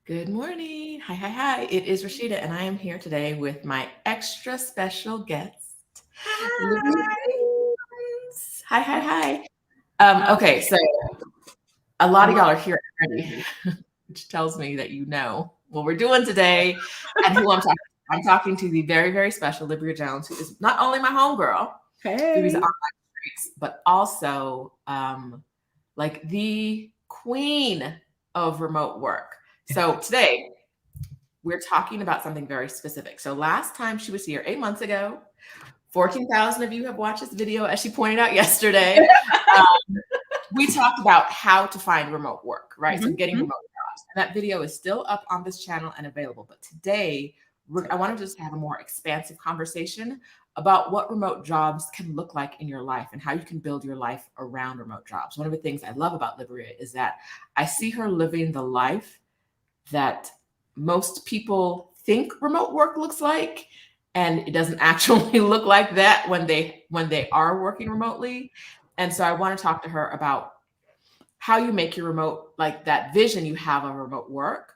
Good morning. Hi, hi, hi. It is Rashida, and I am here today with my extra special guest, Libby Hi. Jones. Hi, hi, hi. Um, Okay, so a lot of my, y'all are here already, which tells me that you know what we're doing today and who I'm talking to. I'm talking to the very, very special Libryia Jones, who is not only my homegirl through these hey. online streets, but also like the queen of remote work. So today, we're talking about something very specific. So last time she was here 8 months ago, 14,000 of you have watched this video, as she pointed out yesterday. We talked about how to find remote work, right? So Mhm, getting mhm. remote jobs. And that video is still up on this channel and available. But today, I want to just have a more expansive conversation about what remote jobs can look like in your life and how you can build your life around remote jobs. One of the things I love about Libryia is that I see her living the life that most people think remote work looks like, and it doesn't actually look like that when they are working remotely. And so I want to talk to her about how you make your remote, like that vision you have of remote work,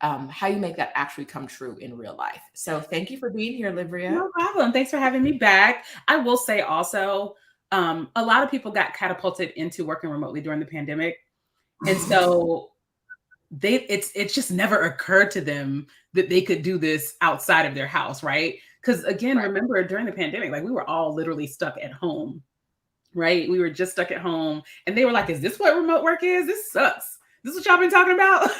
how you make that actually come true in real life. So thank you for being here, Livria. No problem. Thanks for having me back. I will say also, a lot of people got catapulted into working remotely during the pandemic. And so it's just never occurred to them that they could do this outside of their house, right? Because again, Right. remember during the pandemic, like we were all literally stuck at home, right? We were just stuck at home. And they were like, is this what remote work is? This sucks. This is what y'all been talking about?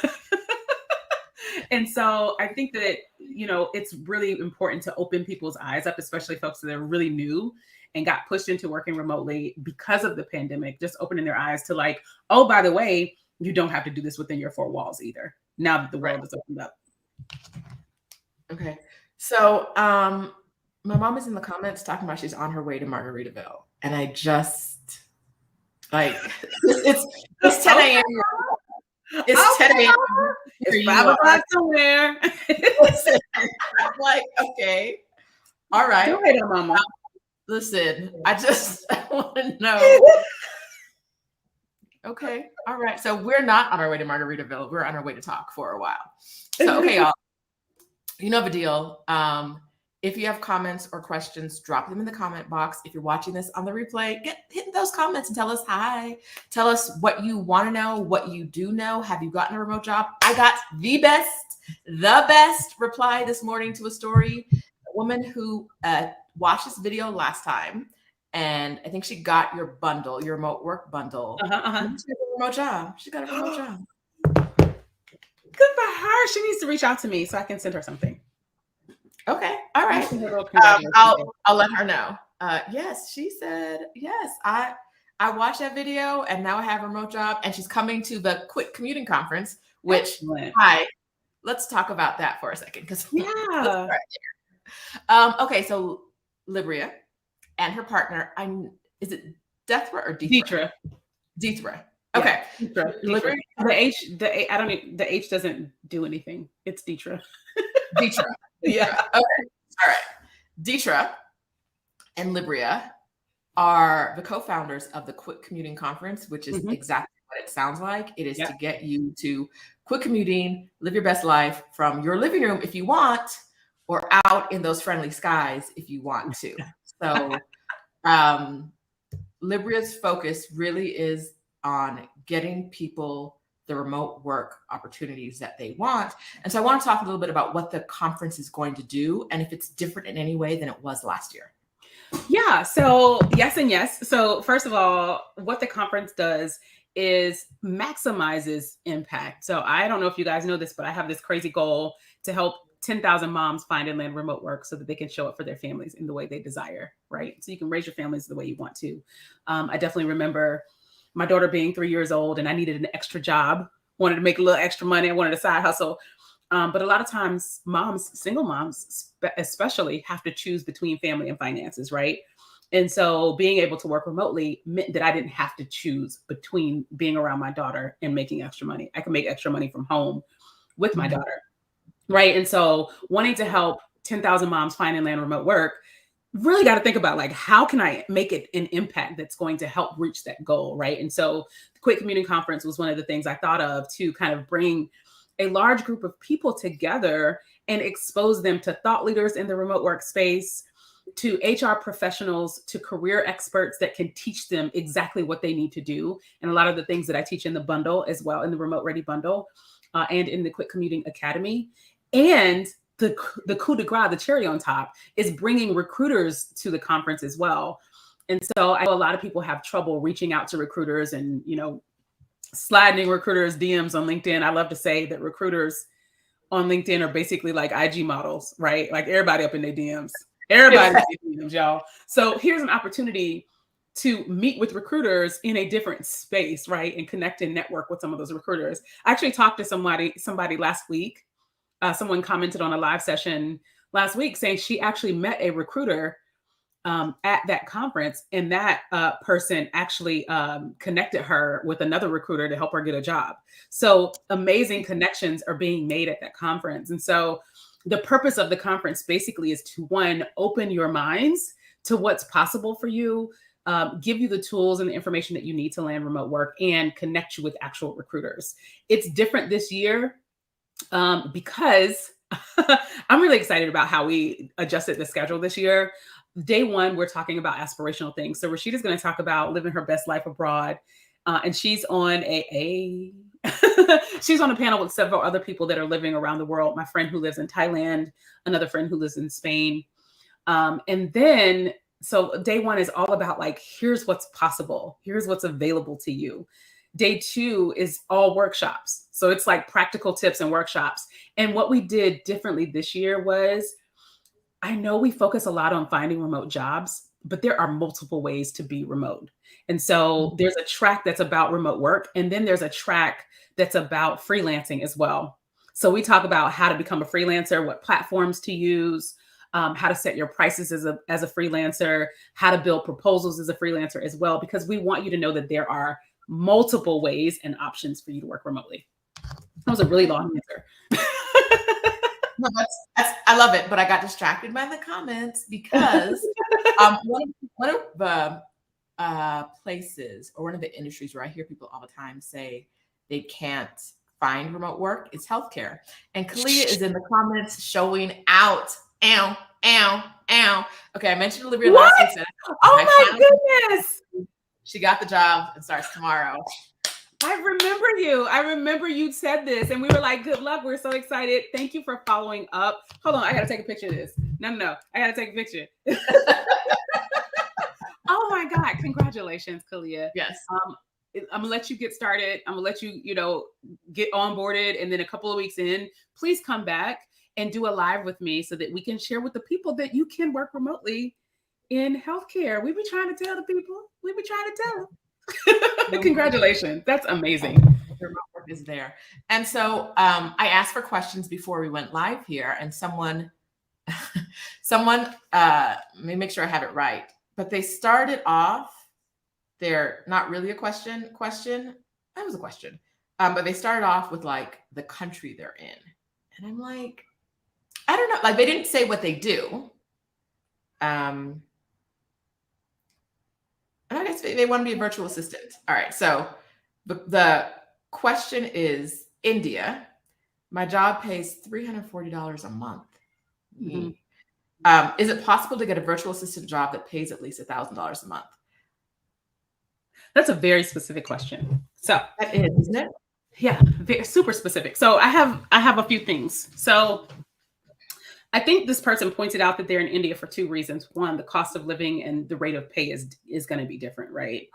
And so I think that, it's really important to open people's eyes up, especially folks that are really new and got pushed into working remotely because of the pandemic, just opening their eyes to like, oh, by the way, you don't have to do this within your four walls either. Now that the Right. world is opened up. Okay. So my mom is in the comments talking about she's on her way to Margaritaville. And I just like it's 10 Okay. a.m. It's 10 Okay. a.m. It's Here you five are. o'clock somewhere. Listen, I'm like, okay, all right. Go ahead, mama. Listen, I want to know. Okay, all right. So we're not on our way to Margaritaville. We're on our way to talk for a while. So okay, y'all. You know the deal. If you have comments or questions, drop them in the comment box. If you're watching this on the replay, hit those comments and tell us hi. Tell us what you want to know, what you do know. Have you gotten a remote job? I got the best reply this morning to a story. A woman who watched this video last time, and I think she got your bundle, your remote work bundle. Uh-huh, And uh-huh. she got a remote job. She got a remote job. Good for her. She needs to reach out to me so I can send her something. Okay. All I'm right. send her a little congratulations. I'll let her know. Yes, she said yes. I watched that video and now I have a remote job and she's coming to the Quit Commuting conference. Which Excellent. hi, let's talk about that for a second because let's Yeah. start there. Okay, so Libria and her partner. Is it Dethra or Dethra? Deetra. Dethra. Yeah. Okay, Deetra. Libria. Deetra. The I don't even, the H doesn't do anything. It's Deetra. Dethra. Yeah. Dethra. Okay. All right. Dethra and Libria are the co-founders of the Quit Commuting Conference, which is Mhm. exactly what it sounds like. It is Yep. to get you to quit commuting, live your best life from your living room if you want, or out in those friendly skies if you want to. So, Libria's focus really is on getting people the remote work opportunities that they want. And so I want to talk a little bit about what the conference is going to do and if it's different in any way than it was last year. Yeah. So yes and yes. So first of all, what the conference does is maximizes impact. So I don't know if you guys know this, but I have this crazy goal to help 10,000 moms find and land remote work so that they can show up for their families in the way they desire, right? So you can raise your families the way you want to. I definitely remember my daughter being 3 years old and I needed an extra job, wanted to make a little extra money. I wanted a side hustle. But a lot of times, moms, single moms especially, have to choose between family and finances, right? And so being able to work remotely meant that I didn't have to choose between being around my daughter and making extra money. I can make extra money from home with my Mhm. daughter, right? And so wanting to help 10,000 moms find and land remote work, really got to think about like, how can I make it an impact that's going to help reach that goal, right? And so the Quit Commuting Conference was one of the things I thought of to kind of bring a large group of people together and expose them to thought leaders in the remote workspace, to HR professionals, to career experts that can teach them exactly what they need to do. And a lot of the things that I teach in the bundle as well, in the Remote Ready bundle, and in the Quick Commuting Academy. And the coup de grace, the cherry on top, is bringing recruiters to the conference as well. And so I know a lot of people have trouble reaching out to recruiters and, sliding recruiters DMs on LinkedIn. I love to say that recruiters on LinkedIn are basically like IG models, right? Like everybody up in their DMs. Everybody in their DMs, y'all. So here's an opportunity to meet with recruiters in a different space, right? And connect and network with some of those recruiters. I actually talked to somebody last week. Someone commented on a live session last week saying she actually met a recruiter at that conference, and that person actually connected her with another recruiter to help her get a job. So amazing connections are being made at that conference. And so the purpose of the conference basically is to, one, open your minds to what's possible for you, give you the tools and the information that you need to land remote work, and connect you with actual recruiters. It's different this year because I'm really excited about how we adjusted the schedule this year. Day one, we're talking about aspirational things. So Rashida's going to talk about living her best life abroad. And she's on she's on a panel with several other people that are living around the world. My friend who lives in Thailand, another friend who lives in Spain. And then, so day one is all about like, here's what's possible. Here's what's available to you. Day two is all workshops. So it's like practical tips and workshops. And what we did differently this year was, I know we focus a lot on finding remote jobs, but there are multiple ways to be remote. And so there's a track that's about remote work, and then there's a track that's about freelancing as well. So we talk about how to become a freelancer, what platforms to use, how to set your prices as a freelancer, how to build proposals as a freelancer as well, because we want you to know that there are multiple ways and options for you to work remotely. That was a really long answer. No, I love it, but I got distracted by the comments because one of the places or one of the industries where I hear people all the time say they can't find remote work is healthcare. And Kalia is in the comments showing out. Ow, ow, ow. Okay, I mentioned Libryia last week. Oh my goodness. She got the job and starts tomorrow. I remember you said this, and we were like, good luck. We're so excited. Thank you for following up. Hold on. I got to take a picture of this. No. I got to take a picture. Oh my God. Congratulations, Kalia. Yes. I'm gonna let you get started. I'm gonna let you, get onboarded. And then a couple of weeks in, please come back and do a live with me so that we can share with the people that you can work remotely in healthcare. We be trying to tell the people. We be trying to tell them. Congratulations. That's amazing. The remote work is there. And so I asked for questions before we went live here, and someone, let me make sure I have it right, but they started off, they're not really a question. It was a question. But they started off with like the country they're in. And I'm like, I don't know. Like they didn't say what they do. And I guess they want to be a virtual assistant. All right. So the question is India. My job pays $340 a month. Mm-hmm. Is it possible to get a virtual assistant job that pays at least $1,000 a month? That's a very specific question. So that is, isn't it? Yeah, super specific. So I have a few things. So I think this person pointed out that they're in India for two reasons. One, the cost of living and the rate of pay is going to be different, right?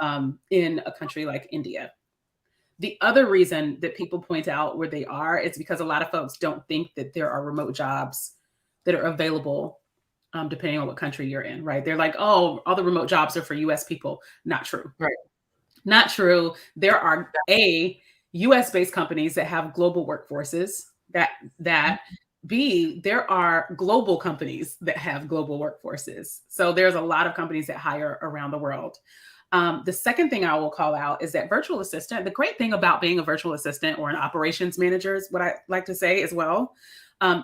Mm-hmm. In a country like India. The other reason that people point out where they are is because a lot of folks don't think that there are remote jobs that are available, depending on what country you're in, right? They're like, oh, all the remote jobs are for US people. Not true. Right. Not true. There are US-based companies that have global workforces that B, there are global companies that have global workforces. So there's a lot of companies that hire around the world. The second thing I will call out is that virtual assistant, the great thing about being a virtual assistant or an operations manager is what I like to say as well.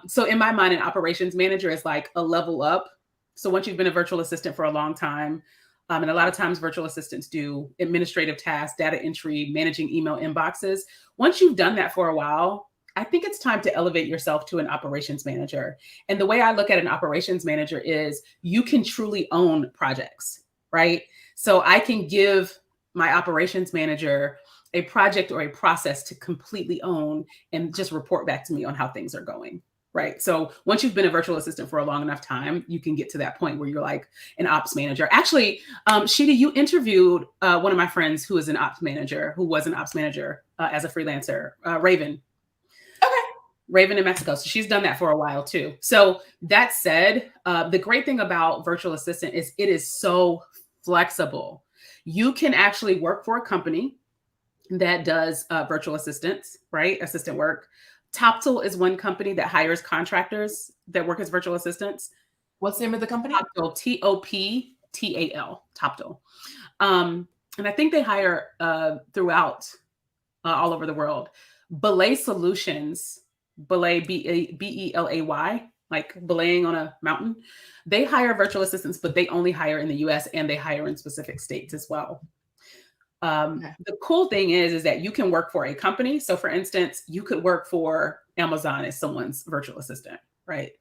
So in my mind, an operations manager is like a level up. So once you've been a virtual assistant for a long time, and a lot of times virtual assistants do administrative tasks, data entry, managing email inboxes. Once you've done that for a while, I think it's time to elevate yourself to an operations manager. And the way I look at an operations manager is you can truly own projects, right? So I can give my operations manager a project or a process to completely own and just report back to me on how things are going. Right. So once you've been a virtual assistant for a long enough time, you can get to that point where you're like an ops manager. Actually, Sheeta, you interviewed one of my friends who was an ops manager, as a freelancer, Raven. Okay. Raven in Mexico. So she's done that for a while too. So that said, the great thing about virtual assistant is it is so flexible. You can actually work for a company that does virtual assistants, right? Assistant work. Toptal is one company that hires contractors that work as virtual assistants. What's the name of the company? Toptal, Toptal, Toptal. And I think they hire throughout all over the world. Belay Solutions, Belay, Belay, like belaying on a mountain. They hire virtual assistants, but they only hire in the US and they hire in specific states as well. The cool thing is that you can work for a company. So for instance, you could work for Amazon as someone's virtual assistant, right?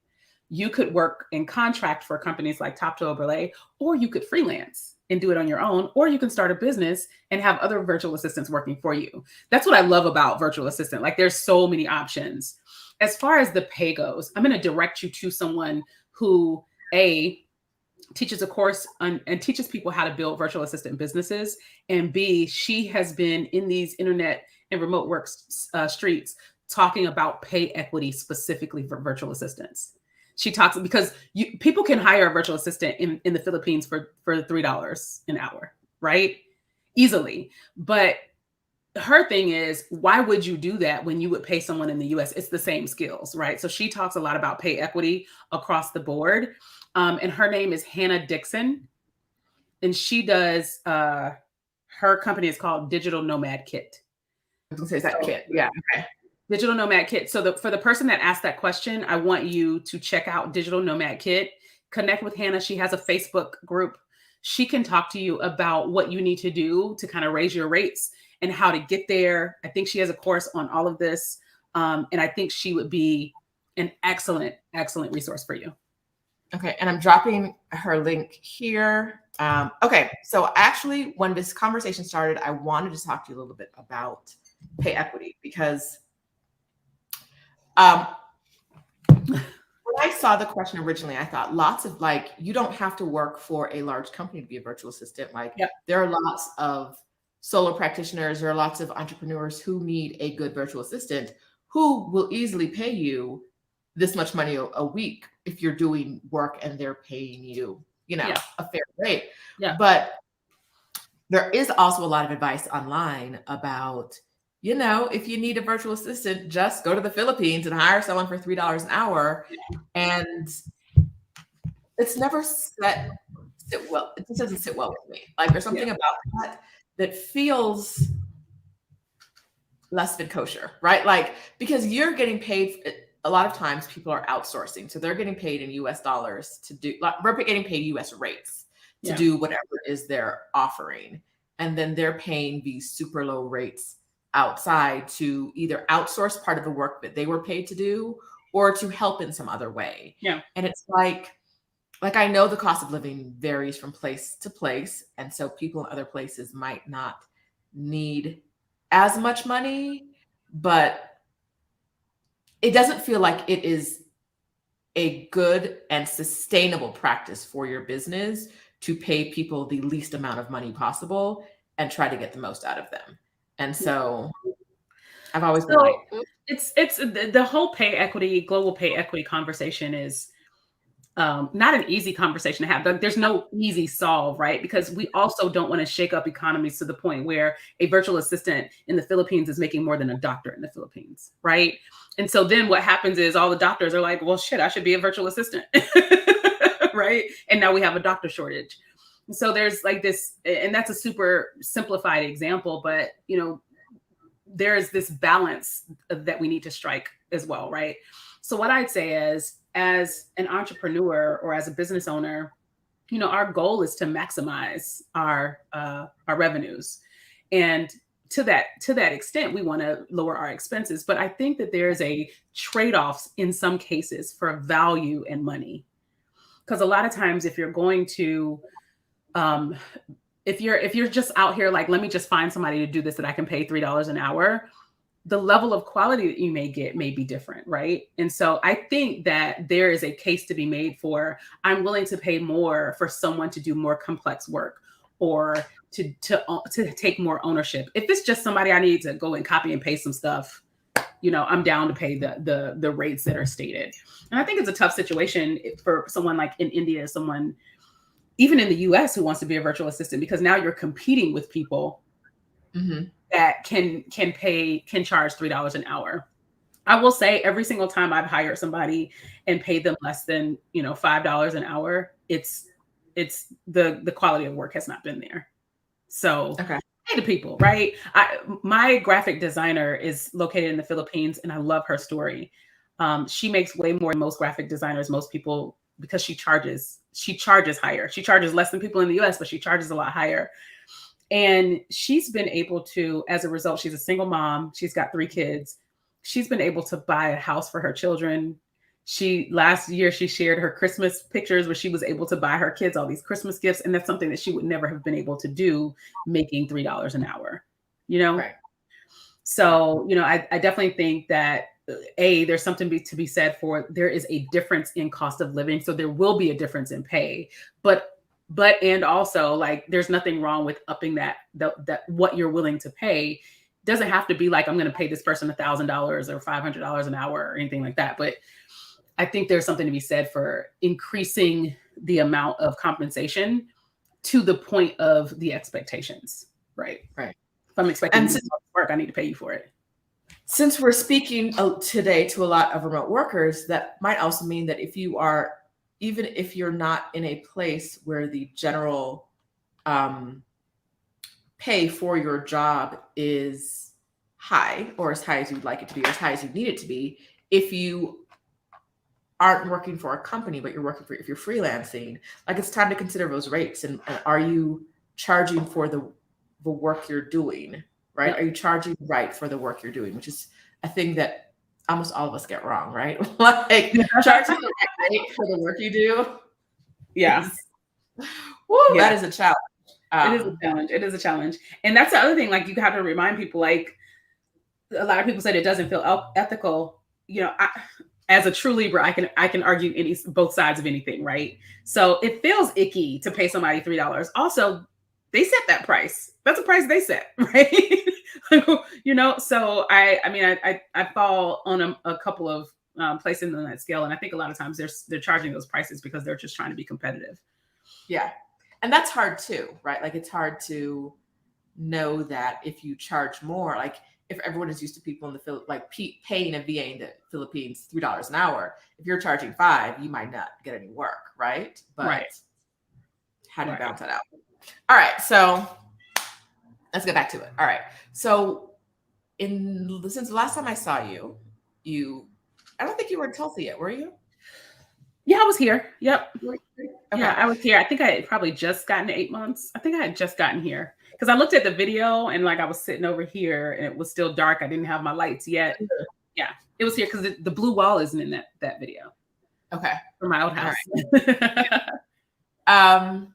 You could work in contract for companies like Topto or Belay, or you could freelance and do it on your own, or you can start a business and have other virtual assistants working for you. That's what I love about virtual assistant. Like there's so many options. As far as the pay goes, I'm going to direct you to someone who teaches a course and teaches people how to build virtual assistant businesses. And B, she has been in these internet and remote work streets talking about pay equity specifically for virtual assistants. She talks because people can hire a virtual assistant in the Philippines for $3 an hour, right? Easily. But her thing is, why would you do that when you would pay someone in the US? It's the same skills, right? So she talks a lot about pay equity across the board. And her name is Hannah Dixon. And she does, her company is called Digital Nomad Kit. I was going to say, is that Kit? Yeah. Okay. Digital Nomad Kit. So for the person that asked that question, I want you to check out Digital Nomad Kit. Connect with Hannah. She has a Facebook group. She can talk to you about what you need to do to kind of raise your rates and how to get there. I think she has a course on all of this. And I think she would be an excellent, excellent resource for you. Okay. And I'm dropping her link here. Okay. So actually, when this conversation started, I wanted to talk to you a little bit about pay equity because when I saw the question originally, I thought lots of you don't have to work for a large company to be a virtual assistant. There are lots of solo practitioners, there are lots of entrepreneurs who need a good virtual assistant who will easily pay you this much money a week if you're doing work and they're paying you, a fair rate. Yeah. But there is also a lot of advice online about, if you need a virtual assistant, just go to the Philippines and hire someone for $3 an hour. Yeah. And it's never sit well. It just doesn't sit well with me. There's something about that feels less than kosher, right? Because you're getting paid. A lot of times people are outsourcing. So they're getting paid in US dollars to do, we're getting paid US rates to do whatever it is they're offering. And then they're paying these super low rates outside to either outsource part of the work that they were paid to do or to help in some other way. Yeah. And it's like I know the cost of living varies from place to place. And so people in other places might not need as much money, but it doesn't feel like it is a good and sustainable practice for your business to pay people the least amount of money possible and try to get the most out of them. And so I've always been it's the whole pay equity, global pay equity conversation is not an easy conversation to have. There's no easy solve, right? Because we also don't want to shake up economies to the point where a virtual assistant in the Philippines is making more than a doctor in the Philippines, right? And so then what happens is all the doctors are like, well, shit, I should be a virtual assistant, right? And now we have a doctor shortage. So there's this, and that's a super simplified example, but there's this balance that we need to strike as well, right? So what I'd say is, as an entrepreneur or as a business owner, our goal is to maximize our revenues. And to that extent, we want to lower our expenses. But I think that there's a trade-offs in some cases for value and money. Because a lot of times if you're going to, if you're just out here like, let me just find somebody to do this that I can pay $3 an hour, the level of quality that you may get may be different, right? And so I think that there is a case to be made for, I'm willing to pay more for someone to do more complex work, or to take more ownership. If it's just somebody I need to go and copy and paste some stuff, I'm down to pay the rates that are stated. And I think it's a tough situation for someone like in India, someone even in the US who wants to be a virtual assistant, because now you're competing with people that can charge $3 an hour. I will say every single time I've hired somebody and paid them less than, $5 an hour, it's the quality of work has not been there. So okay. Hey to people, right? My graphic designer is located in the Philippines, and I love her story. She makes way more than most graphic designers, most people, because she charges higher. She charges less than people in the US, but she charges a lot higher. And she's been able to, as a result, she's a single mom. She's got 3 kids. She's been able to buy a house for her children. Last year, she shared her Christmas pictures where she was able to buy her kids all these Christmas gifts. And that's something that she would never have been able to do making $3 an hour, Right. So, I definitely think that there's something to be said for, there is a difference in cost of living. So there will be a difference in pay, and also like, there's nothing wrong with upping that what you're willing to pay. Doesn't have to be like, I'm going to pay this person $1,000 or $500 an hour or anything like that. But I think there's something to be said for increasing the amount of compensation to the point of the expectations. Right. If I'm expecting you to work, I need to pay you for it. Since we're speaking today to a lot of remote workers, that might also mean that even if you're not in a place where the general pay for your job is high, or as high as you'd like it to be, or as high as you need it to be, if you aren't working for a company, but if you're freelancing, like, it's time to consider those rates. And are you charging for the work you're doing, right? Are you charging right for the work you're doing, which is a thing that almost all of us get wrong, right? Like, charging the right rate for the work you do. Yeah. That is a challenge. It is a challenge. And that's the other thing, like, you have to remind people, like, a lot of people said it doesn't feel ethical. As a true Libra, I can argue both sides of anything, right? So it feels icky to pay somebody $3. Also, they set that price. That's a price they set, right? So I fall on a couple of places on that scale, and I think a lot of times they're charging those prices because they're just trying to be competitive. Yeah, and that's hard too, right? Like, it's hard to know that if you charge more, like, if everyone is used to people in the paying a VA in the Philippines $3 an hour, if you're charging $5, you might not get any work, right? But how do you balance that out? All right, so let's get back to it. All right, so since the last time I saw you, I don't think you were in Tulsa yet, were you? Yeah, I was here. Yep. Okay. Yeah, I was here. I think I had probably just gotten 8 months. I think I had just gotten here. Because I looked at the video and like I was sitting over here and it was still dark. I didn't have my lights yet. Yeah, it was here because the blue wall isn't in that video. Okay. From my old house. Right.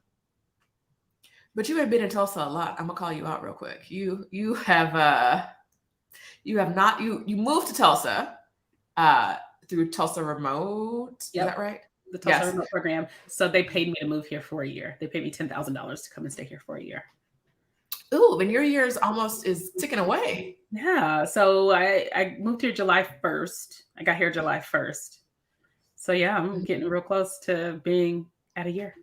But you have been in Tulsa a lot. I'm gonna call you out real quick. You moved to Tulsa through Tulsa Remote. Yep. Is that right? The Tulsa Remote program. So they paid me to move here for a year. They paid me $10,000 to come and stay here for a year. Ooh, and your year is ticking away. Yeah. So I moved here July 1st. I got here July 1st. So yeah, I'm getting real close to being at a year.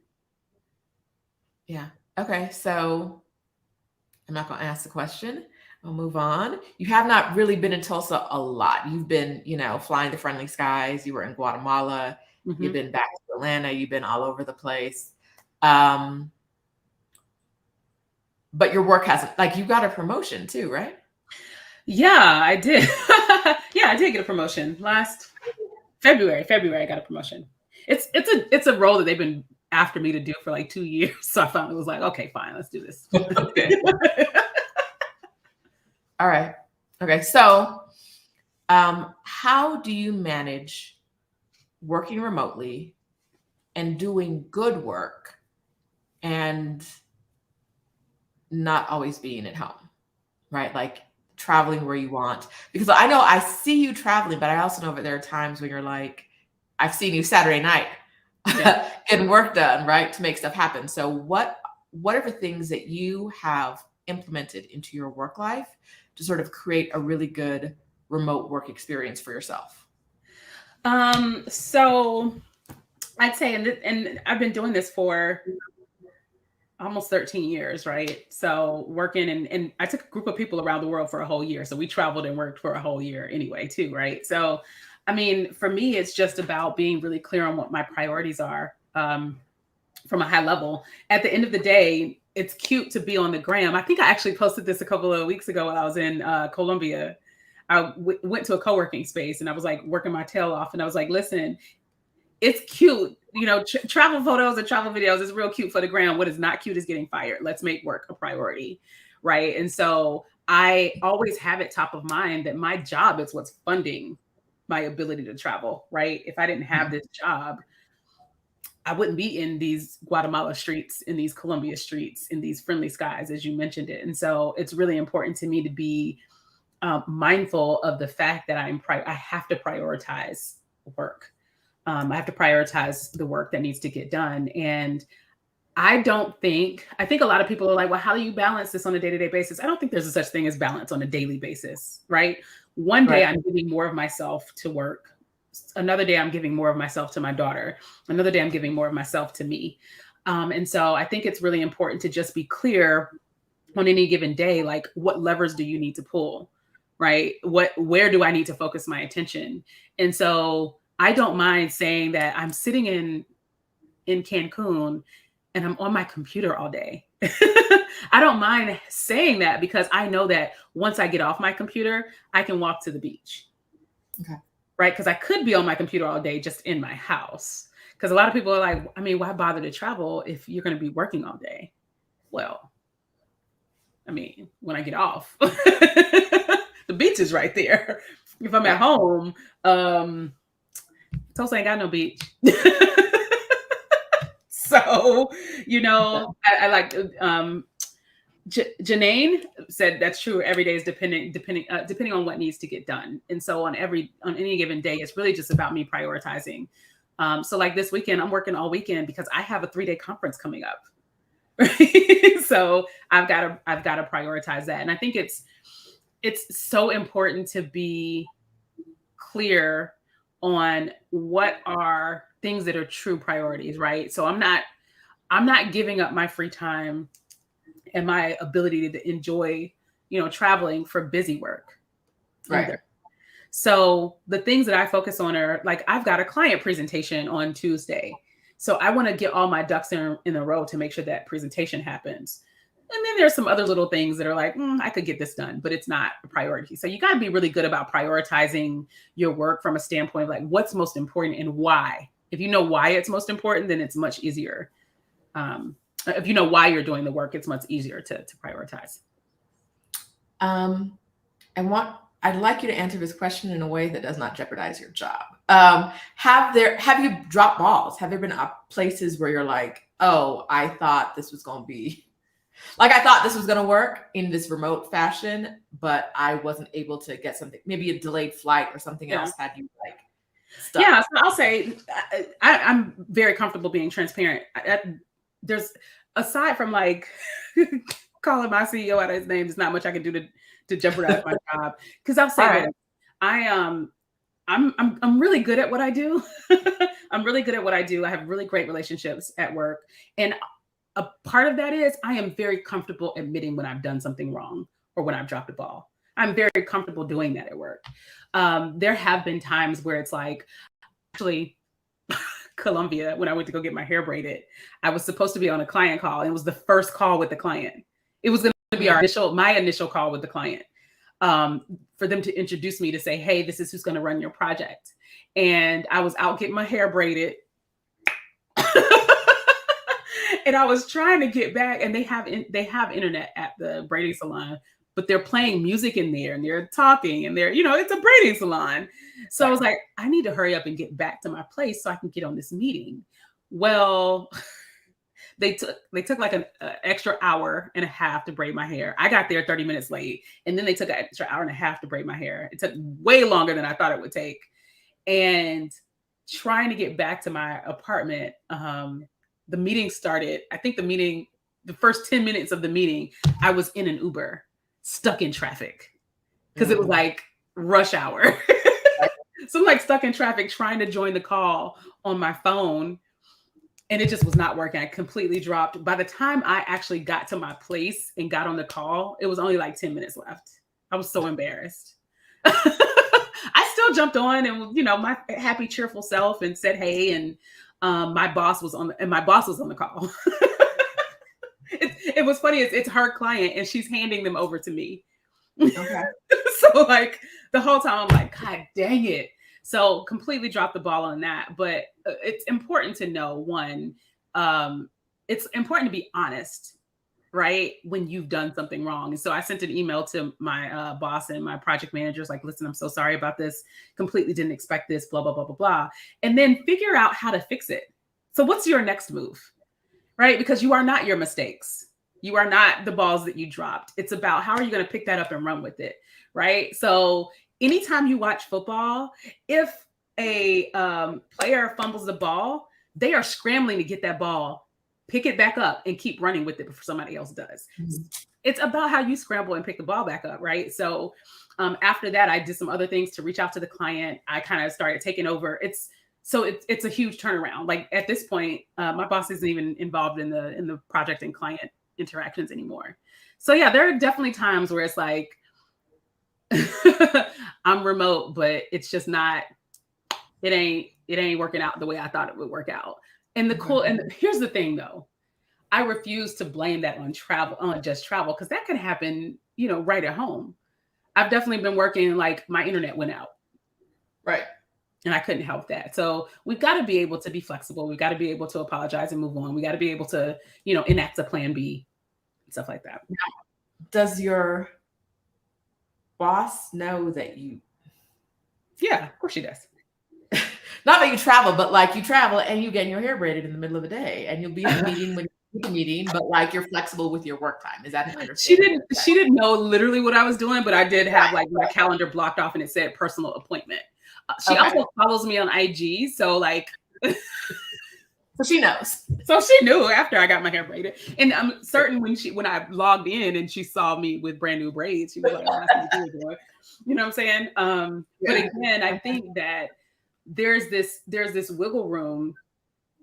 Yeah. Okay. So I'm not going to ask the question. I'll move on. You have not really been in Tulsa a lot. You've been, flying the friendly skies. You were in Guatemala. Mm-hmm. You've been back to Atlanta. You've been all over the place. But your work hasn't, like, you got a promotion too, right? Yeah, I did. Yeah, I did get a promotion last February. I got a promotion. It's a role that they've been after me to do for like 2 years. So I finally was like, okay, fine, let's do this. Okay. All right. Okay. So, how do you manage working remotely and doing good work and not always being at home, right? Like traveling where you want. Because I know I see you traveling, but I also know that there are times when you're like, I've seen you Saturday night Yeah. getting work done, right? To make stuff happen. So what are the things that you have implemented into your work life to sort of create a really good remote work experience for yourself? So I'd say, and I've been doing this for almost 13 years, right? So working and I took a group of people around the world for a whole year. So we traveled and worked for a whole year anyway, too, right? So, I mean, for me, it's just about being really clear on what my priorities are from a high level. At the end of the day, it's cute to be on the gram. I think I actually posted this a couple of weeks ago when I was in Colombia. I went to a co-working space and I was like working my tail off. And I was like, listen, it's cute, travel photos and travel videos is real cute for the gram. What is not cute is getting fired. Let's make work a priority, right? And so I always have it top of mind that my job is what's funding my ability to travel, right? If I didn't have this job, I wouldn't be in these Guatemala streets, in these Colombia streets, in these friendly skies, as you mentioned it. And so it's really important to me to be mindful of the fact that I have to prioritize work. I have to prioritize the work that needs to get done. And I think a lot of people are like, well, how do you balance this on a day-to-day basis? I don't think there's a such thing as balance on a daily basis, right? One day Right. I'm giving more of myself to work. Another day I'm giving more of myself to my daughter. Another day I'm giving more of myself to me. And so I think it's really important to just be clear on any given day, like what levers do you need to pull, right? Where do I need to focus my attention? And so I don't mind saying that I'm sitting in Cancun and I'm on my computer all day. I don't mind saying that because I know that once I get off my computer, I can walk to the beach. Okay. Right? Because I could be on my computer all day just in my house. Because a lot of people are like, I mean, why bother to travel if you're going to be working all day? Well, I mean, when I get off, the beach is right there. If I'm at home, Tulsa ain't got no beach. So, I like Janine said that's true. Every day is depending on what needs to get done. And so on any given day, it's really just about me prioritizing. So like this weekend, I'm working all weekend because I have a 3-day conference coming up. So I've got to prioritize that. And I think it's so important to be clear on what are things that are true priorities, right? So I'm not giving up my free time and my ability to enjoy, traveling for busy work. Right. Either. So the things that I focus on are like, I've got a client presentation on Tuesday. So I want to get all my ducks in a row to make sure that presentation happens. And then there's some other little things that are like, I could get this done, but it's not a priority. So you got to be really good about prioritizing your work from a standpoint of like what's most important and why. If you know why it's most important, then it's much easier. If you know why you're doing the work, it's much easier to prioritize. I'd like you to answer this question in a way that does not jeopardize your job. Have you dropped balls? Have there been places where you're like, oh, I thought this was going to work in this remote fashion, but I wasn't able to get something, maybe a delayed flight or something else had you like stuck? Yeah, so I'll say I'm very comfortable being transparent. There's, aside from like calling my CEO out of his name, there's not much I can do to jeopardize my job. Because I'll say that I'm really good at what I do. I'm really good at what I do. I have really great relationships at work. And a part of that is I am very comfortable admitting when I've done something wrong or when I've dropped a ball. I'm very comfortable doing that at work. There have been times where it's like, actually, Colombia, when I went to go get my hair braided, I was supposed to be on a client call. It was the first call with the client. It was going to be my initial call with the client, for them to introduce me to say, hey, this is who's going to run your project. And I was out getting my hair braided. And I was trying to get back, and they have internet at the braiding salon, but they're playing music in there and they're talking and they're, it's a braiding salon. So I was like, I need to hurry up and get back to my place so I can get on this meeting. Well, they took like an extra hour and a half to braid my hair. I got there 30 minutes late, and then they took an extra hour and a half to braid my hair. It took way longer than I thought it would take. And trying to get back to my apartment, the meeting started. I think the first 10 minutes of the meeting, I was in an Uber, stuck in traffic because it was like rush hour. So I'm like stuck in traffic trying to join the call on my phone. And it just was not working. I completely dropped. By the time I actually got to my place and got on the call, it was only like 10 minutes left. I was so embarrassed. I still jumped on and, my happy, cheerful self and said, hey, and my boss was on the call. It was funny. It's her client and she's handing them over to me. Okay. So like the whole time I'm like, God dang it. So completely dropped the ball on that. But it's important to know, one, it's important to be honest, right? When you've done something wrong. And so I sent an email to my boss and my project managers, like, listen, I'm so sorry about this. Completely didn't expect this, blah, blah, blah, blah, blah. And then figure out how to fix it. So what's your next move, right? Because you are not your mistakes. You are not the balls that you dropped. It's about how are you going to pick that up and run with it, right? So anytime you watch football, if a player fumbles the ball, they are scrambling to get that ball, pick it back up, and keep running with it before somebody else does. Mm-hmm. It's about how you scramble and pick the ball back up, right? So after that, I did some other things to reach out to the client. I kind of started taking over. It's a huge turnaround. Like at this point, my boss isn't even involved in the project and client interactions anymore. So yeah, there are definitely times where it's like, I'm remote, but it's just not, it ain't working out the way I thought it would work out. And here's the thing though, I refuse to blame that on just travel, because that can happen, right at home. I've definitely been working, like my internet went out. Right. And I couldn't help that. So we've got to be able to be flexible. We've got to be able to apologize and move on. We got to be able to, enact a plan B, stuff like that. Now, does your boss know that you? Yeah, of course she does. Not that you travel, but like you travel and you get your hair braided in the middle of the day, and you'll be in a meeting when you're in a meeting, but like you're flexible with your work time. Is that an understanding? She didn't know literally what I was doing, but I did have like my calendar blocked off and it said personal appointment. She also follows me on IG, so like, so she knows. So she knew after I got my hair braided, and I'm certain when I logged in and she saw me with brand new braids, she was like, oh, "That's what you're doing." You know what I'm saying? But again, I think that there's this wiggle room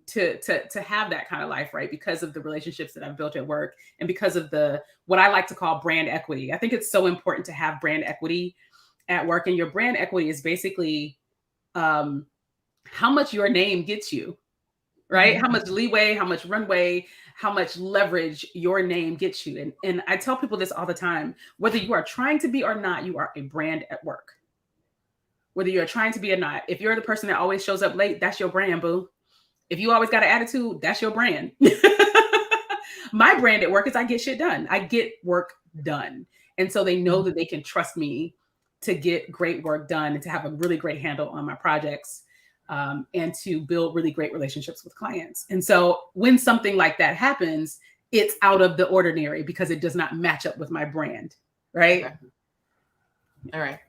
to have that kind of life, right? Because of the relationships that I've built at work, and because of what I like to call brand equity. I think it's so important to have brand equity at work, and your brand equity is basically how much your name gets you, right? Mm-hmm. How much leeway, how much runway, how much leverage your name gets you. And I tell people this all the time, whether you are trying to be or not, you are a brand at work. Whether you're trying to be or not, if you're the person that always shows up late, that's your brand, boo. If you always got an attitude, that's your brand. My brand at work is I get shit done. I get work done. And so they know that they can trust me to get great work done and to have a really great handle on my projects, and to build really great relationships with clients. And so when something like that happens, it's out of the ordinary because it does not match up with my brand, right? Okay. All right.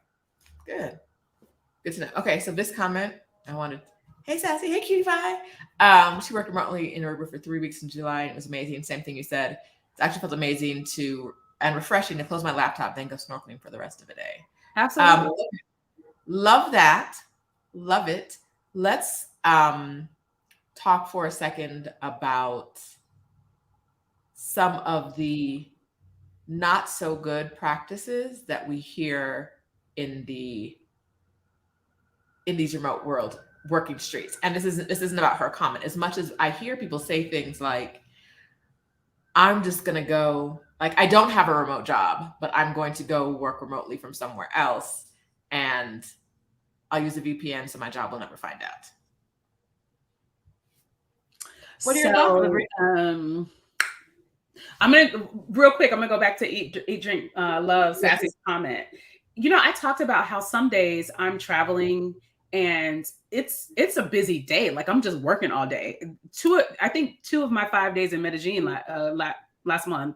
Good to know. Okay, so this comment, I wanted, hey Sassy, hey Cutie Pie. She worked remotely in Aruba for 3 weeks in July, and it was amazing. Same thing you said. It actually felt amazing and refreshing to close my laptop, then go snorkeling for the rest of the day. Absolutely. Love that. Love it. Let's talk for a second about some of the not so good practices that we hear in these remote world working streets. And this isn't about her comment, as much as I hear people say things like, I'm just going to go, like, I don't have a remote job, but I'm going to go work remotely from somewhere else, and I'll use a VPN so my job will never find out. What are your thoughts, Libryia? I'm gonna real quick. I'm gonna go back to eat, drink, love. Sassy's comment. I talked about how some days I'm traveling and it's a busy day. Like I'm just working all day. I think 2 of my 5 days in Medellin last month,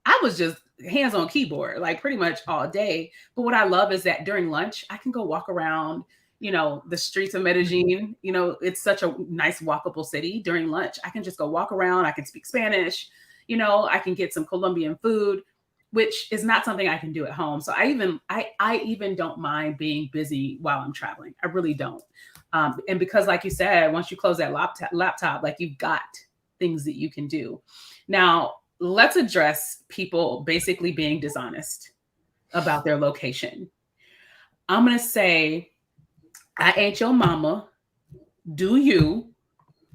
I was just hands on keyboard, like pretty much all day. But what I love is that during lunch, I can go walk around, the streets of Medellin. It's such a nice walkable city. During lunch, I can just go walk around. I can speak Spanish. I can get some Colombian food, which is not something I can do at home. So I even don't mind being busy while I'm traveling. I really don't. And because, like you said, once you close that laptop, like you've got things that you can do. Now, let's address people basically being dishonest about their location. I'm going to say, I ain't your mama. Do you?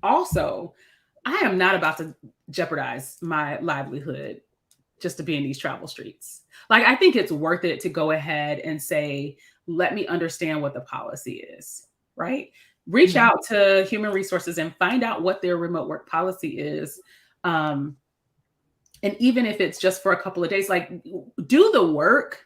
Also, I am not about to jeopardize my livelihood just to be in these travel streets. Like, I think it's worth it to go ahead and say, let me understand what the policy is, right? Reach out to human resources and find out what their remote work policy is. And even if it's just for a couple of days, like do the work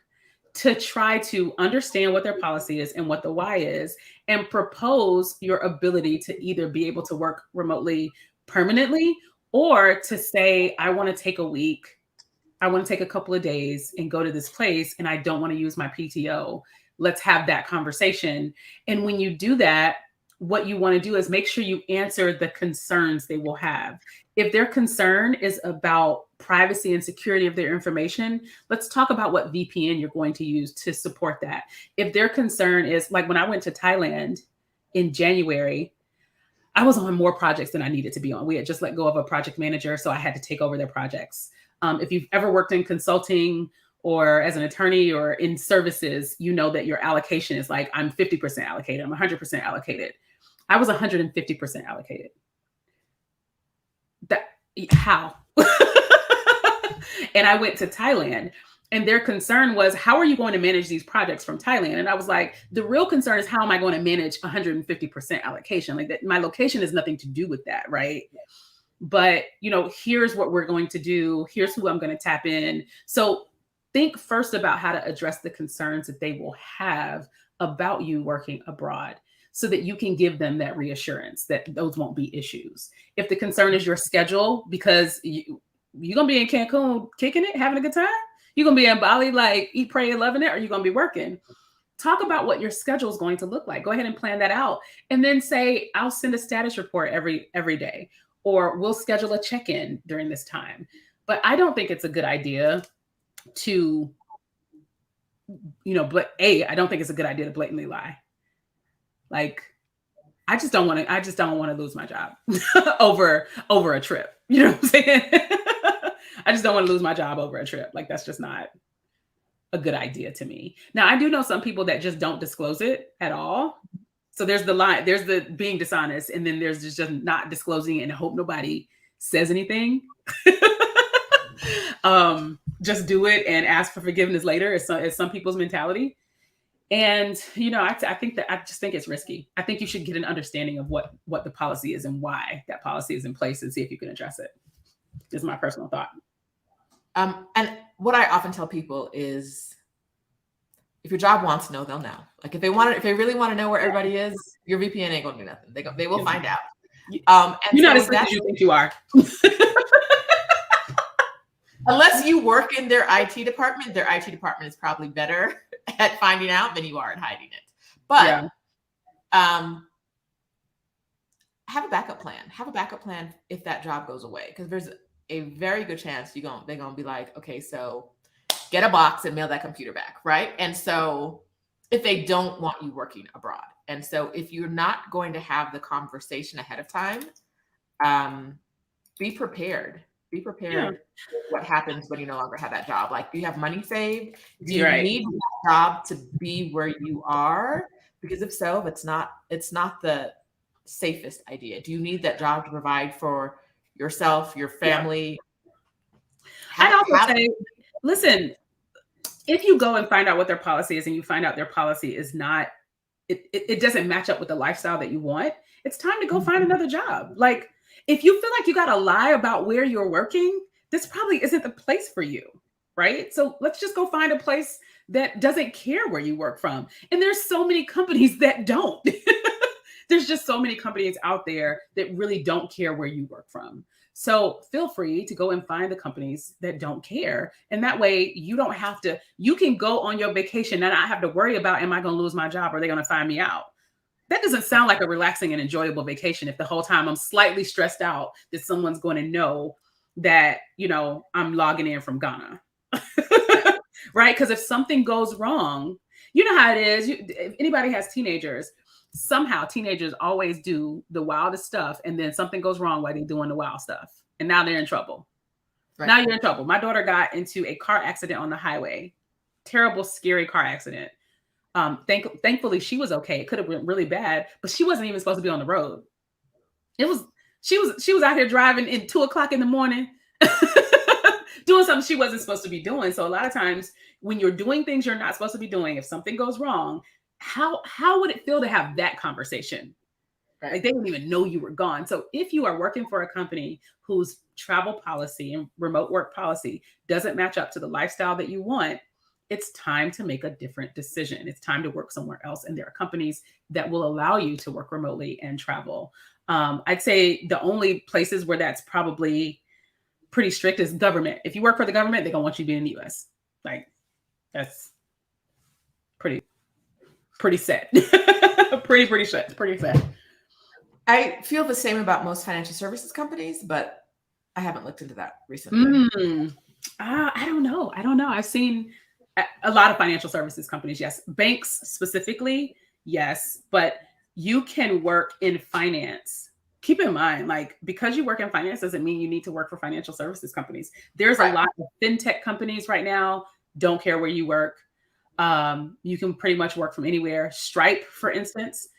to try to understand what their policy is and what the why is, and propose your ability to either be able to work remotely permanently, or to say, I want to take a week, I want to take a couple of days and go to this place, and I don't want to use my PTO. Let's have that conversation. And when you do that, what you want to do is make sure you answer the concerns they will have. If their concern is about privacy and security of their information, let's talk about what VPN you're going to use to support that. If their concern is, like when I went to Thailand in January, I was on more projects than I needed to be on. We had just let go of a project manager, so I had to take over their projects. If you've ever worked in consulting or as an attorney or in services, you know that your allocation is like, I'm 50% allocated, I'm 100% allocated. I was 150% allocated. How? And I went to Thailand, and their concern was, how are you going to manage these projects from Thailand? And I was like, the real concern is, how am I going to manage 150% allocation? Like that, my location has nothing to do with that, right? But, here's what we're going to do. Here's who I'm going to tap in. So think first about how to address the concerns that they will have about you working abroad, so that you can give them that reassurance that those won't be issues. If the concern is your schedule, because you're going to be in Cancun kicking it, having a good time, you're going to be in Bali, like eat, pray, and loving it, or you're going to be working. Talk about what your schedule is going to look like. Go ahead and plan that out. And then say, I'll send a status report every day, or we'll schedule a check-in during this time. But I don't think it's a good idea to, I don't think it's a good idea to blatantly lie. Like, I just don't want to lose my job over a trip. You know what I'm saying? I just don't want to lose my job over a trip. Like, that's just not a good idea to me. Now, I do know some people that just don't disclose it at all. So there's the lie, there's the being dishonest, and then there's just not disclosing it and hope nobody says anything. Just do it and ask for forgiveness later. It's some people's mentality. And, I just think it's risky. I think you should get an understanding of what the policy is and why that policy is in place, and see if you can address it. Is my personal thought. And what I often tell people is, if your job wants to know, they'll know. Like if they really want to know where everybody is, your VPN ain't gonna do nothing. They will find out. And you're not as slick as you think you are. Unless you work in their IT department is probably better at finding out than you are at hiding it. But have a backup plan. Have a backup plan if that job goes away, because there's a very good chance they're gonna be like, okay, so get a box and mail that computer back, right? And so if they don't want you working abroad, and so if you're not going to have the conversation ahead of time, be prepared. Be prepared for what happens when you no longer have that job. Like, do you have money saved? Do you need that job to be where you are? Because if so, it's not the safest idea. Do you need that job to provide for yourself, your family? I'd also say, listen, if you go and find out what their policy is, and you find out their policy is not, it doesn't match up with the lifestyle that you want, it's time to go find another job. Like, if you feel like you got to lie about where you're working, this probably isn't the place for you, right? So let's just go find a place that doesn't care where you work from. And there's so many companies that don't. There's just so many companies out there that really don't care where you work from. So feel free to go and find the companies that don't care. And that way you don't have to, you can go on your vacation and not have to worry about, am I going to lose my job? Or are they going to find me out? That doesn't sound like a relaxing and enjoyable vacation if the whole time I'm slightly stressed out that someone's going to know that, I'm logging in from Ghana. Right? Because if something goes wrong, you know how it is. If anybody has teenagers, somehow teenagers always do the wildest stuff. And then something goes wrong while they're doing the wild stuff. And now they're in trouble. Right. Now you're in trouble. My daughter got into a car accident on the highway. Terrible, scary car accident. Thankfully, she was okay. It could have been really bad, but she wasn't even supposed to be on the road. She was out here driving at 2:00 in the morning, doing something she wasn't supposed to be doing. So a lot of times when you're doing things you're not supposed to be doing, if something goes wrong, how would it feel to have that conversation? Right? Like they didn't even know you were gone. So if you are working for a company whose travel policy and remote work policy doesn't match up to the lifestyle that you want, it's time to make a different decision. It's time to work somewhere else. And there are companies that will allow you to work remotely and travel. I'd say the only places where that's probably pretty strict is government. If you work for the government, they're going to want you to be in the US. Like that's pretty set. pretty set. I feel the same about most financial services companies, but I haven't looked into that recently. I don't know. I've seen a lot of financial services companies, yes. Banks specifically, yes. But you can work in finance. Keep in mind, like, because you work in finance doesn't mean you need to work for financial services companies. There's a lot of fintech companies right now. Don't care where you work. You can pretty much work from anywhere. Stripe, for instance,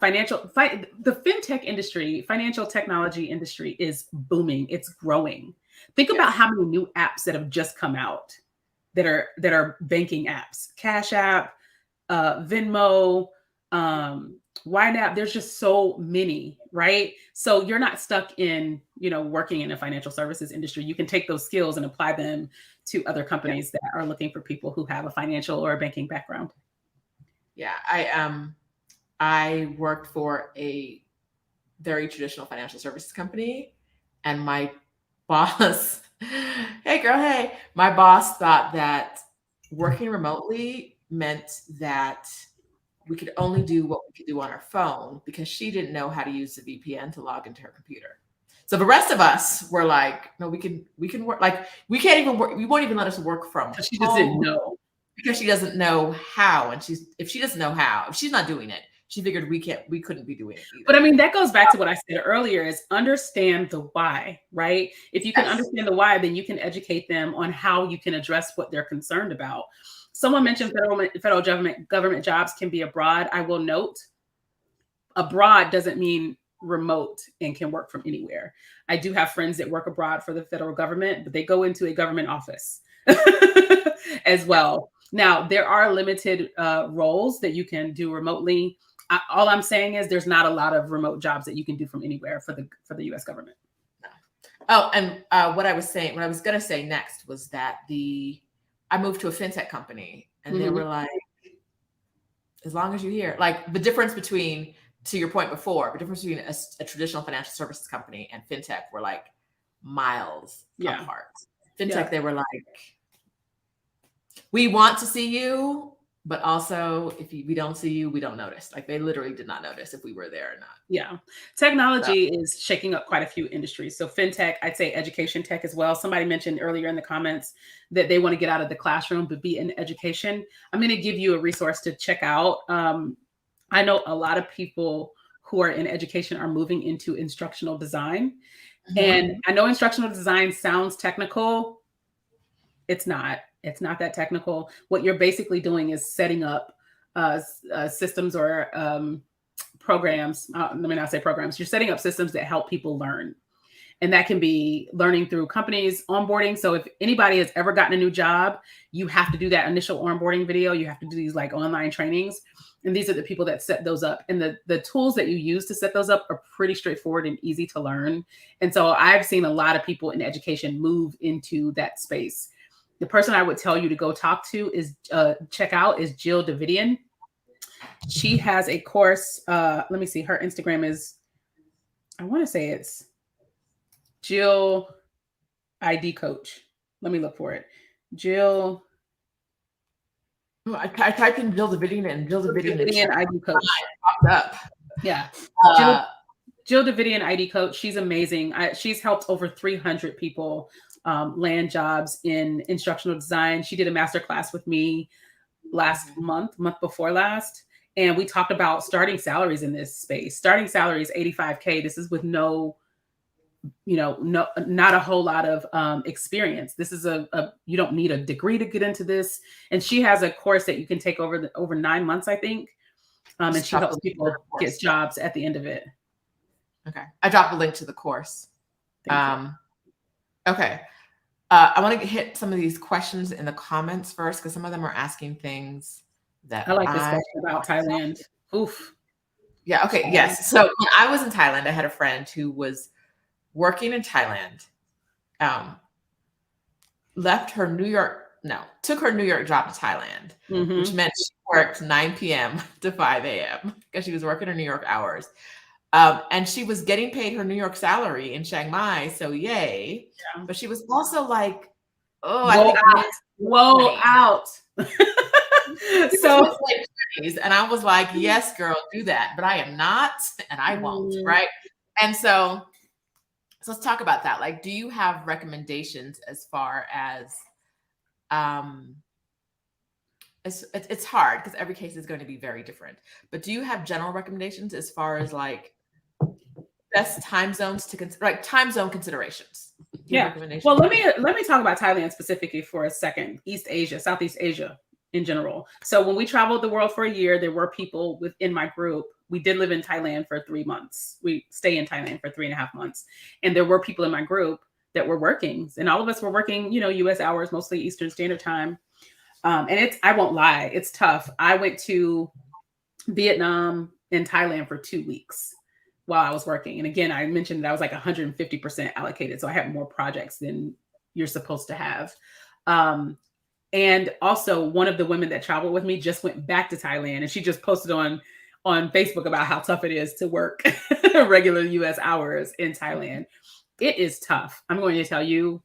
the fintech industry, financial technology industry is booming. It's growing. Think about how many new apps that have just come out that are banking apps. Cash App, Venmo, YNAB. There's just so many, right? So you're not stuck in, working in a financial services industry. You can take those skills and apply them to other companies that are looking for people who have a financial or a banking background. Yeah, I worked for a very traditional financial services company, and my boss, my boss thought that working remotely meant that we could only do what we could do on our phone because she didn't know how to use the VPN to log into her computer. So the rest of us were like, no, we can work. Like we can't even work. We won't even let us work from home. She just didn't know because she doesn't know how. And if she doesn't know how, if she's not doing it, she figured we couldn't be doing it either. But I mean, that goes back to what I said earlier is understand the why, right? If you can understand the why, then you can educate them on how you can address what they're concerned about. Someone mentioned federal government jobs can be abroad. I will note abroad doesn't mean remote and can work from anywhere. I do have friends that work abroad for the federal government, but they go into a government office as well. Now, there are limited roles that you can do remotely. All I'm saying is there's not a lot of remote jobs that you can do from anywhere for the U.S. government. No. Oh, and what I was going to say next was that I moved to a fintech company, and they were like, as long as you're here, like the difference between, to your point before, the difference between a traditional financial services company and fintech were like miles apart. Fintech, they were like, we want to see you, but also if we don't see you, we don't notice. Like they literally did not notice if we were there or not. Yeah. Technology is shaking up quite a few industries. So fintech, I'd say education tech as well. Somebody mentioned earlier in the comments that they want to get out of the classroom, but be in education. I'm going to give you a resource to check out. I know a lot of people who are in education are moving into instructional design. And I know instructional design sounds technical. It's not. It's not that technical. What you're basically doing is setting up systems or programs. Let me not say programs. You're setting up systems that help people learn. And that can be learning through companies, onboarding. So if anybody has ever gotten a new job, you have to do that initial onboarding video. You have to do these like online trainings. And these are the people that set those up. And the tools that you use to set those up are pretty straightforward and easy to learn. And so I've seen a lot of people in education move into that space. The person I would tell you to go talk to is check out is Jill Davidian. She has a course. Let me see. Her Instagram is, I want to say it's Jill ID Coach. Let me look for it. Jill. I typed in Jill Davidian and Jill Davidian ID Coach popped up. Yeah. Jill Davidian ID Coach. She's amazing. She's helped over 300 people land jobs in instructional design. She did a masterclass with me last month before last. And we talked about starting salaries in this space. Starting salary is $85K. This is with not a whole lot of experience. This is you don't need a degree to get into this. And she has a course that you can take over 9 months, I think. And she helps people get jobs at the end of it. Okay. I dropped a link to the course. Okay. I want to hit some of these questions in the comments first, because some of them are asking things that I like this question about Thailand. Oof. Yeah. Okay. Yes. So when I was in Thailand, I had a friend who was working in Thailand, took her New York job to Thailand, which meant she worked 9 p.m. to 5 a.m. because she was working her New York hours. And she was getting paid her New York salary in Chiang Mai. So yay. Yeah. But she was also like, whoa out. So and I was like, yes, girl, do that. But I am not, and I won't. Right. And so let's talk about that. Like, do you have recommendations as far as, it's hard because every case is going to be very different, but do you have general recommendations as far as like best time zones to time zone considerations? Yeah. Well, let me talk about Thailand specifically for a second. East Asia, Southeast Asia in general. So when we traveled the world for a year, there were people within my group. We did live in Thailand for 3 months. We stay in Thailand for 3.5 months. And there were people in my group that were working, and all of us were working, US hours, mostly Eastern Standard Time. And I won't lie, it's tough. I went to Vietnam and Thailand for 2 weeks while I was working. And again, I mentioned that I was like 150% allocated. So I had more projects than you're supposed to have. And also one of the women that traveled with me just went back to Thailand, and she just posted on Facebook about how tough it is to work regular US hours in Thailand. It is tough. I'm going to tell you,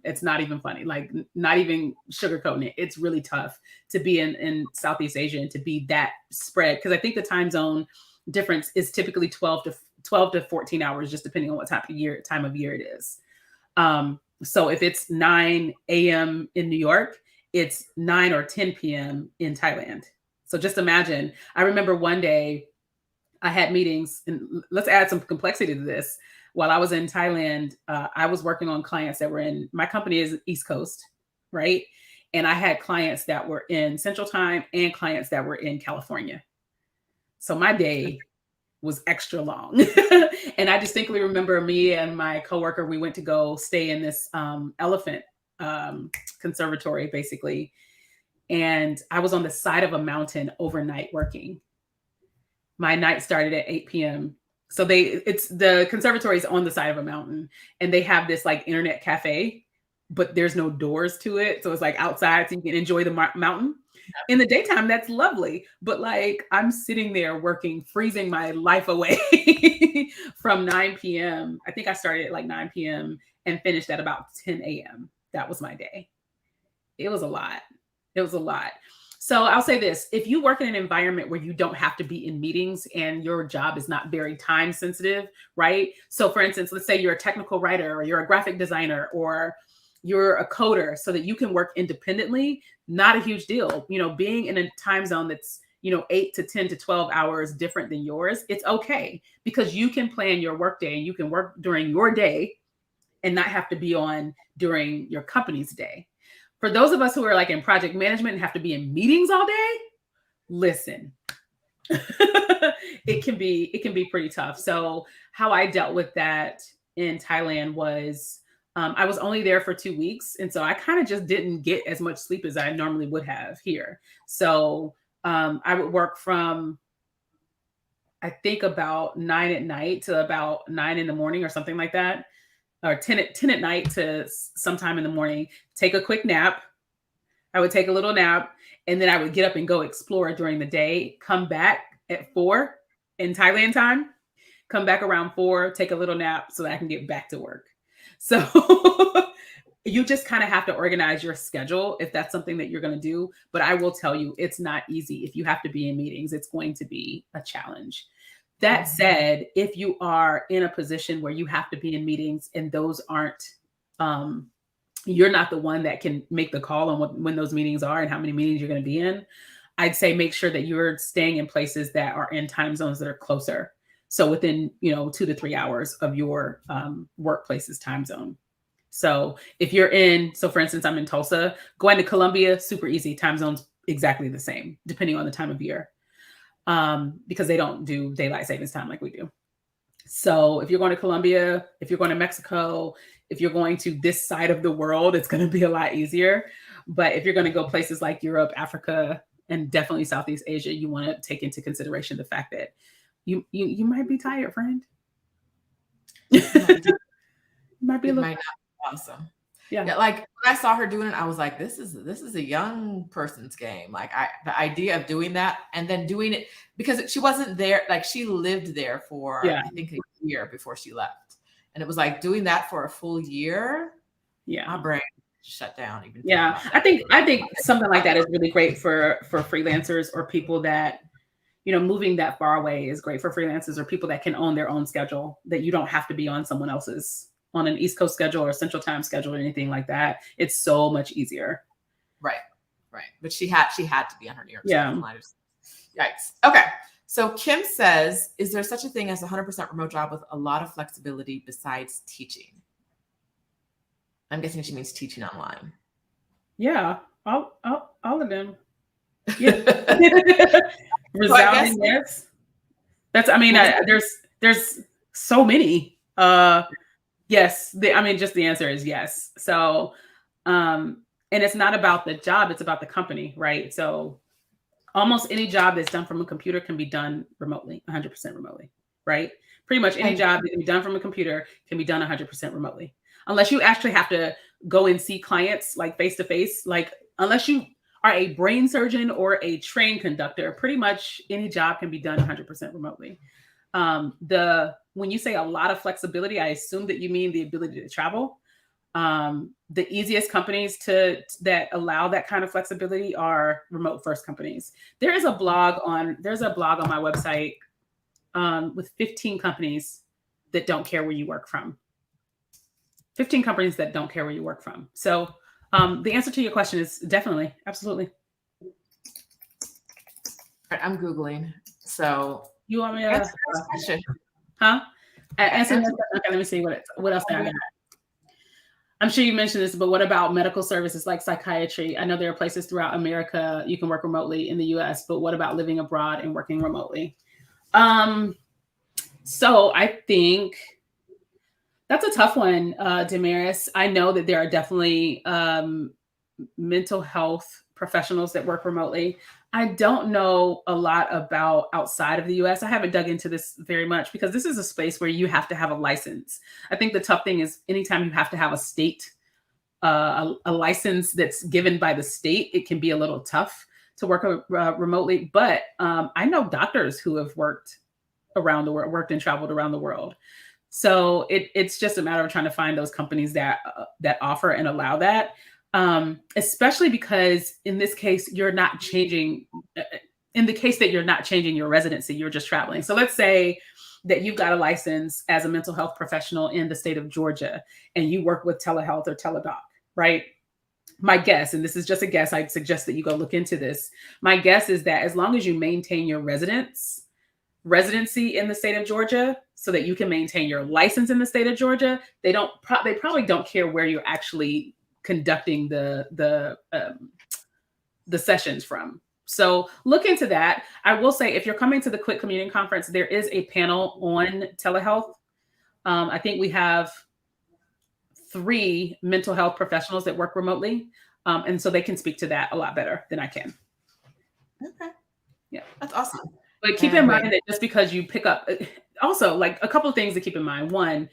it's not even funny, like not even sugarcoating it. It's really tough to be in Southeast Asia and to be that spread. Because I think the time zone difference is typically 12 to 14 hours, just depending on what time of year it is. So if it's 9 a.m. in New York, it's 9 or 10 p.m. in Thailand. So just imagine, I remember one day I had meetings, and let's add some complexity to this. While I was in Thailand, I was working on clients that were my company is East Coast, right? And I had clients that were in Central Time and clients that were in California. So my day was extra long. And I distinctly remember me and my coworker, we went to go stay in this elephant conservatory, basically. And I was on the side of a mountain overnight working. My night started at 8 p.m. So the conservatory is on the side of a mountain, and they have this like internet cafe, but there's no doors to it. So it's like outside, so you can enjoy the mountain. In the daytime, that's lovely. But like, I'm sitting there working, freezing my life away from 9 p.m. I think I started at like 9 p.m. and finished at about 10 a.m. That was my day. It was a lot. It was a lot. So I'll say this, if you work in an environment where you don't have to be in meetings and your job is not very time sensitive, right? So for instance, let's say you're a technical writer, or you're a graphic designer, or you're a coder, so that you can work independently, not a huge deal. Being in a time zone that's, 8 to 10 to 12 hours different than yours, it's okay, because you can plan your workday and you can work during your day and not have to be on during your company's day. For those of us who are like in project management and have to be in meetings all day, listen, it can be pretty tough. So how I dealt with that in Thailand was I was only there for 2 weeks. And so I kind of just didn't get as much sleep as I normally would have here. So I would work from, I think, about 9 at night to about 9 in the morning or something like that, or 10 at night to sometime in the morning, take a quick nap. I would take a little nap, and then I would get up and go explore during the day, come back at 4 in Thailand time, come back around 4, take a little nap so that I can get back to work. So you just kind of have to organize your schedule if that's something that you're going to do. But I will tell you, it's not easy. If you have to be in meetings, it's going to be a challenge. That said, if you are in a position where you have to be in meetings and those aren't, you're not the one that can make the call on when those meetings are and how many meetings you're going to be in, I'd say make sure that you're staying in places that are in time zones that are closer. So within, 2 to 3 hours of your workplace's time zone. So if you're so for instance, I'm in Tulsa, going to Columbia, super easy. Time zones exactly the same, depending on the time of year, because they don't do daylight savings time like we do. So if you're going to Colombia, if you're going to Mexico, if you're going to this side of the world, it's going to be a lot easier. But if you're going to go places like Europe, Africa, and definitely Southeast Asia, you want to take into consideration the fact that you might be tired, friend. You might be a little. Might not be awesome. Yeah. Like when I saw her doing it, I was like, this is a young person's game. Like the idea of doing that and then doing it because she wasn't there. Like she lived there for I think a year before she left, and it was like doing that for a full year. Yeah, my brain shut down. Even I think something like that is really great for freelancers or people that, moving that far away is great for freelancers or people that can own their own schedule, that you don't have to be on someone else's, on an East Coast schedule or Central Time schedule or anything like that. It's so much easier. Right. But she had to be on her New York schedule. Yikes. Okay. So Kim says, is there such a thing as a 100% remote job with a lot of flexibility besides teaching? I'm guessing she means teaching online. Yeah. All of them. Yeah. Resounding yes. That's, there's so many. Yes. Just the answer is yes. So, and it's not about the job, it's about the company, right? So almost any job that's done from a computer can be done remotely, 100% remotely, right? Pretty much any job that can be done from a computer can be done 100% remotely. Unless you actually have to go and see clients like face to face, like unless you are a brain surgeon or a train conductor, pretty much any job can be done 100% remotely. When you say a lot of flexibility, I assume that you mean the ability to travel. The easiest companies that allow that kind of flexibility are remote first companies. There's a blog on my website with 15 companies that don't care where you work from. 15 companies that don't care where you work from. So the answer to your question is definitely, absolutely. All right, I'm Googling. So you want me to answer this question? Huh? Answer this. Okay, let me see what else I got. I'm sure you mentioned this, but what about medical services like psychiatry? I know there are places throughout America you can work remotely in the US, but what about living abroad and working remotely? So I think that's a tough one, Damaris. I know that there are definitely mental health professionals that work remotely. I don't know a lot about outside of the US. I haven't dug into this very much because this is a space where you have to have a license. I think the tough thing is anytime you have to have a state, a license that's given by the state, it can be a little tough to work remotely. But I know doctors who have worked around the world, worked and traveled around the world. So it's just a matter of trying to find those companies that offer and allow that. Especially because in this case, you're not changing, in the case that you're not changing your residency, you're just traveling. So let's say that you've got a license as a mental health professional in the state of Georgia and you work with telehealth or teledoc, right? My guess, and this is just a guess, I'd suggest that you go look into this. My guess is that as long as you maintain your residency in the state of Georgia so that you can maintain your license in the state of Georgia, they probably don't care where you're actually conducting the sessions from. So look into that. I will say, if you're coming to the Quit Commuting conference, there is a panel on telehealth. I think we have 3 mental health professionals that work remotely. And so they can speak to that a lot better than I can. Okay. Yeah. That's awesome. But keep in mind that just because you pick up, also like a couple of things to keep in mind. One,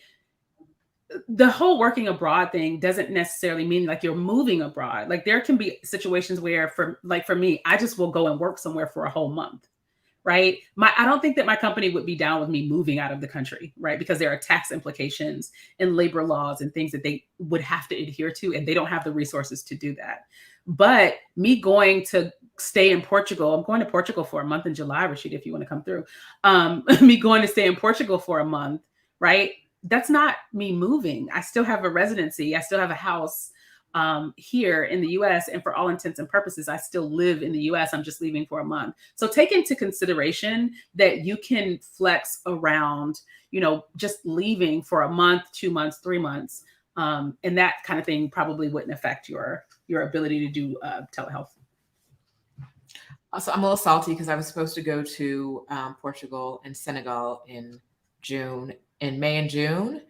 the whole working abroad thing doesn't necessarily mean like you're moving abroad. Like there can be situations where for me, I just will go and work somewhere for a whole month. Right. I don't think that my company would be down with me moving out of the country, right? Because there are tax implications and labor laws and things that they would have to adhere to, and they don't have the resources to do that. But me going to stay in Portugal, I'm going to Portugal for a month in July, Rashida, if you want to come through. Me going to stay in Portugal for a month, right? That's not me moving. I still have a residency. I still have a house here in the US. And for all intents and purposes, I still live in the US. I'm just leaving for a month. So take into consideration that you can flex around, just leaving for a month, 2 months, 3 months. And that kind of thing probably wouldn't affect your ability to do telehealth. Also, I'm a little salty because I was supposed to go to Portugal and Senegal in May and June.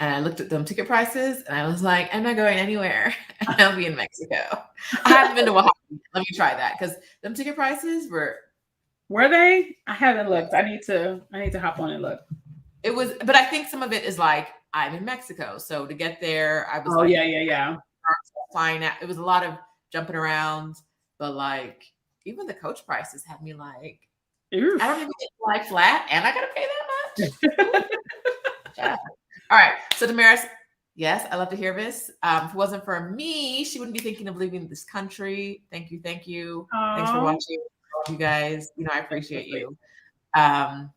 And I looked at them ticket prices and I was like, I'm not going anywhere. I'll be in Mexico. I haven't been to Oaxaca. Let me try that because them ticket prices were they? I haven't looked. I need to hop on and look. It was, but I think some of it is like I'm in Mexico. So to get there, I was flying out. It was a lot of jumping around, but like even the coach prices had me like, oof. I don't even get like flat and I gotta pay that much. Yeah. All right. So Damaris, yes, I love to hear this. If it wasn't for me, she wouldn't be thinking of leaving this country. Thank you. Thank you. Aww. Thanks for watching. You guys, I appreciate you. And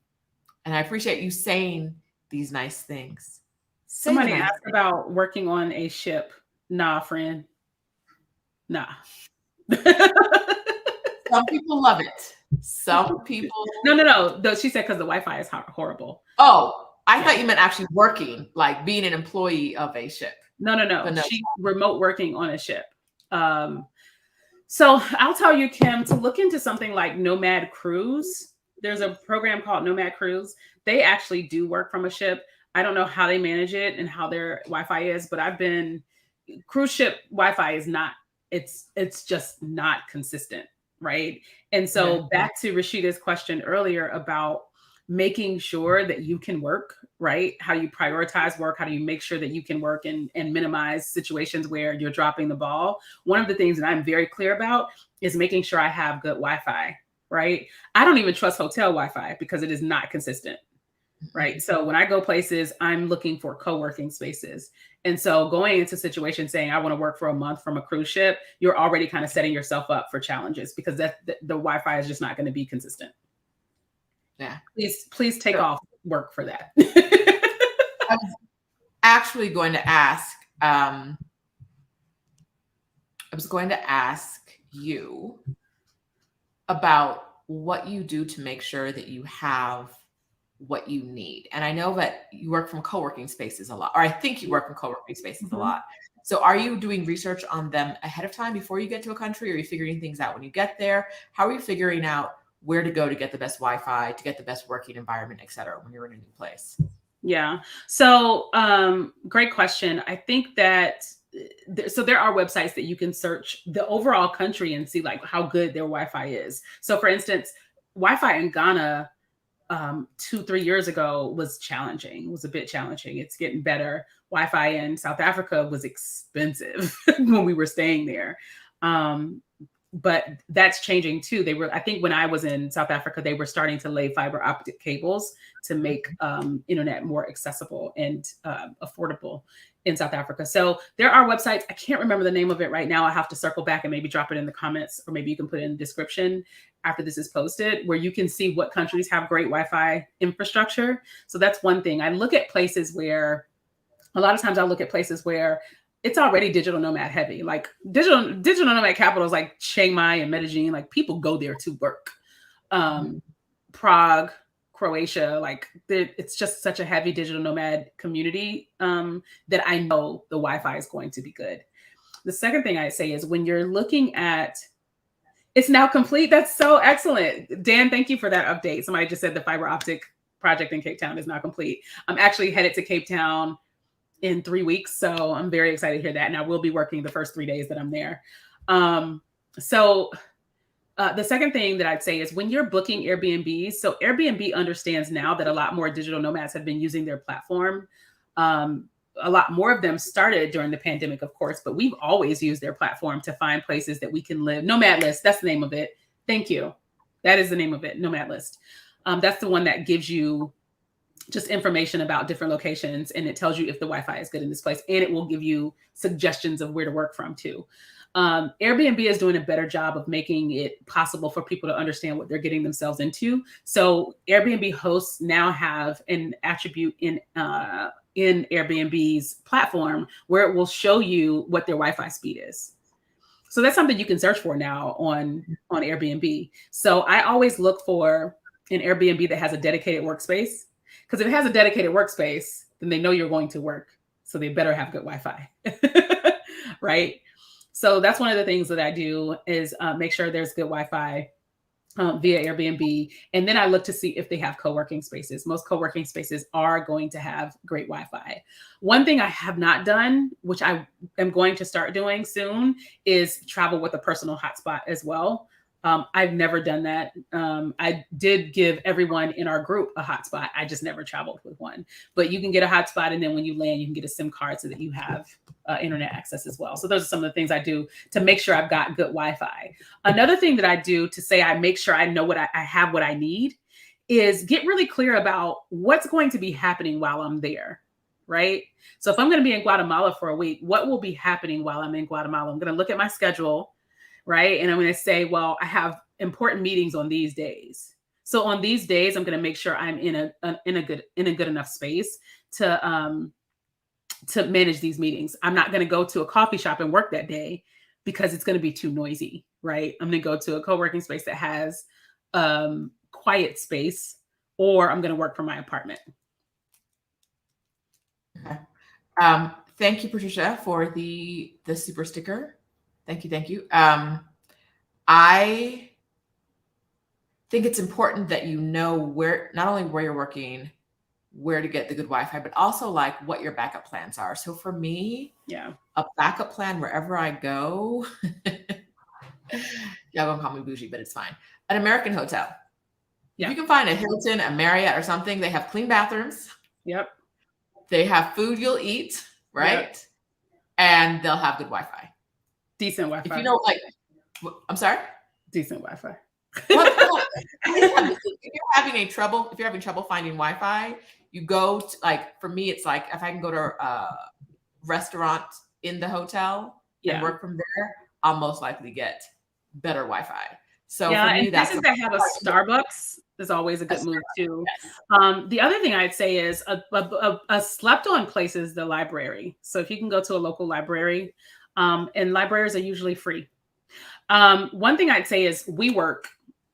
I appreciate you saying these nice things. Somebody asked about working on a ship. Nah, friend. Nah. Some people love it. Some people. No. She said because the Wi-Fi is horrible. Oh. I thought you meant actually working, like being an employee of a ship. No. She's remote working on a ship. So I'll tell you, Kim, to look into something like Nomad Cruise. There's a program called Nomad Cruise. They actually do work from a ship. I don't know how they manage it and how their Wi-Fi is, but cruise ship Wi-Fi is not, it's just not consistent, right? And so back to Rashida's question earlier about making sure that you can work, right? How do you prioritize work? How do you make sure that you can work and minimize situations where you're dropping the ball? One of the things that I'm very clear about is making sure I have good Wi-Fi, right? I don't even trust hotel Wi-Fi because it is not consistent, right? So when I go places, I'm looking for co-working spaces. And so going into situations saying, I want to work for a month from a cruise ship, you're already kind of setting yourself up for challenges because the Wi-Fi is just not going to be consistent. Yeah. Please take off work for that. I was actually going to ask, you about what you do to make sure that you have what you need. And I know that you work from co-working spaces a lot, or I think you work from co-working spaces a lot. So are you doing research on them ahead of time before you get to a country? Or are you figuring things out when you get there? How are you figuring out where to go to get the best Wi-Fi, to get the best working environment, et cetera, when you're in a new place? Yeah. So great question. I think that, so there are websites that you can search the overall country and see like how good their Wi-Fi is. So for instance, Wi-Fi in Ghana 2-3 years ago was a bit challenging. It's getting better. Wi-Fi in South Africa was expensive when we were staying there. But that's changing too. I think when I was in South Africa, they were starting to lay fiber optic cables to make internet more accessible and affordable in South Africa. So there are websites. I can't remember the name of it right now. I have to circle back and maybe drop it in the comments, or maybe you can put it in the description after this is posted, where you can see what countries have great Wi-Fi infrastructure. So that's one thing. I look at places where, a lot of times I'll look at places where it's already digital nomad heavy, like digital nomad capitals like Chiang Mai and Medellin, like people go there to work. Prague, Croatia, like it's just such a heavy digital nomad community that I know the Wi-Fi is going to be good. The second thing I say is when you're looking at, it's now complete. That's so excellent. Dan, thank you for that update. Somebody just said the fiber optic project in Cape Town is not complete. I'm actually headed to Cape Town in 3 weeks. So I'm very excited to hear that. And I will be working the first 3 days that I'm there. The second thing that I'd say is when you're booking Airbnbs, so Airbnb understands now that a lot more digital nomads have been using their platform. A lot more of them started during the pandemic, of course, but we've always used their platform to find places that we can live. Nomad List, that's the name of it. Thank you. That is the name of it, Nomad List. That's the one that gives you just information about different locations, and it tells you if the Wi-Fi is good in this place, and it will give you suggestions of where to work from too. Airbnb is doing a better job of making it possible for people to understand what they're getting themselves into. So Airbnb hosts now have an attribute in Airbnb's platform where it will show you what their Wi-Fi speed is. So that's something you can search for now on Airbnb. So I always look for an Airbnb that has a dedicated workspace, because if it has a dedicated workspace, then they know you're going to work. So they better have good Wi-Fi, right? So that's one of the things that I do is make sure there's good Wi-Fi via Airbnb. And then I look to see if they have co-working spaces. Most co-working spaces are going to have great Wi-Fi. One thing I have not done, which I am going to start doing soon, is travel with a personal hotspot as well. I've never done that. I did give everyone in our group a hotspot. I just never traveled with one. But you can get a hotspot, and then when you land, you can get a SIM card so that you have internet access as well. So those are some of the things I do to make sure I've got good Wi-Fi. Another thing that I do to say I make sure I know what I have what I need is get really clear about what's going to be happening while I'm there, right? So if I'm going to be in Guatemala for a week, what will be happening while I'm in Guatemala? I'm going to look at my schedule, right? And I'm going to say, well, I have important meetings on these days. So on these days, I'm going to make sure I'm in a good enough space to manage these meetings. I'm not going to go to a coffee shop and work that day because it's going to be too noisy, right? I'm going to go to a co-working space that has quiet space, or I'm going to work from my apartment. Okay. Thank you, Patricia, for the super sticker. Thank you. I think it's important that you know not only where you're working, where to get the good Wi-Fi, but also like what your backup plans are. So for me, a backup plan wherever I go, y'all gonna call me bougie, but it's fine. An American hotel. If you can find a Hilton, a Marriott or something, they have clean bathrooms. Yep. They have food you'll eat, right? Yep. And they'll have good Wi-Fi. Decent Wi-Fi. If you know, like, I'm sorry? Decent Wi-Fi. If you're having trouble finding Wi-Fi, you go to, like, for me, it's like if I can go to a restaurant in the hotel and work from there, I'll most likely get better Wi-Fi. So for me, that's places that have a Starbucks is always a good move too. Yes. The other thing I'd say is a slept-on place is the library. So if you can go to a local library, and libraries are usually free. One thing I'd say is WeWork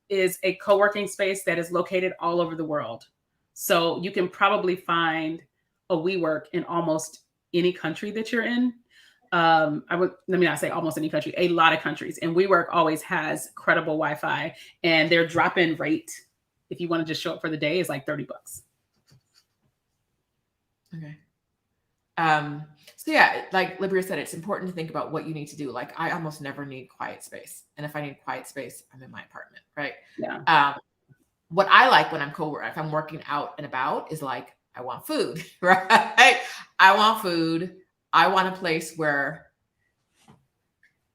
is a co-working space that is located all over the world. So you can probably find a WeWork in almost any country that you're in. Let me not say almost any country, a lot of countries. And WeWork always has credible Wi-Fi, and their drop-in rate, if you want to just show up for the day, is like $30. Okay. So yeah, like Libryia said, it's important to think about what you need to do. Like I almost never need quiet space. And if I need quiet space, I'm in my apartment, right? Yeah. What I like when if I'm working out and about is like, I want food, right? I want food. I want a place where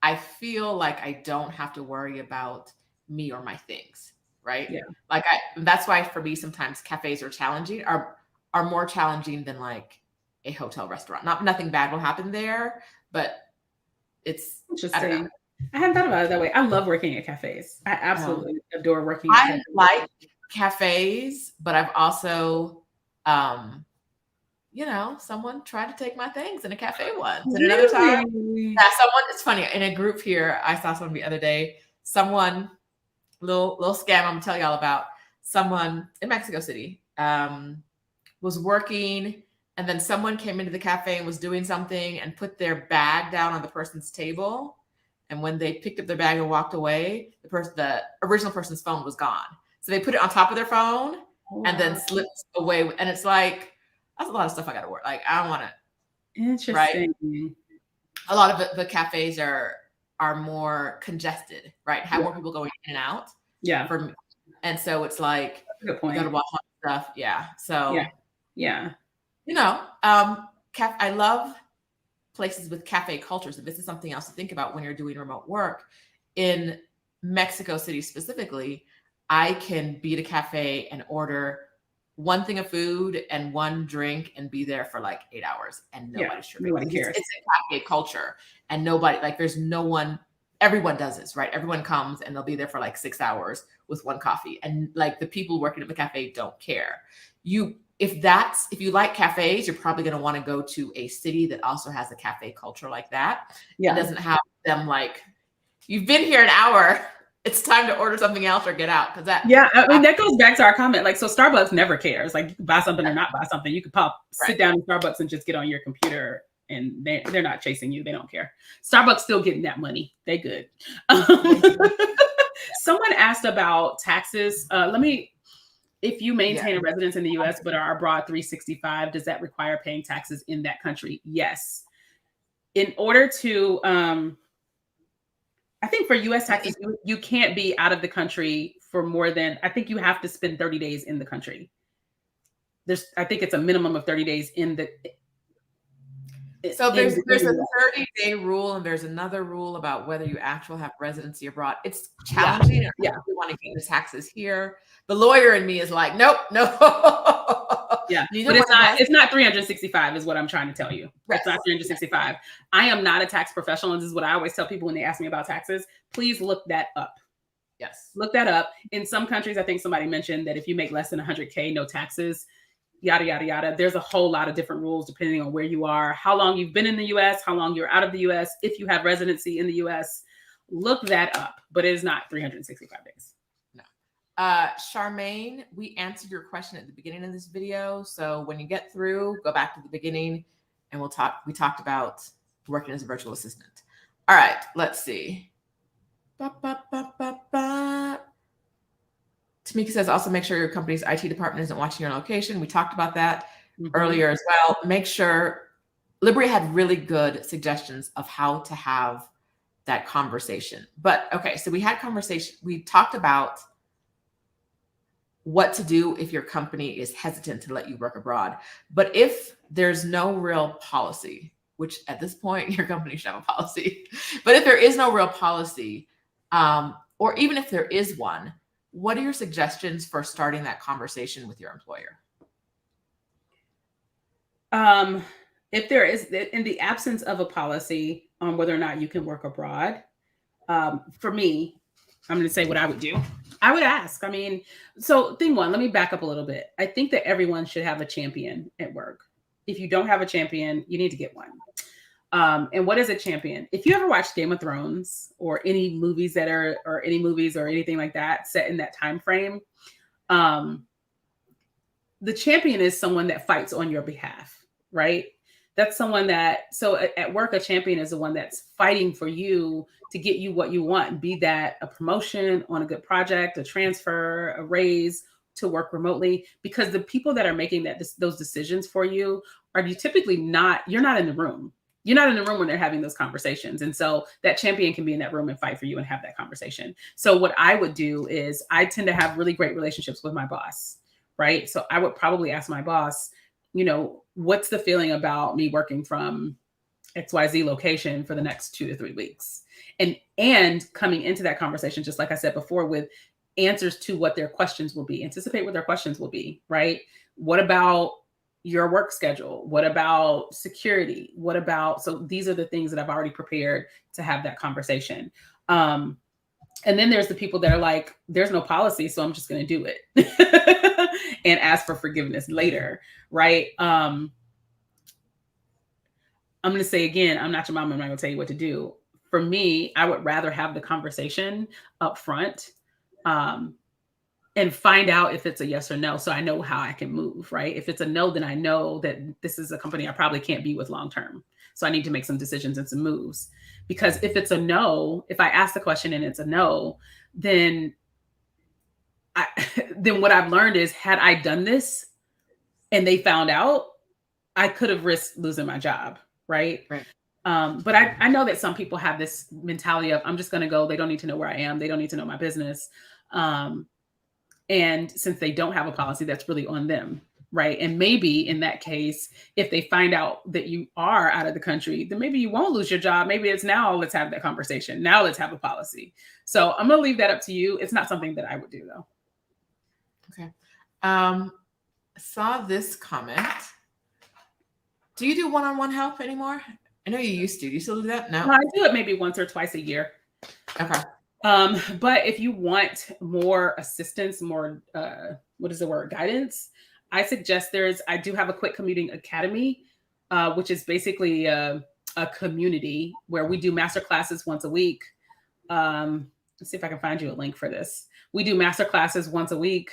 I feel like I don't have to worry about me or my things, right? Yeah. Like that's why for me, sometimes cafes are more challenging than like a hotel restaurant. Nothing bad will happen there, but it's interesting. I hadn't thought about it that way. I love working at cafes. I absolutely adore working at cafes. I like cafes, but I've also, someone tried to take my things in a cafe once. And another time, it's funny, in a group here, I saw someone the other day, little scam I'm gonna tell y'all about, someone in Mexico City was working, and then someone came into the cafe and was doing something and put their bag down on the person's table. And when they picked up their bag and walked away, the original person's phone was gone. So they put it on top of their phone and then Wow. slips away. And it's like, that's a lot of stuff I got to work. Like, I don't want to, right? Interesting. A lot of the cafes are more congested, right? Have Yeah. more people going in and out. Yeah. And so it's like, That's a good you point. got to watch all that stuff. Yeah. So, Yeah. Yeah. you know, I love places with cafe cultures. And this is something else to think about when you're doing remote work. In Mexico City specifically, I can be at a cafe and order one thing of food and one drink and be there for like 8 hours and nobody's tripping. Nobody Like, cares. it's a cafe culture and nobody, like, there's no one, everyone does this, right? Everyone comes and they'll be there for like 6 hours with one coffee. And like the people working at the cafe don't care. If you like cafes, you're probably going to want to go to a city that also has a cafe culture like that. Yeah. It doesn't have them like, you've been here an hour, it's time to order something else or get out. Because that, Yeah, I mean, that goes back to our comment. Like, so Starbucks never cares. Like, you can buy something or not buy something. You could sit down in Starbucks and just get on your computer, and they're not chasing you. They don't care. Starbucks still getting that money. They good. Someone asked about taxes. If you maintain a residence in the U.S. but are abroad 365, does that require paying taxes in that country? Yes. In order to, I think for U.S. taxes, you can't be out of the country for more than, I think you have to spend 30 days in the country. I think it's a minimum of 30 days in the. So there's a 30-day rule, and there's another rule about whether you actually have residency abroad. It's challenging. Yeah. We want to get the taxes here. The lawyer in me is like, nope, no. Yeah, but it's not 365 is what I'm trying to tell you. It's not 365. I am not a tax professional. And this is what I always tell people when they ask me about taxes. Please look that up. Yes. Look that up. In some countries, I think somebody mentioned that if you make less than 100K, no taxes, yada, yada, yada. There's a whole lot of different rules depending on where you are, how long you've been in the US, how long you're out of the US, if you have residency in the US. Look that up, but it is not 365 days. Charmaine, we answered your question at the beginning of this video. So when you get through, go back to the beginning and we talked about working as a virtual assistant. All right, let's see. Tamika says, also make sure your company's IT department isn't watching your location. We talked about that earlier as well. Make sure, Libryia had really good suggestions of how to have that conversation. But okay, so we talked about what to do if your company is hesitant to let you work abroad. But if there's no real policy, which at this point your company should have a policy, but if there is no real policy, or even if there is one, what are your suggestions for starting that conversation with your employer? If there is, in the absence of a policy on whether or not you can work abroad, for me, I'm going to say what I would do. I would ask. I mean, so thing one, let me back up a little bit. I think that everyone should have a champion at work. If you don't have a champion, you need to get one. And what is a champion? If you ever watched Game of Thrones or any movies or anything like that set in that time frame, the champion is someone that fights on your behalf, right? That's someone so at work, a champion is the one that's fighting for you to get you what you want, be that a promotion on a good project, a transfer, a raise, to work remotely, because the people that are making those decisions for you you're not in the room. You're not in the room when they're having those conversations. And so that champion can be in that room and fight for you and have that conversation. So what I would do is I tend to have really great relationships with my boss, right? So I would probably ask my boss, what's the feeling about me working from XYZ location for the next 2 to 3 weeks? And coming into that conversation, just like I said before, with answers to what their questions will be. Anticipate what their questions will be, right? What about your work schedule? What about security? So these are the things that I've already prepared to have that conversation. And then there's the people that are like, there's no policy, so I'm just going to do it and ask for forgiveness later, right? I'm going to say again, I'm not your mom. I'm not going to tell you what to do. For me, I would rather have the conversation up front and find out if it's a yes or no, so I know how I can move, right? If it's a no, then I know that this is a company I probably can't be with long-term. So I need to make some decisions and some moves. Because if it's a no, if I ask the question and it's a no, then then what I've learned is, had I done this and they found out, I could have risked losing my job. Right. Right. But I know that some people have this mentality of, I'm just going to go. They don't need to know where I am. They don't need to know my business. And since they don't have a policy, that's really on them. Right. And maybe in that case, if they find out that you are out of the country, then maybe you won't lose your job. Maybe it's now, let's have that conversation. Now let's have a policy. So I'm going to leave that up to you. It's not something that I would do, though. Okay. I saw this comment. Do you do one-on-one help anymore? I know you used to. Do you still do that? No. I do it maybe once or twice a year. Okay. But if you want more assistance, more, guidance, I suggest I do have a Quick Commuting Academy, which is basically a community where we do master classes once a week. Let's see if I can find you a link for this. We do master classes once a week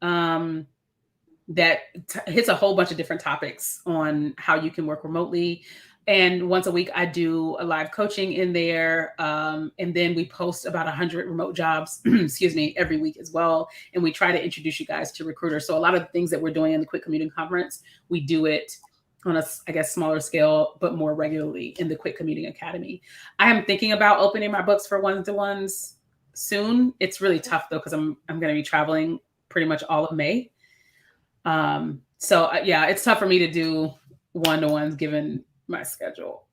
that hits a whole bunch of different topics on how you can work remotely. And once a week, I do a live coaching in there. And then we post about 100 remote jobs, every week as well. And we try to introduce you guys to recruiters. So a lot of the things that we're doing in the Quick Commuting Conference, we do it on a, smaller scale, but more regularly in the Quick Commuting Academy. I am thinking about opening my books for one-to-ones soon. It's really tough though, because I'm going to be traveling pretty much all of May. So yeah, it's tough for me to do one-to-ones given my schedule.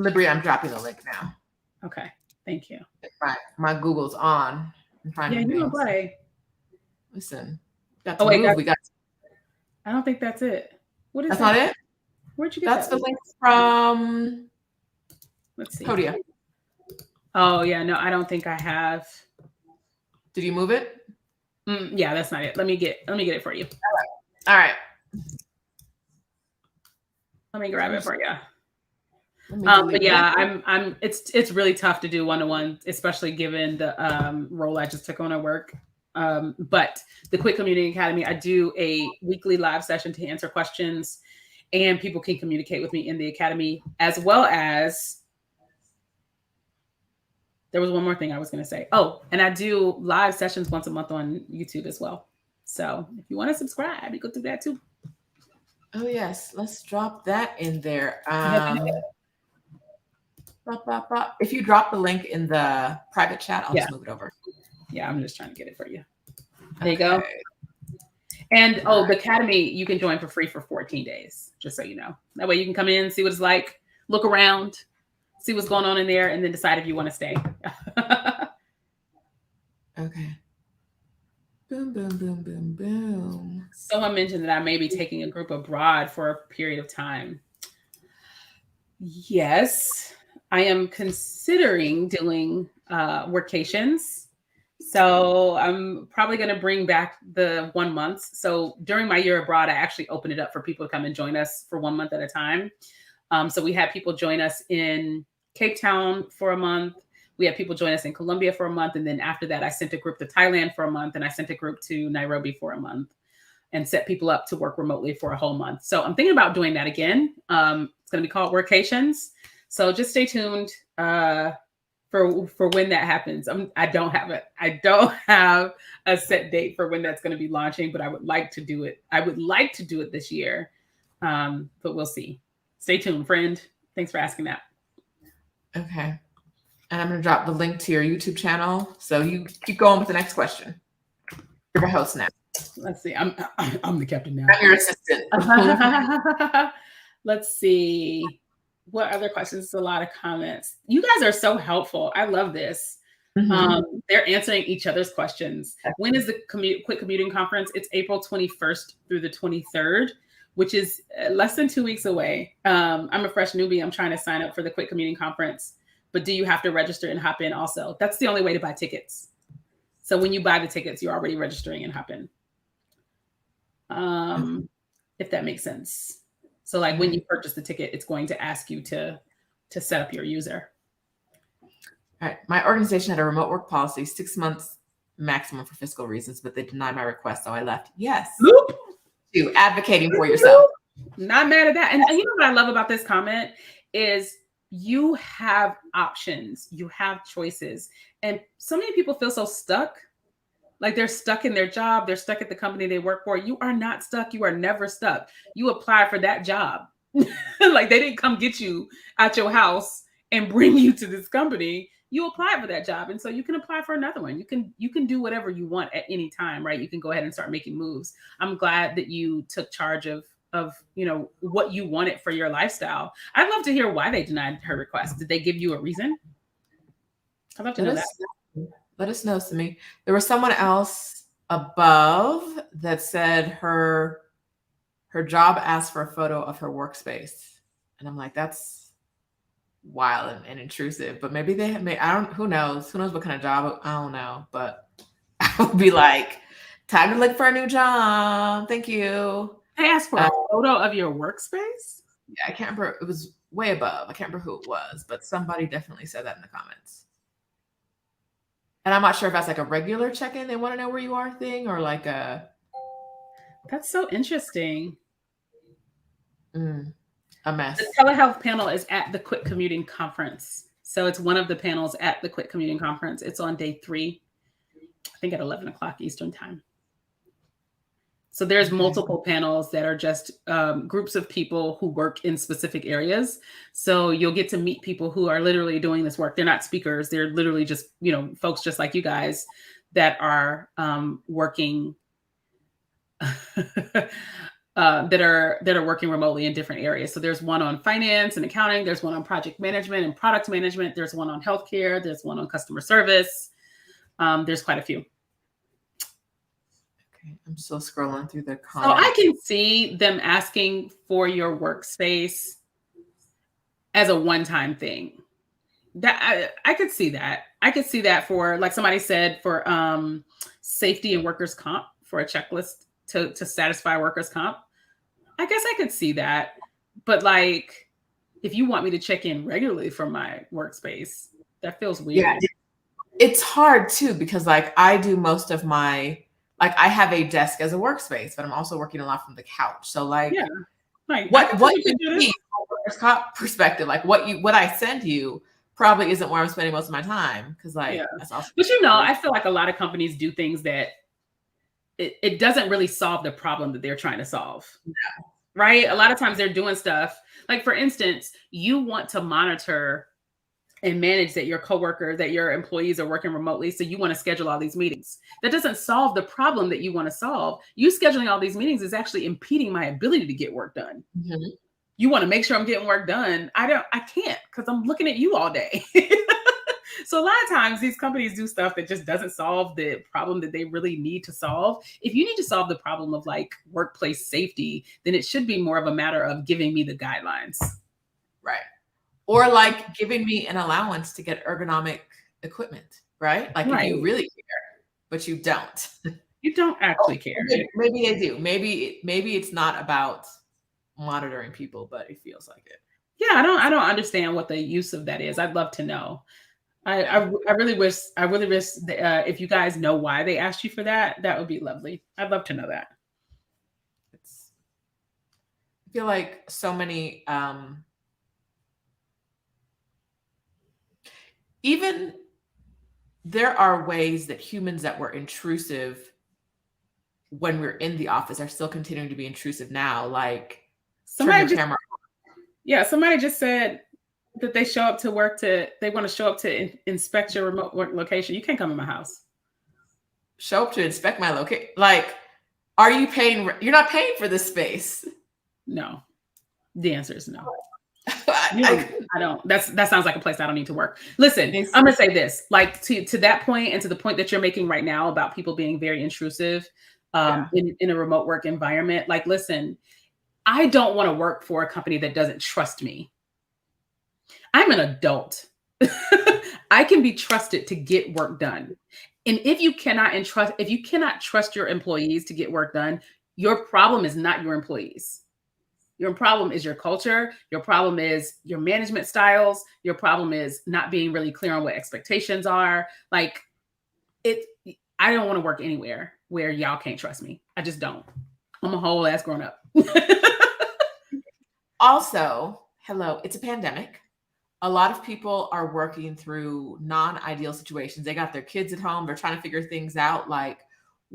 Libryia, I'm dropping the link now. Okay, thank you. My Google's on. Yeah, you can play. Listen, got to move. We got. I don't think that's it. What is that's that? Not it? Where'd you get that's that? The link from. Let's see. Podia. Oh yeah, no, I don't think I have. Did you move it? Yeah, that's not it. Let me get it for you. All right. Let me grab it for you. But yeah, it's really tough to do one-to-one, especially given the role I just took on at work. But the Quick Commuting Academy, I do a weekly live session to answer questions, and people can communicate with me in the academy, as well as there was one more thing I was going to say. Oh, and I do live sessions once a month on YouTube as well. So if you want to subscribe, you go do that too. Oh yes, let's drop that in there. If you drop the link in the private chat, I'll just move it over. Yeah, I'm just trying to get it for you. There you go. And the academy you can join for free for 14 days, just so you know. That way you can come in, see what it's like, look around, see what's going on in there, and then decide if you want to stay. Okay. Boom, boom, boom, boom, boom. Someone mentioned that I may be taking a group abroad for a period of time. Yes, I am considering doing workations. So I'm probably going to bring back the 1 month. So during my year abroad, I actually opened it up for people to come and join us for 1 month at a time. So we had people join us in Cape Town for a month. We had people join us in Colombia for a month. And then after that, I sent a group to Thailand for a month, and I sent a group to Nairobi for a month, and set people up to work remotely for a whole month. So I'm thinking about doing that again. It's going to be called Workations. So just stay tuned for when that happens. I don't have a set date for when that's going to be launching, but I would like to do it. I would like to do it this year, but we'll see. Stay tuned, friend. Thanks for asking that. Okay. And I'm going to drop the link to your YouTube channel. So you keep going with the next question. You're the host now. Let's see. I'm the captain now. I'm your assistant. Let's see. What other questions? A lot of comments. You guys are so helpful. I love this. Mm-hmm. They're answering each other's questions. When is the Quick Commuting Conference? It's April 21st through the 23rd, which is less than 2 weeks away. I'm a fresh newbie. I'm trying to sign up for the Quick Commuting Conference. But do you have to register and hop in also? That's the only way to buy tickets. So when you buy the tickets, you're already registering and hop in. If that makes sense. So like when you purchase the ticket, it's going to ask you to set up your user. All right. My organization had a remote work policy, 6 months maximum for fiscal reasons, but they denied my request, so I left. Yes. You advocating for yourself. Not mad at that. And you know what I love about this comment is you have options, you have choices. And so many people feel so stuck Like they're stuck in their job. They're stuck at the company they work for. You are not stuck. You are never stuck. You apply for that job. Like they didn't come get you out your house and bring you to this company. You apply for that job. And so you can apply for another one. You can do whatever you want at any time, right? You can go ahead and start making moves. I'm glad that you took charge of what you wanted for your lifestyle. I'd love to hear why they denied her request. Did they give you a reason? I'd love to know that. Let us know, Simi. There was someone else above that said her job asked for a photo of her workspace. And I'm like, that's wild and intrusive. But maybe they have made, who knows? Who knows what kind of job? I don't know. But I would be like, time to look for a new job. Thank you. They asked for a photo of your workspace? Yeah, I can't remember. It was way above. I can't remember who it was, but somebody definitely said that in the comments. And I'm not sure if that's like a regular check-in, they want to know where you are thing, or like a... That's so interesting. A mess. The telehealth panel is at the Quit Commuting conference. So it's one of the panels at the Quit Commuting conference. It's on day 3, I think at 11 o'clock Eastern time. So there's multiple panels that are just groups of people who work in specific areas. So you'll get to meet people who are literally doing this work. They're not speakers. They're literally just, folks just like you guys that are working that are working remotely in different areas. So there's one on finance and accounting. There's one on project management and product management. There's one on healthcare. There's one on customer service. There's quite a few. I'm still scrolling through the comments. So I can see them asking for your workspace as a one-time thing. That I could see that. I could see that for, like somebody said, for safety and workers' comp, for a checklist to satisfy workers' comp. I guess I could see that. But like, if you want me to check in regularly from my workspace, that feels weird. Yeah, it's hard too, because like I do most of my... Like I have a desk as a workspace, but I'm also working a lot from the couch. So like, yeah, like what you need from a perspective, like what I send you probably isn't where I'm spending most of my time. Cause like, that's also... But I feel like a lot of companies do things that it doesn't really solve the problem that they're trying to solve. Yeah. Right. A lot of times they're doing stuff like, for instance, you want to monitor and manage that your coworkers, that your employees are working remotely. So you want to schedule all these meetings. That doesn't solve the problem that you want to solve. You scheduling all these meetings is actually impeding my ability to get work done. Mm-hmm. You want to make sure I'm getting work done. I can't, because I'm looking at you all day. So a lot of times these companies do stuff that just doesn't solve the problem that they really need to solve. If you need to solve the problem of like workplace safety, then it should be more of a matter of giving me the guidelines. Right. Or like giving me an allowance to get ergonomic equipment, right? Like if you really care, but you don't. You don't actually care. Maybe they do. Maybe it's not about monitoring people, but it feels like it. Yeah, I don't understand what the use of that is. I'd love to know. I really wish if you guys know why they asked you for that, that would be lovely. I'd love to know that. I feel like so many even there are ways that humans that were intrusive when we're in the office are still continuing to be intrusive now. Like somebody just said that they show up to work they want to show up to inspect your remote work location. You can't come in my house. Show up to inspect my location? Like, are you paying? You're not paying for this space. No. The answer is no. I don't. That sounds like a place I don't need to work. Listen, I'm gonna say this, like to that point, and to the point that you're making right now about people being very intrusive in a remote work environment. Like, listen, I don't want to work for a company that doesn't trust me. I'm an adult. I can be trusted to get work done. And if you cannot trust your employees to get work done, your problem is not your employees. Your problem is your culture. Your problem is your management styles. Your problem is not being really clear on what expectations are. Like I don't want to work anywhere where y'all can't trust me. I just don't. I'm a whole ass grown up. Also, hello, it's a pandemic. A lot of people are working through non-ideal situations. They got their kids at home. They're trying to figure things out. Like,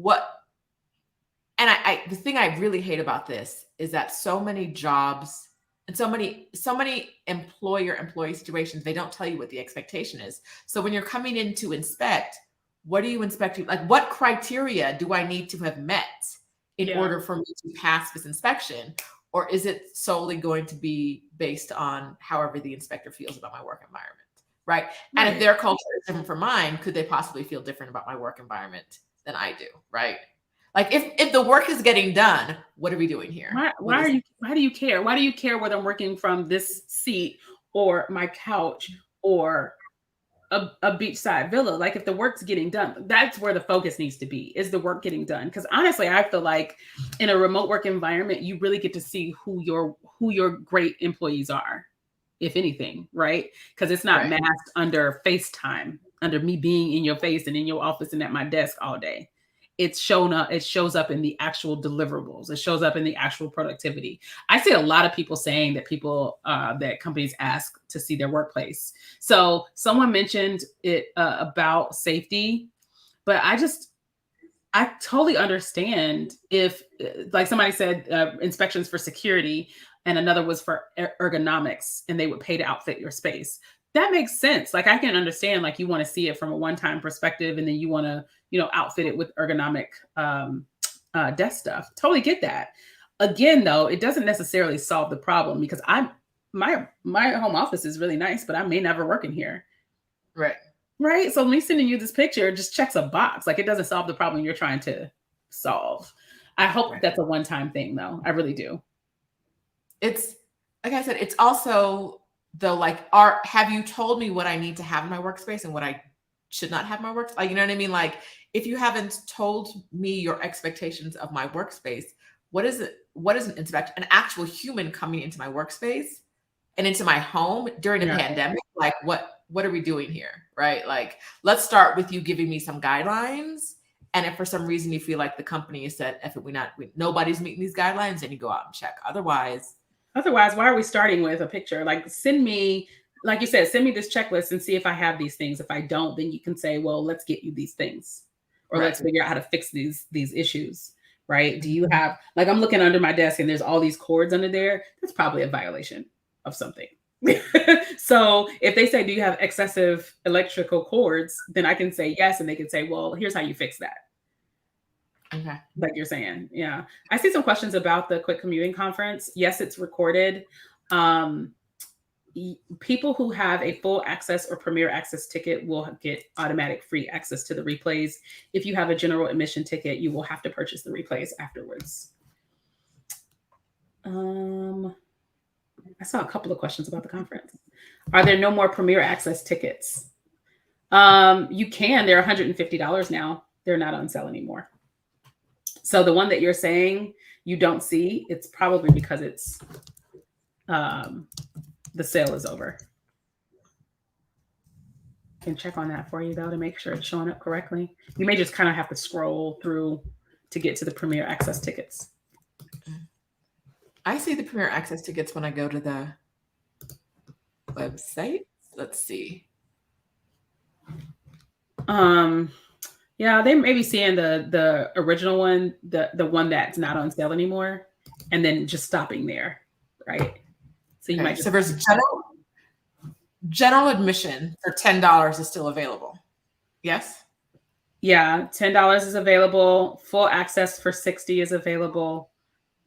I the thing I really hate about this is that so many jobs and so many employee situations, they don't tell you what the expectation is. So when you're coming in to inspect, what are you inspecting? Like, what criteria do I need to have met in Yeah. order for me to pass this inspection? Or is it solely going to be based on however the inspector feels about my work environment? Right. And if Right. their culture is different from mine, could they possibly feel different about my work environment than I do? Right. Like, if the work is getting done, what are we doing here? Why do you care? Why do you care whether I'm working from this seat or my couch or a beachside villa? Like, if the work's getting done, that's where the focus needs to be. Is the work getting done? Because honestly, I feel like in a remote work environment, you really get to see who your great employees are, if anything, right? Because it's not Right. masked under FaceTime, under me being in your face and in your office and at my desk all day. It shows up in the actual deliverables. It shows up in the actual productivity. I see a lot of people saying that that companies ask to see their workplace. So someone mentioned it about safety, but I totally understand if, like somebody said, inspections for security, and another was for ergonomics, and they would pay to outfit your space. That makes sense. Like, I can understand, like, you want to see it from a one-time perspective, and then you want to, outfit it with ergonomic desk stuff. Totally get that. Again, though, it doesn't necessarily solve the problem, because my home office is really nice, but I may never work in here. Right. Right. So me sending you this picture just checks a box. Like, it doesn't solve the problem you're trying to solve. I hope Right. that's a one-time thing, though. I really do. It's, like I said, it's also have you told me what I need to have in my workspace and what I should not have in my workspace? Like, you know what I mean? Like, if you haven't told me your expectations of my workspace, what is an actual human coming into my workspace and into my home during a Yeah. pandemic? Like, what are we doing here? Right? Like, let's start with you giving me some guidelines. And if for some reason you feel like the company has said, if nobody's meeting these guidelines, then you go out and check. Otherwise, why are we starting with a picture? Like, like you said, send me this checklist and see if I have these things. If I don't, then you can say, well, let's get you these things, or right. let's figure out how to fix these issues. Right? Do you have, like, I'm looking under my desk and there's all these cords under there? That's probably a violation of something. So if they say, do you have excessive electrical cords, then I can say yes, and they can say, well, here's how you fix that. Okay. Like you're saying. Yeah. I see some questions about the Quick Commuting Conference. Yes, it's recorded. People who have a full access or premier access ticket will get automatic free access to the replays. If you have a general admission ticket, you will have to purchase the replays afterwards. I saw a couple of questions about the conference. Are there no more premier access tickets? You can. They're $150 now. They're not on sale anymore. So the one that you're saying you don't see, it's probably because it's the sale is over. I can check on that for you, though, to make sure it's showing up correctly. You may just kind of have to scroll through to get to the premier access tickets. I see the premier access tickets when I go to the website. Let's see. Yeah, they may be seeing the original one, the one that's not on sale anymore, and then just stopping there, right? So you might just, so there's general admission for $10 is still available. Yes. Yeah, $10 is available. Full access for $60 is available,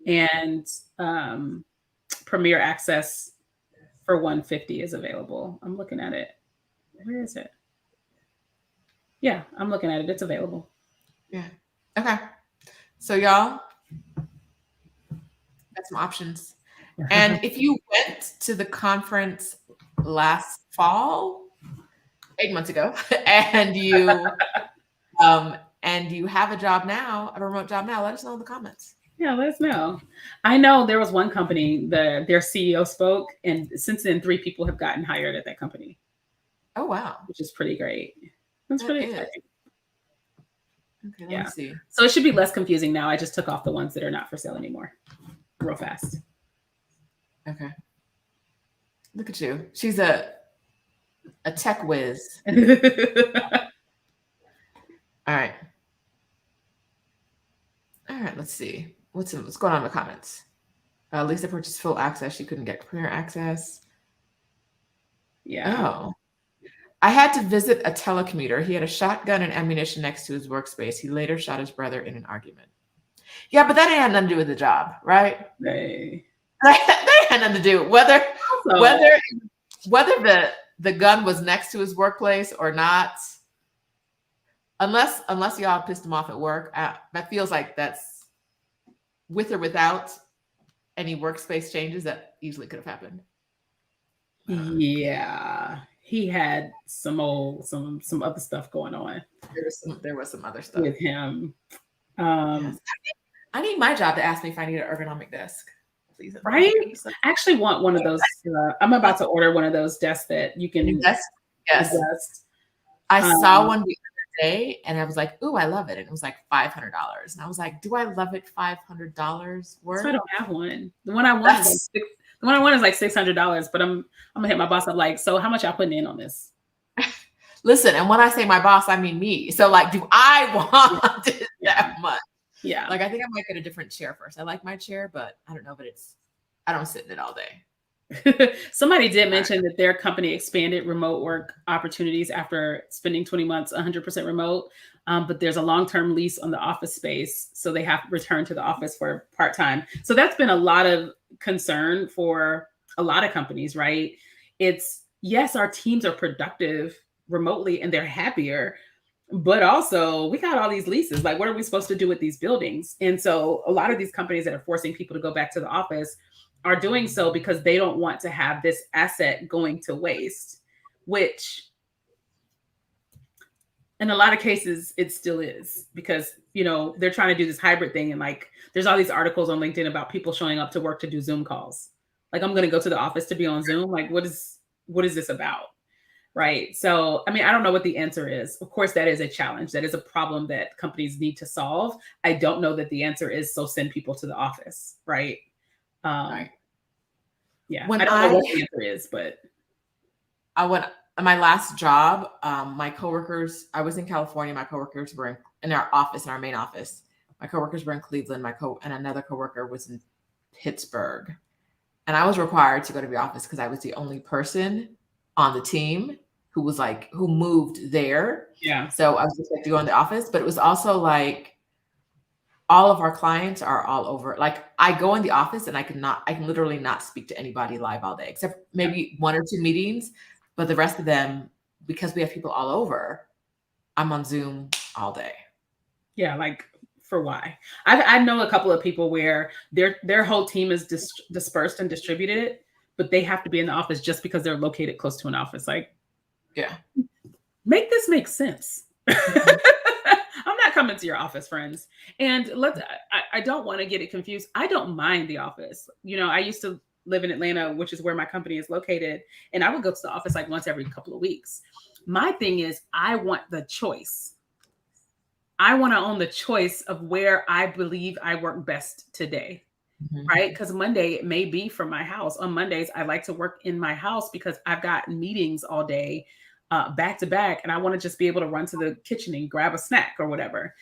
and premier access for $150 is available. I'm looking at it. Where is it? Yeah, I'm looking at it. It's available. Yeah. Okay. So y'all got some options. And if you went to the conference last fall, 8 months ago, and you have a job now, a remote job now, let us know in the comments. Yeah, let us know. I know there was one company, their CEO spoke, and since then 3 people have gotten hired at that company. Oh wow. Which is pretty great. That's pretty exciting. Okay, let me see. So it should be less confusing now. I just took off the ones that are not for sale anymore real fast. Okay. Look at you. She's a tech whiz. All right. All right, let's see. What's going on in the comments? Lisa purchased full access. She couldn't get premier access. Yeah. Oh. I had to visit a telecommuter. He had a shotgun and ammunition next to his workspace. He later shot his brother in an argument. Yeah, but that ain't had nothing to do with the job, right? They That had nothing to do whether also, the gun was next to his workplace or not. Unless y'all pissed him off at work, that feels like that's with or without any workspace changes that easily could have happened. Yeah, he had some other stuff going on. There was some other stuff with him. Yes. I need my job to ask me if I need an ergonomic desk. Please. Right? I actually want one of those. I'm about to order one of those desks that you can invest. Yes. Invest. I saw one the other day and I was like, ooh, I love it. And it was like $500. And I was like, do I love it $500 worth? So I don't have one. The one I want is like $600, but I'm gonna hit my boss up like, so how much y'all putting in on this? Listen, and when I say my boss, I mean me. So like, do I want it that much? Yeah. Like, I think I might get a different chair first. I like my chair, but I don't know, but I don't sit in it all day. Somebody did mention that their company expanded remote work opportunities after spending 20 months 100% remote, but there's a long-term lease on the office space, so they have to return to the office for part-time. So that's been a lot of concern for a lot of companies, right? It's, yes, our teams are productive remotely and they're happier, but also we got all these leases. Like, what are we supposed to do with these buildings? And so a lot of these companies that are forcing people to go back to the office are doing so because they don't want to have this asset going to waste, which in a lot of cases it still is, because, you know, they're trying to do this hybrid thing. And like, there's all these articles on LinkedIn about people showing up to work to do Zoom calls. Like, I'm going to go to the office to be on Zoom. Like, what is this about? Right. So, I mean, I don't know what the answer is. Of course, that is a challenge. That is a problem that companies need to solve. I don't know that the answer is, so send people to the office. Right. Right. Yeah. I don't know what the answer is, but my last job, my coworkers, I was in California. My coworkers were in our office, in our main office. My coworkers were in Cleveland. And another coworker was in Pittsburgh. And I was required to go to the office because I was the only person on the team who moved there. Yeah. So I was expected to go in the office, but it was also like, all of our clients are all over. Like, I go in the office and I can literally not speak to anybody live all day, except maybe 1 or 2 meetings. But the rest of them, because we have people all over, I'm on Zoom all day. Yeah. Like, for why? I know a couple of people where their whole team is dispersed and distributed, but they have to be in the office just because they're located close to an office. Like, yeah, make this make sense. I'm not coming to your office, friends. And I don't want to get it confused. I don't mind the office. You know, I used to live in Atlanta, which is where my company is located. And I would go to the office like once every couple of weeks. My thing is, I want the choice. I want to own the choice of where I believe I work best today. Mm-hmm. Right? Because Monday it may be from my house. On Mondays, I like to work in my house because I've got meetings all day, back to back, and I want to just be able to run to the kitchen and grab a snack or whatever.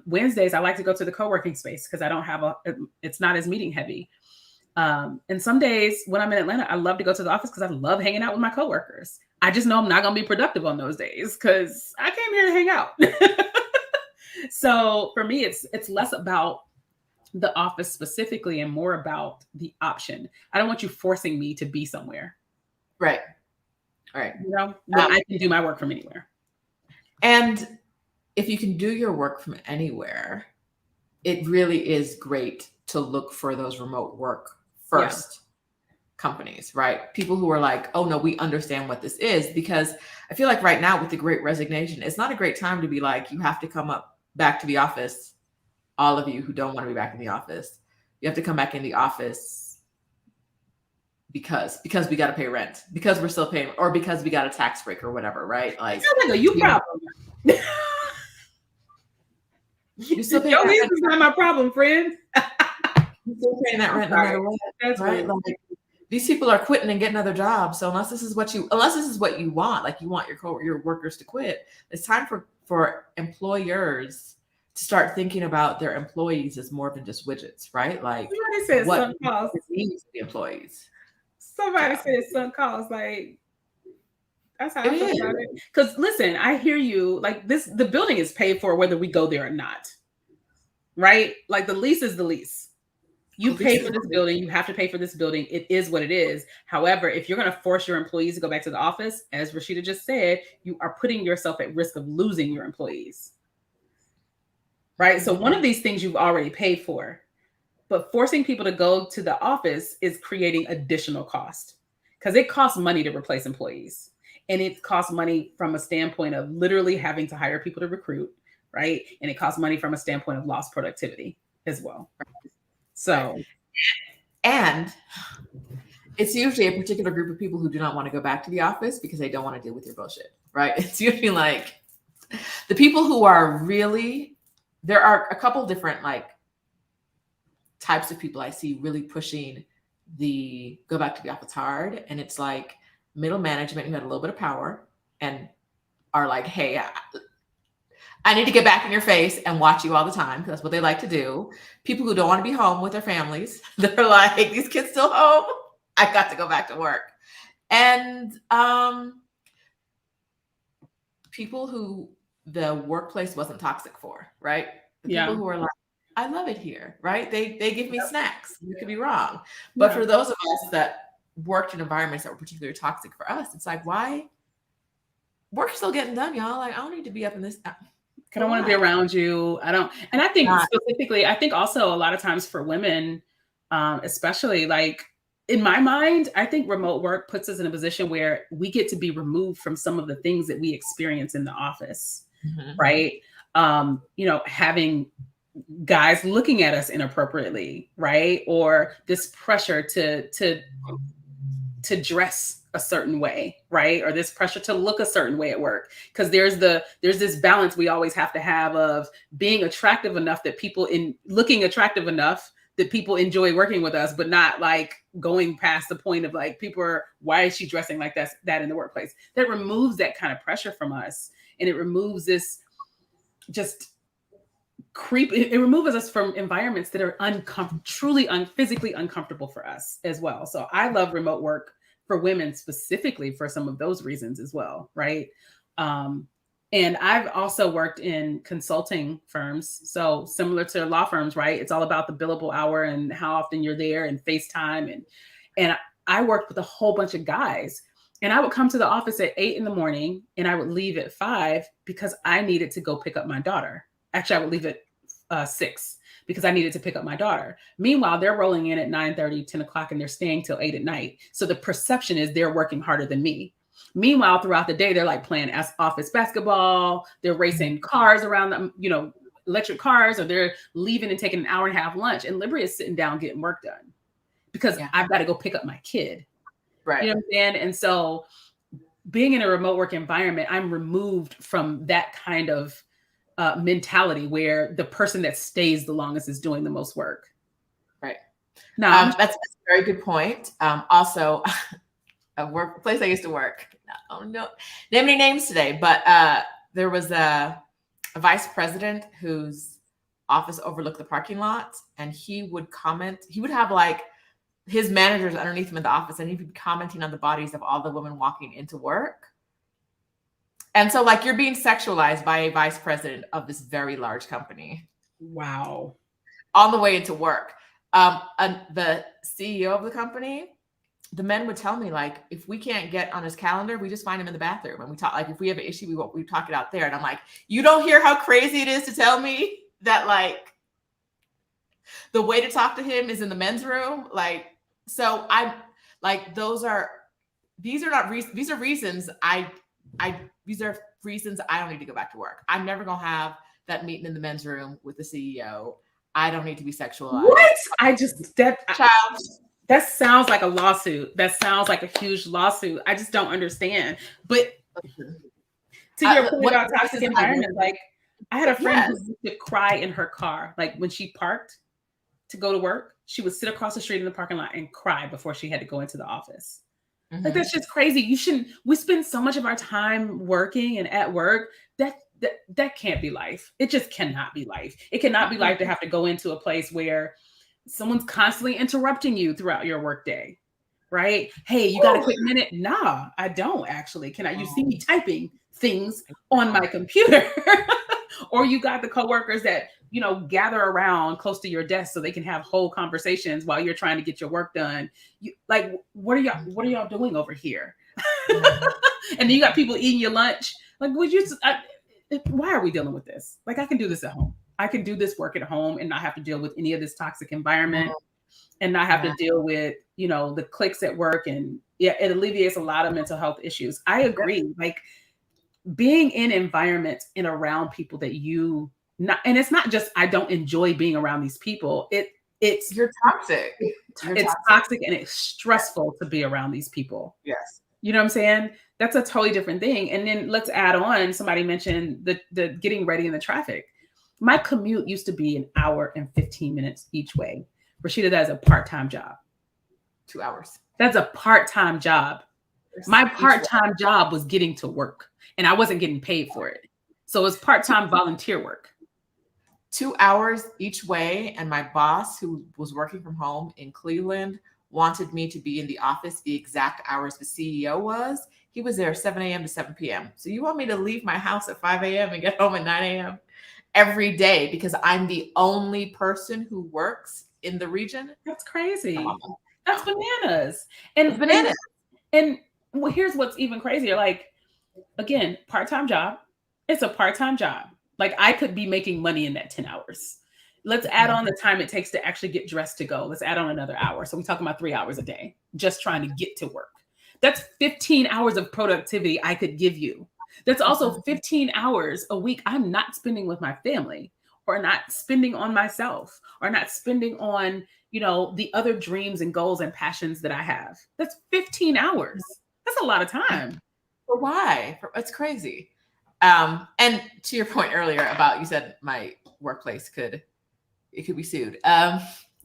Wednesdays, I like to go to the co-working space because I don't have it's not as meeting heavy. And some days when I'm in Atlanta, I love to go to the office because I love hanging out with my coworkers. I just know I'm not going to be productive on those days because I came here to hang out. So for me, it's less about the office specifically and more about the option. I don't want you forcing me to be somewhere. Right. Right. You know, I can do my work from anywhere. And if you can do your work from anywhere, it really is great to look for those remote work first companies, right? People who are like, oh no, we understand what this is, because I feel like right now with the Great Resignation, it's not a great time to be like, you have to come back to the office. All of you who don't want to be back in the office, you have to come back in the office because we got to pay rent, because we're still paying, or because we got a tax break or whatever, right? Like, it's not like a you problem. You still paying your lease is not my problem, friend. You're still paying that rent no matter what. That's right. Like, these people are quitting and getting other jobs. So unless this is what you want, like you want your workers to quit, it's time for employers to start thinking about their employees as more than just widgets, right? Like Somebody said what sunk costs. it means to the employees. Somebody So said sunk costs. Like, that's how it I feel is about it. Because listen, I hear you. Like this, the building is paid for whether we go there or not. Right? Like the lease is the lease. You pay for this building, you have to pay for this building. It is what it is. However, if you're going to force your employees to go back to the office, as Rashida just said, you are putting yourself at risk of losing your employees. Right? So one of these things you've already paid for, but forcing people to go to the office is creating additional cost because it costs money to replace employees. And it costs money from a standpoint of literally having to hire people to recruit, right? And it costs money from a standpoint of lost productivity as well. So, and it's usually a particular group of people who do not want to go back to the office because they don't want to deal with your bullshit, right? It's usually like the people who are really, there are a couple different like types of people I see really pushing the go back to the office hard. And it's like middle management who had a little bit of power and are like, hey, I need to get back in your face and watch you all the time because that's what they like to do. People who don't want to be home with their families, they're like, these kids still home. I got to go back to work. And people who the workplace wasn't toxic for, right? The people who are like, I love it here, right? They give me snacks. You could be wrong. But for those of us that worked in environments that were particularly toxic for us, it's like, why? Work's still getting done, y'all. Like, I don't need to be up in this. I don't want to be around you. I don't. And I think specifically, I think also a lot of times for women, especially like in my mind, I think remote work puts us in a position where we get to be removed from some of the things that we experience in the office, right? You know, having guys looking at us inappropriately, right? Or this pressure to dress a certain way, right? Or this pressure to look a certain way at work. Because there's this balance we always have to have of being attractive enough that people looking attractive enough that people enjoy working with us, but not like going past the point of like people are, why is she dressing like that in the workplace? That removes that kind of pressure from us. And it removes this just it removes us from environments that are truly physically uncomfortable for us as well. So I love remote work for women specifically for some of those reasons as well, right? And I've also worked in consulting firms. So similar to law firms, right? It's all about the billable hour and how often you're there and FaceTime. And I worked with a whole bunch of guys. And I would come to the office at 8 a.m. and I would leave at 5 because I needed to go pick up my daughter. Actually, I would leave at 6 because I needed to pick up my daughter. Meanwhile, they're rolling in at 9:30, 10 o'clock, and they're staying till 8 at night. So the perception is they're working harder than me. Meanwhile, throughout the day, they're like playing office basketball. They're racing cars around them, you know, electric cars, or they're leaving and taking an hour and a half lunch. And Libryia is sitting down getting work done because I've got to go pick up my kid. Right. You know what I'm saying? And so being in a remote work environment, I'm removed from that kind of mentality where the person that stays the longest is doing the most work. Right. Now, that's a very good point. Also, a workplace I used to work. Oh no, name any names today, but there was a vice president whose office overlooked the parking lot, and he would comment. He would have like his managers underneath him in the office, and he'd be commenting on the bodies of all the women walking into work. And so, like, you're being sexualized by a vice president of this very large company. Wow. On the way into work. And the CEO of the company, the men would tell me, like, if we can't get on his calendar, we just find him in the bathroom. And we talk, like, if we have an issue, we talk it out there. And I'm like, you don't hear how crazy it is to tell me that, like, the way to talk to him is in the men's room. Like, so I'm like, these are reasons these are reasons I don't need to go back to work. I'm never going to have that meeting in the men's room with the CEO. I don't need to be sexualized. What? That sounds like a lawsuit. That sounds like a huge lawsuit. I just don't understand. But to your point about toxic environment, like I had a friend who used to cry in her car. Like when she parked to go to work, she would sit across the street in the parking lot and cry before she had to go into the office. Like, that's just crazy. We spend so much of our time working and at work. that can't be life. It just cannot be life. It cannot be life to have to go into a place where someone's constantly interrupting you throughout your workday, right? Hey, you got a quick minute? Nah, I don't actually. You see me typing things on my computer? Or you got the coworkers that, gather around close to your desk so they can have whole conversations while you're trying to get your work done. What are y'all doing over here? And then you got people eating your lunch. Like, why are we dealing with this? Like, I can do this at home. I can do this work at home and not have to deal with any of this toxic environment and not have to deal with, the cliques at work. And it alleviates a lot of mental health issues. I agree. Like, being in environments and around people that and it's not just, I don't enjoy being around these people. It's you're toxic. It's toxic and it's stressful to be around these people. Yes. You know what I'm saying? That's a totally different thing. And then let's add on, somebody mentioned the getting ready in the traffic. My commute used to be 1 hour and 15 minutes each way. Rashida, that is a part-time job. 2 hours. That's a part-time job. My part-time job was getting to work and I wasn't getting paid for it. So it was part-time volunteer work. 2 hours each way. And my boss, who was working from home in Cleveland, wanted me to be in the office the exact hours the CEO was. He was there 7 a.m. to 7 p.m. So you want me to leave my house at 5 a.m. and get home at 9 a.m. every day because I'm the only person who works in the region? That's crazy. That's bananas. And bananas. And here's what's even crazier. Like, again, part-time job. It's a part-time job. Like, I could be making money in that 10 hours. Let's add on the time it takes to actually get dressed to go. Let's add on another hour. So we're talking about 3 hours a day, just trying to get to work. That's 15 hours of productivity I could give you. That's also 15 hours a week I'm not spending with my family, or not spending on myself, or not spending on, the other dreams and goals and passions that I have. That's 15 hours. That's a lot of time. But why? It's crazy. And to your point earlier about, you said my workplace could be sued.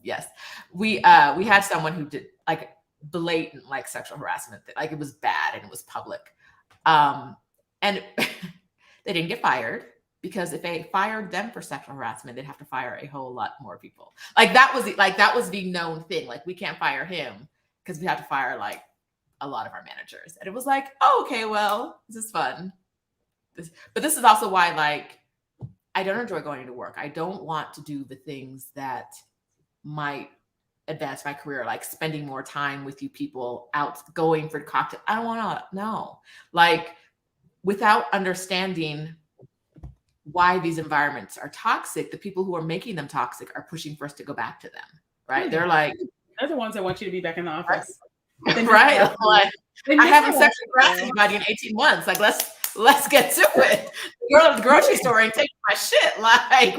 Yes, we had someone who did like blatant sexual harassment, that it was bad and it was public. And they didn't get fired because if they fired them for sexual harassment, they'd have to fire a whole lot more people. That was the known thing. Like, we can't fire him because we have to fire a lot of our managers. And it was like, oh, okay, well, this is fun. But this is also why I don't enjoy going to work. I don't want to do the things that might advance my career, like spending more time with you people, out going for cocktail. I don't want to know. Without understanding why these environments are toxic, the people who are making them toxic are pushing for us to go back to them. Right? They're the ones that want you to be back in the office. Right? I haven't sexually harassed anybody in 18 months. Let's get to it. The girl at the grocery store ain't taking my shit.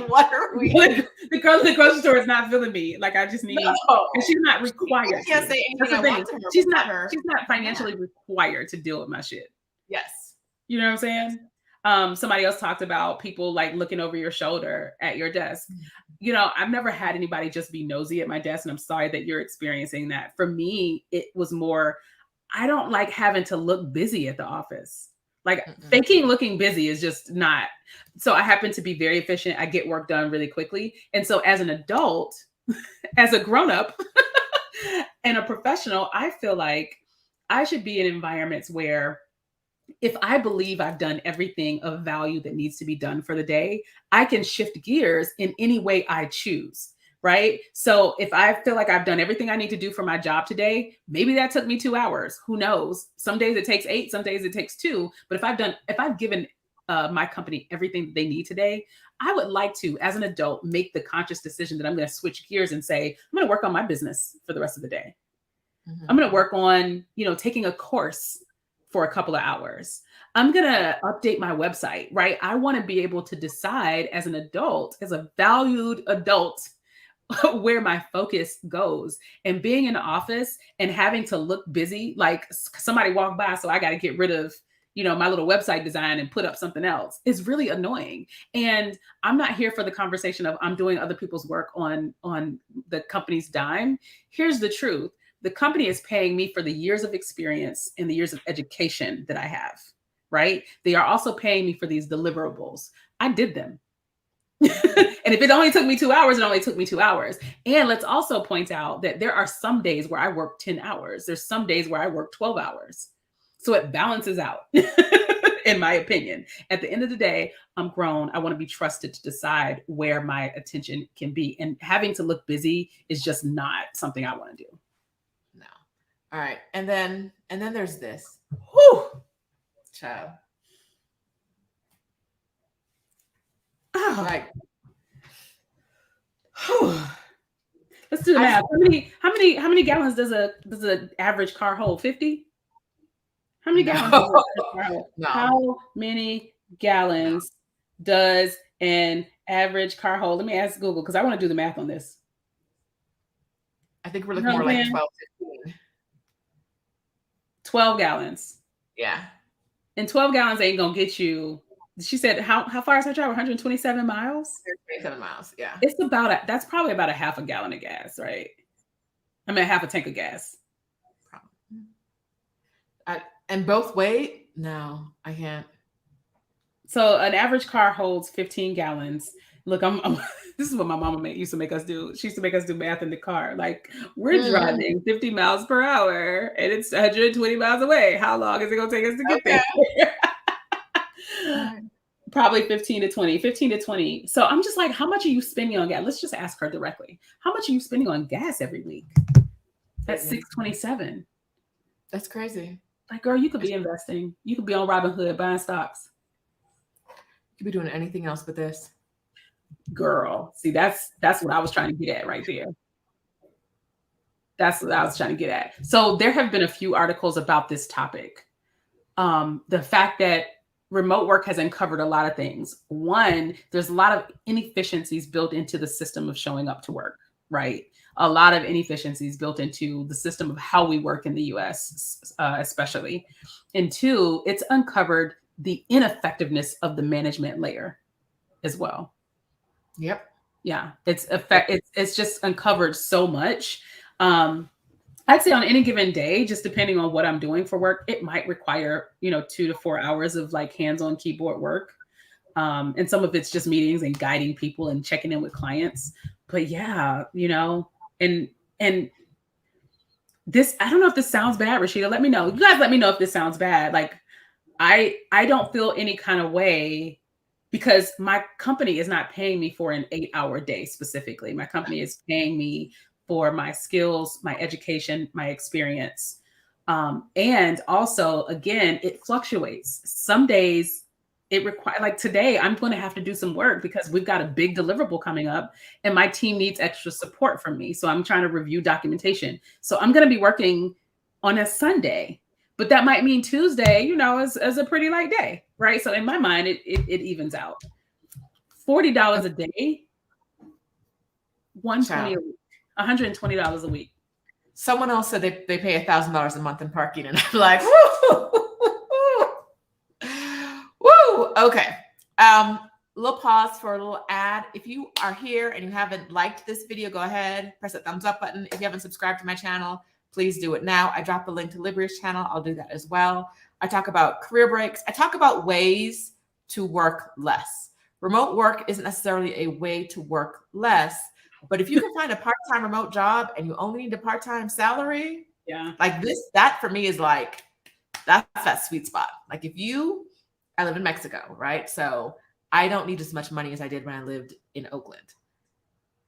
What are we? The girl at the grocery store is not feeling me. I just need, and she's not required. I can't say anything I want to her. She's not financially required to deal with my shit. Yes. You know what I'm saying? Somebody else talked about people looking over your shoulder at your desk. I've never had anybody just be nosy at my desk, and I'm sorry that you're experiencing that. For me, it was more, I don't like having to look busy at the office. Faking looking busy is just not. So I happen to be very efficient. I get work done really quickly. And so as an adult, as a grown-up and a professional, I feel like I should be in environments where if I believe I've done everything of value that needs to be done for the day, I can shift gears in any way I choose. Right? So if I feel like I've done everything I need to do for my job today, maybe that took me 2 hours. Who knows? Some days it takes 8, some days it takes 2. But if I've given my company everything that they need today, I would like to, as an adult, make the conscious decision that I'm going to switch gears and say, I'm going to work on my business for the rest of the day. I'm going to work on, taking a course for a couple of hours. I'm going to update my website, right? I want to be able to decide as an adult, as a valued adult, where my focus goes. And being in the office and having to look busy, somebody walked by, so I got to get rid of, my little website design and put up something else, is really annoying. And I'm not here for the conversation of I'm doing other people's work on the company's dime. Here's the truth. The company is paying me for the years of experience and the years of education that I have. right? They are also paying me for these deliverables. I did them. And if it only took me 2 hours, it only took me 2 hours. And let's also point out that there are some days where I work 10 hours. There's some days where I work 12 hours. So it balances out, in my opinion. At the end of the day, I'm grown. I want to be trusted to decide where my attention can be. And having to look busy is just not something I want to do. No. All right. And then there's this. Whew. Child. Oh. Like, let's do the math. How many gallons does an average car hold? 50? How many gallons does an average car hold? No. How many gallons does an average car hold? Let me ask Google because I want to do the math on this. I think we're looking more like 12, 15. 12 gallons. Yeah. And 12 gallons ain't gonna get you. She said, how far is her drive? 127 miles? 127 miles, yeah. It's that's probably about a half a gallon of gas, right? I mean, half a tank of gas. And both way? No, I can't. So an average car holds 15 gallons. Look, this is what my mama used to make us do. She used to make us do math in the car. Like, we're driving 50 miles per hour and it's 120 miles away. How long is it going to take us to get there? Probably 15 to 20. So I'm just like, how much are you spending on gas? Let's just ask her directly. How much are you spending on gas every week? That's $627. That's crazy. Like, girl, you could be investing. You could be on Robinhood buying stocks. You could be doing anything else but this. Girl, see, that's what I was trying to get at right there. That's what I was trying to get at. So there have been a few articles about this topic. The fact that remote work has uncovered a lot of things. One, there's a lot of inefficiencies built into the system of showing up to work, right? A lot of inefficiencies built into the system of how we work in the US, especially. And two, it's uncovered the ineffectiveness of the management layer as well. Yep. Yeah. It's just uncovered so much. I'd say on any given day, just depending on what I'm doing for work, it might require, 2 to 4 hours of like hands-on keyboard work. And some of it's just meetings and guiding people and checking in with clients. But yeah, and this, I don't know if this sounds bad, Rashida, let me know. You guys let me know if this sounds bad. Like, I don't feel any kind of way because my company is not paying me for an 8-hour day specifically. My company is paying me for my skills, my education, my experience. And also, again, it fluctuates. Some days it requires, like today, I'm going to have to do some work because we've got a big deliverable coming up and my team needs extra support from me. So I'm trying to review documentation. So I'm going to be working on a Sunday, but that might mean Tuesday, as a pretty light day, right? So in my mind, it evens out. $40 a day, $120 a week. $120 a week. Someone else said they pay $1,000 a month in parking, and I'm like, woo. Okay. Little pause for a little ad. If you are here and you haven't liked this video, go ahead, press the thumbs up button. If you haven't subscribed to my channel, please do it now. I dropped the link to Libryia's channel. I'll do that as well. I talk about career breaks. I talk about ways to work less. Remote work isn't necessarily a way to work less. But if you can find a part-time remote job and you only need a part-time salary, like that for me is like, that's that sweet spot. Like I live in Mexico, right? So I don't need as much money as I did when I lived in Oakland.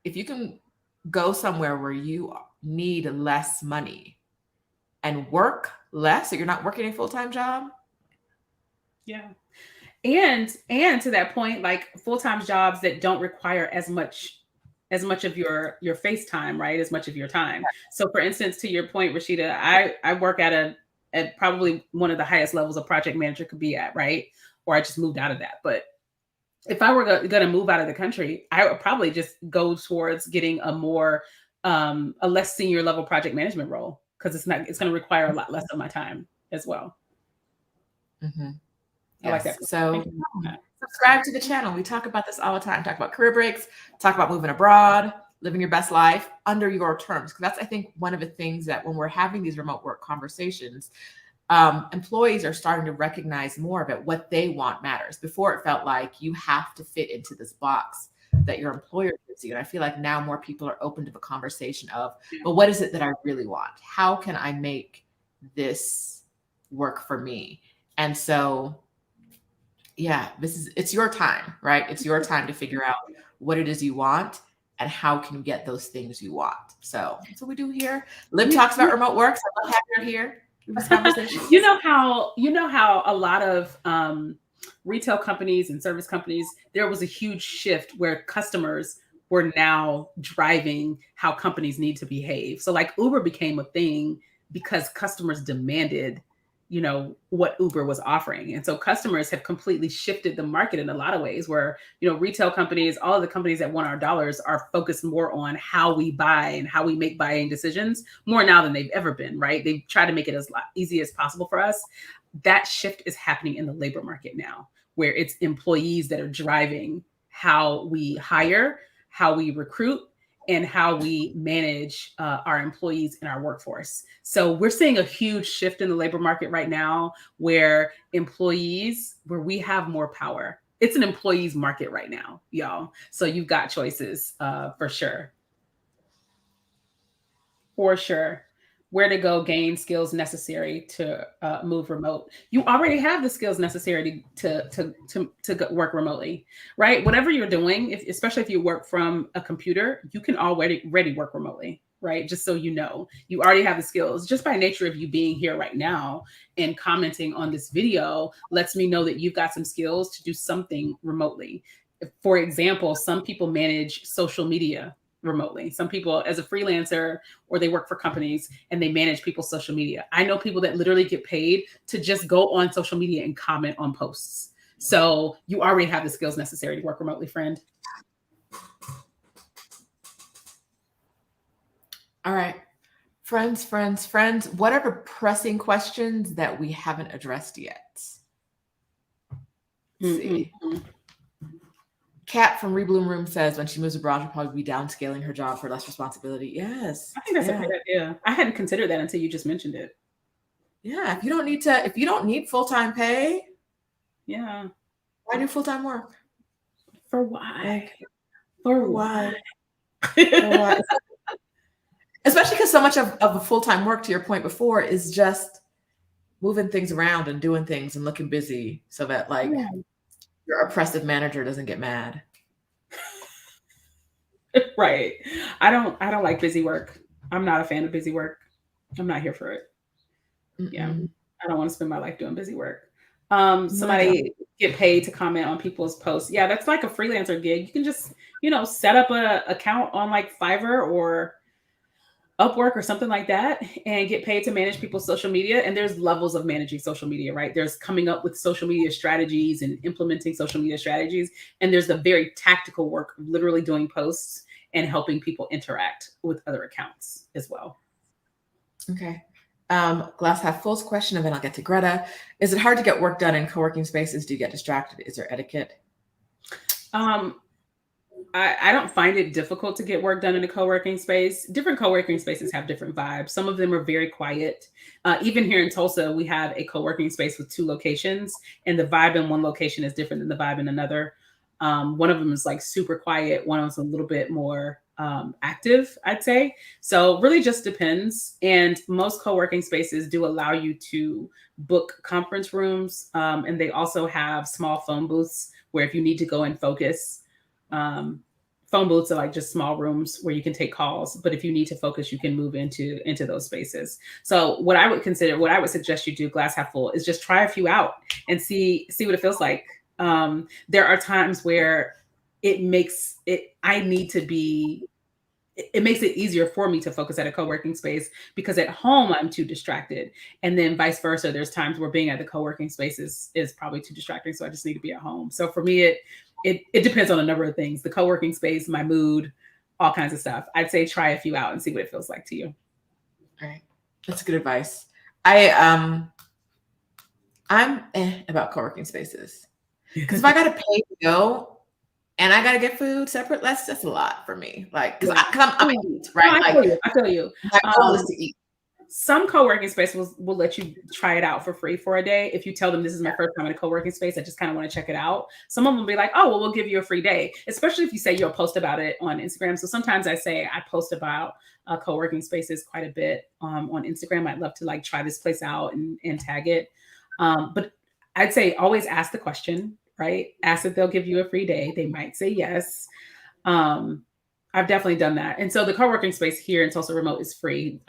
If you can go somewhere where you need less money and work less, so you're not working a full-time job. Yeah. And to that point, like full-time jobs that don't require as much of your face time, right? As much of your time. So for instance, to your point, Rashida, I work at probably one of the highest levels a project manager could be at, right? Or I just moved out of that. But if I were going to move out of the country, I would probably just go towards getting a less senior level project management role because it's going to require a lot less of my time as well. Mm-hmm. I like that. So subscribe to the channel. We talk about this all the time. Talk about career breaks, talk about moving abroad, living your best life under your terms. Because that's, I think, one of the things that when we're having these remote work conversations, employees are starting to recognize more of it. What they want matters. Before it felt like you have to fit into this box that your employer gives you. And I feel like now more people are open to the conversation of, but what is it that I really want? How can I make this work for me? And so, yeah, it's your time, right? It's your time to figure out what it is you want and how can you get those things you want. So that's what we do here. Lib talks about remote work. So I love having her here. This conversation. You know how a lot of retail companies and service companies, there was a huge shift where customers were now driving how companies need to behave. So like Uber became a thing because customers demanded, what Uber was offering. And so customers have completely shifted the market in a lot of ways where, retail companies, all of the companies that want our dollars are focused more on how we buy and how we make buying decisions more now than they've ever been, right? They've tried to make it as easy as possible for us. That shift is happening in the labor market now, where it's employees that are driving how we hire, how we recruit, and how we manage our employees in our workforce. So we're seeing a huge shift in the labor market right now where we have more power. It's an employees market right now, y'all. So you've got choices for sure. For sure. Where to go gain skills necessary to move remote. You already have the skills necessary to work remotely, right? Whatever you're doing, especially if you work from a computer, you can already work remotely, right? Just so you know, you already have the skills. Just by nature of you being here right now and commenting on this video lets me know that you've got some skills to do something remotely. For example, some people manage social media remotely. Some people as a freelancer, or they work for companies and they manage people's social media. I know people that literally get paid to just go on social media and comment on posts. So you already have the skills necessary to work remotely, friend. All right. Friends, what are the pressing questions that we haven't addressed yet? Let's see. Kat from Rebloom Room says when she moves abroad, she'll probably be downscaling her job for less responsibility. Yes. I think that's a great idea. I hadn't considered that until you just mentioned it. Yeah. If you don't need full-time pay. Yeah. Why do full-time work? For why? For why? Especially because so much of the full-time work, to your point before, is just moving things around and doing things and looking busy so that your oppressive manager doesn't get mad. Right. I don't like busy work. I'm not a fan of busy work. I'm not here for it. Yeah. I don't want to spend my life doing busy work. Somebody get paid to comment on people's posts. Yeah, that's like a freelancer gig. You can just, set up a account on like Fiverr or Upwork or something like that and get paid to manage people's social media. And there's levels of managing social media, right? There's coming up with social media strategies and implementing social media strategies. And there's the very tactical work of literally doing posts and helping people interact with other accounts as well. Okay. Glass half full's question, and then I'll get to Greta. Is it hard to get work done in co-working spaces? Do you get distracted? Is there etiquette? I don't find it difficult to get work done in a co-working space. Different co-working spaces have different vibes. Some of them are very quiet. Even here in Tulsa, we have a co-working space with 2 locations, and the vibe in one location is different than the vibe in another. One of them is like super quiet. One of them is a little bit more active, I'd say. So really just depends. And most co-working spaces do allow you to book conference rooms. And they also have small phone booths where if you need to go and focus, phone booths are like just small rooms where you can take calls, but if you need to focus, you can move into those spaces. So what I would suggest you do, glass half full, is just try a few out and see what it feels like. There are times where it makes it easier for me to focus at a co-working space because at home I'm too distracted. And then vice versa. There's times where being at the co-working space is probably too distracting. So I just need to be at home. So for me, it depends on a number of things, the co-working space, my mood, all kinds of stuff. I'd say try a few out and see what it feels like to you. All right. That's good advice. I'm about co-working spaces because if I got to pay to go and I got to get food separate, that's a lot for me. Like, because I'm eat, right? No, I feel you. My goal is to eat. Some co-working spaces will let you try it out for free for a day. If you tell them this is my first time in a co-working space, I just kind of want to check it out. Some of them will be like, oh, well, we'll give you a free day, especially if you say you'll post about it on Instagram. So sometimes I say I post about co-working spaces quite a bit on Instagram. I'd love to like try this place out and tag it. But I'd say always ask the question, right? Ask if they'll give you a free day. They might say yes. I've definitely done that. And so the co-working space here in Tulsa Remote is free.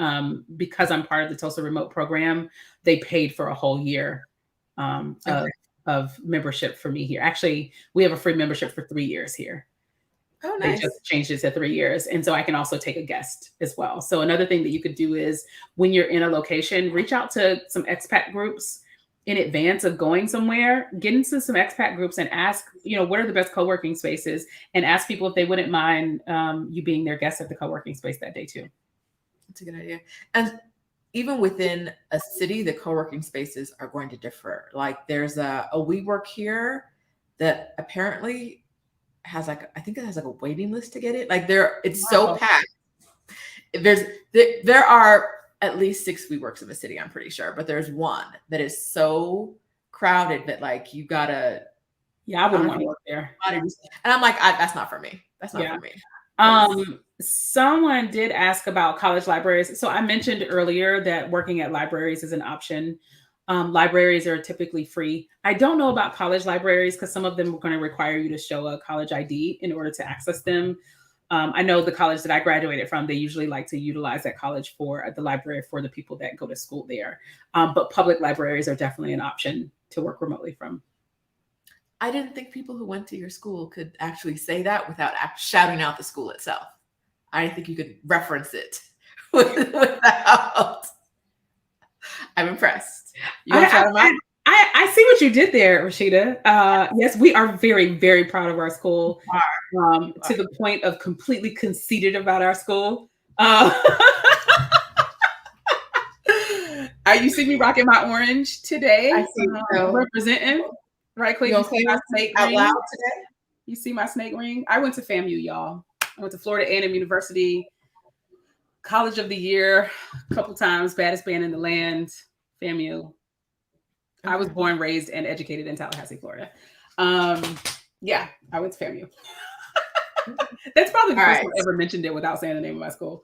Because I'm part of the Tulsa Remote program, they paid for a whole year of membership for me here. Actually, we have a free membership for 3 years here. Oh, nice. They just changed it to 3 years. And so I can also take a guest as well. So another thing that you could do is when you're in a location, reach out to some expat groups in advance of going somewhere, get into some expat groups and ask, what are the best co-working spaces, and ask people if they wouldn't mind you being their guest at the co-working space that day too. That's a good idea. And even within a city, the co-working spaces are going to differ. Like there's a WeWork here that apparently has I think it has a waiting list to get it. Like it's so packed. There are at least 6 WeWorks in the city, I'm pretty sure, but there's one that is so crowded that like you gotta. Yeah, I wouldn't want to work there. And I'm like, that's not for me. That's not for me. Someone did ask about college libraries. So I mentioned earlier that working at libraries is an option. Libraries are typically free. I don't know about college libraries because some of them are going to require you to show a college ID in order to access them. I know the college that I graduated from, they usually like to utilize that college for the library for the people that go to school there. But public libraries are definitely an option to work remotely from. I didn't think people who went to your school could actually say that without shouting out the school itself. I didn't think you could reference it without. I'm impressed. You want to shout them out? I see what you did there, Rashida. Yes, we are very, very proud of our school, to the point of completely conceited about our school. You see me rocking my orange today. I see representing. Right, Clay? You see my snake out loud today? You see my snake ring? I went to FAMU, y'all. I went to Florida A&M University, College of the Year, a couple times, baddest band in the land, FAMU. Okay. I was born, raised, and educated in Tallahassee, Florida. Yeah, I went to FAMU. That's probably the first time I ever mentioned it without saying the name of my school.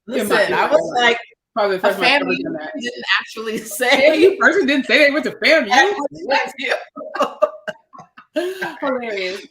Listen, I was like, probably the first time I ever done that. Didn't actually say. FAMU person didn't say they went to FAMU. Hilarious.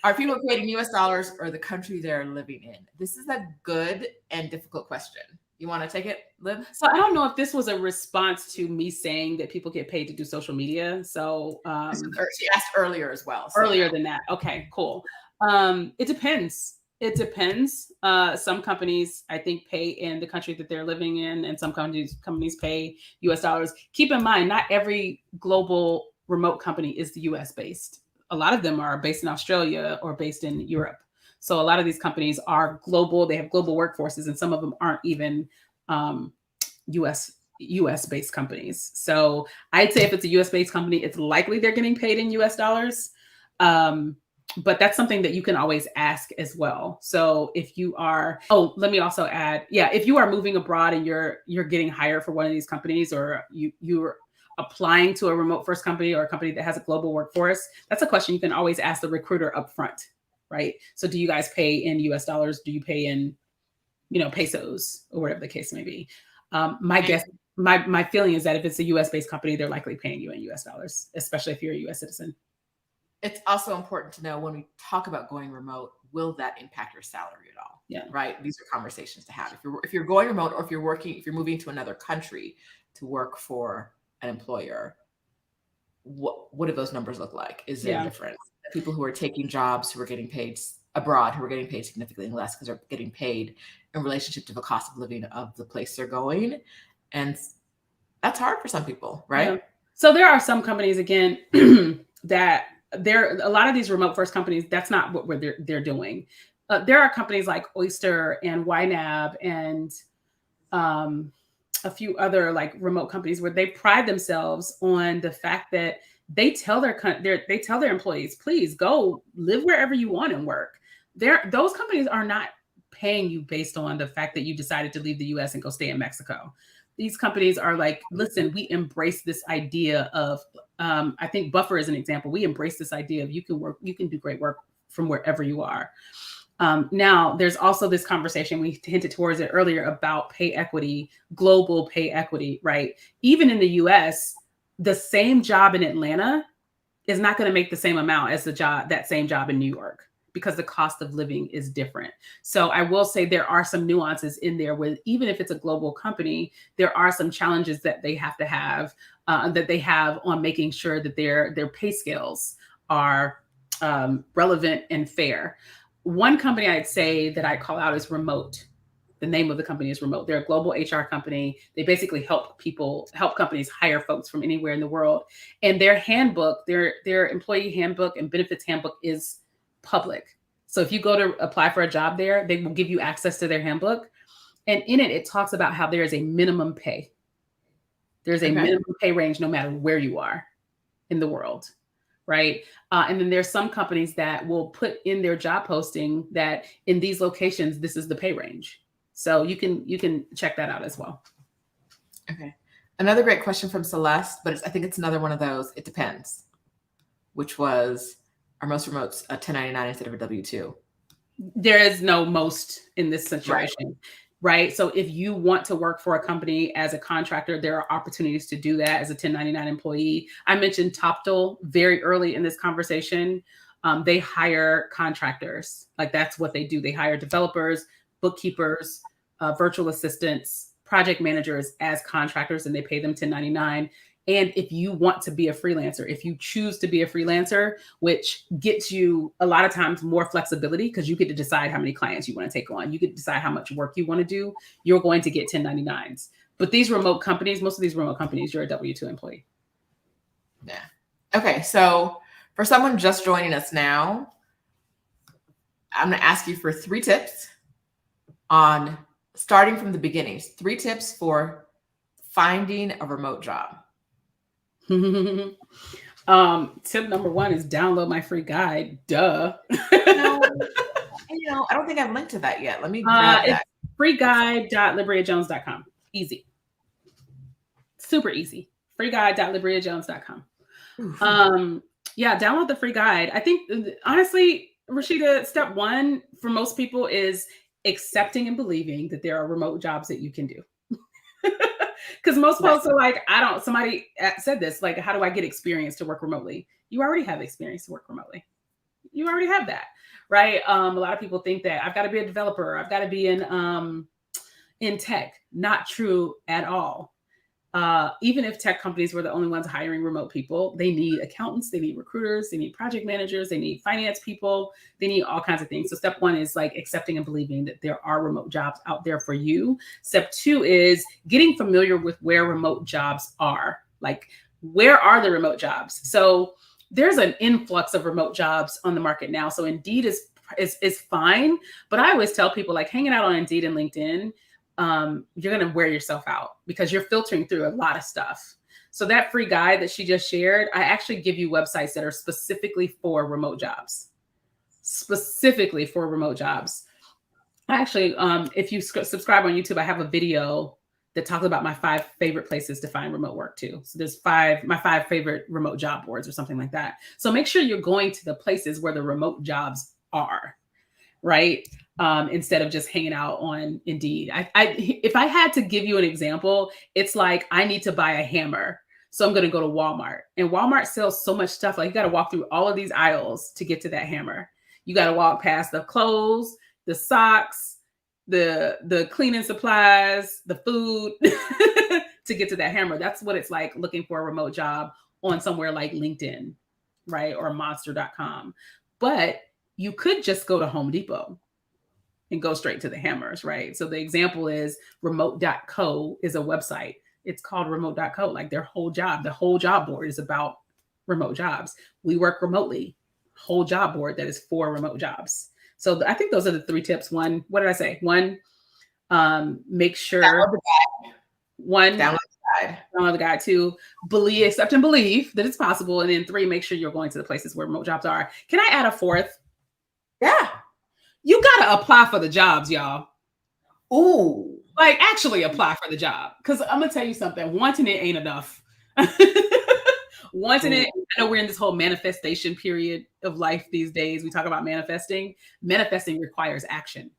Are people paid in US dollars or the country they're living in? This is a good and difficult question. You want to take it, Lib? So I don't know if this was a response to me saying that people get paid to do social media. So she asked earlier as well. So. Earlier than that. Okay, cool. It depends. It depends. Some companies, I think, pay in the country that they're living in, and some companies pay US dollars. Keep in mind, not every global remote company is the US based. A lot of them are based in Australia or based in Europe. So a lot of these companies are global. They have global workforces, and some of them aren't even US based companies. So I'd say if it's a US based company, it's likely they're getting paid in US dollars. But that's something that you can always ask as well. So if you are, let me also add, if you are moving abroad and you're getting hired for one of these companies, or you're applying to a remote first company or a company that has a global workforce, that's a question you can always ask the recruiter up front, right? So do you guys pay in US dollars? Do you pay in, pesos, or whatever the case may be? My guess, my feeling is that if it's a US based company, they're likely paying you in US dollars, especially if you're a US citizen. It's also important to know when we talk about going remote, will that impact your salary at all? Yeah. Right. These are conversations to have. If you're going remote, or if you're moving to another country to work for an employer, what do those numbers look like? Is there a difference? People who are taking jobs who are getting paid abroad, who are getting paid significantly less because they're getting paid in relationship to the cost of living of the place they're going. And that's hard for some people, right? Yeah. So there are some companies, again, that a lot of these remote first companies, that's not what they're doing. There are companies like Oyster and YNAB and a few other like remote companies where they pride themselves on the fact that they tell their employees, please go live wherever you want and work. Those companies are not paying you based on the fact that you decided to leave the US and go stay in Mexico. These companies are like, listen, we embrace this idea of, I think Buffer is an example. We embrace this idea of you can do great work from wherever you are. Now, there's also this conversation, we hinted towards it earlier, about pay equity, global pay equity, right? Even in the US, the same job in Atlanta is not going to make the same amount as that same job in New York, because the cost of living is different. So I will say there are some nuances in there with, even if it's a global company, there are some challenges that they have to have, that they have on making sure that their pay scales are relevant and fair. One company I'd say that I call out is Remote. The name of the company is Remote. They're a global HR company. They basically help companies hire folks from anywhere in the world. And their handbook, their employee handbook and benefits handbook is public. So if you go to apply for a job there, they will give you access to their handbook. And in it, it talks about how there is a minimum pay. There's a minimum pay range no matter where you are in the world, right? And then there's some companies that will put in their job posting that in these locations, this is the pay range. So you can check that out as well. Okay. Another great question from Celeste, but I think it's another one of those, it depends, which was, are most remotes a 1099 instead of a W-2? There is no most in this situation, right? So if you want to work for a company as a contractor, there are opportunities to do that as a 1099 employee. I mentioned Toptal very early in this conversation. They hire contractors. Like, that's what they do. They hire developers, bookkeepers, virtual assistants, project managers as contractors, and they pay them 1099. And if you want to be a freelancer, if you choose to be a freelancer, which gets you a lot of times more flexibility, because you get to decide how many clients you want to take on, you get to decide how much work you want to do, you're going to get 1099s. But these remote companies, most of these remote companies, you're a W-2 employee. Yeah. Okay. So for someone just joining us now, I'm going to ask you for 3 tips on starting from the beginning. 3 tips for finding a remote job. Tip number 1 is download my free guide. Duh. I don't think I've linked to that yet. Let me grab that. freeguide.libryia.jones.com. Easy. Super easy. freeguide.libryia.jones.com. Yeah, download the free guide. I think, honestly, Rashida, step 1 for most people is accepting and believing that there are remote jobs that you can do. Because most folks are like, somebody said this, like, how do I get experience to work remotely? You already have experience to work remotely. You already have that, right? A lot of people think that I've got to be a developer. I've got to be in tech. Not true at all. Even if tech companies were the only ones hiring remote people, they need accountants, they need recruiters, they need project managers, they need finance people, they need all kinds of things. So step 1 is like accepting and believing that there are remote jobs out there for you. Step 2 is getting familiar with where remote jobs are. Like, where are the remote jobs? So there's an influx of remote jobs on the market now. So Indeed is fine, but I always tell people, like, hanging out on Indeed and LinkedIn, you're going to wear yourself out because you're filtering through a lot of stuff. So that free guide that she just shared, I actually give you websites that are specifically for remote jobs. Specifically for remote jobs. I actually, if you subscribe on YouTube, I have a video that talks about my 5 favorite places to find remote work too. So there's my 5 favorite remote job boards or something like that. So make sure you're going to the places where the remote jobs are, right? Instead of just hanging out on Indeed. If I had to give you an example, it's like, I need to buy a hammer. So I'm going to go to Walmart, and Walmart sells so much stuff. Like, you got to walk through all of these aisles to get to that hammer. You got to walk past the clothes, the socks, the cleaning supplies, the food to get to that hammer. That's what it's like looking for a remote job on somewhere like LinkedIn, right? Or monster.com. But you could just go to Home Depot and go straight to the hammers, right? So the example is remote.co is a website. It's called remote.co. Like, the whole job board is about remote jobs. We work remotely. Whole job board that is for remote jobs. So I think those are the 3 tips. 1, what did I say? 1, make sure. Download the guide. 1, download the guide. Download the guide. 2, accept and believe that it's possible. And then 3, make sure you're going to the places where remote jobs are. Can I add a 4th? Yeah. You got to apply for the jobs, y'all. Ooh. Like, actually apply for the job. Because I'm going to tell you something. Wanting it ain't enough. Wanting it, I know we're in this whole manifestation period of life these days. We talk about manifesting. Manifesting requires action.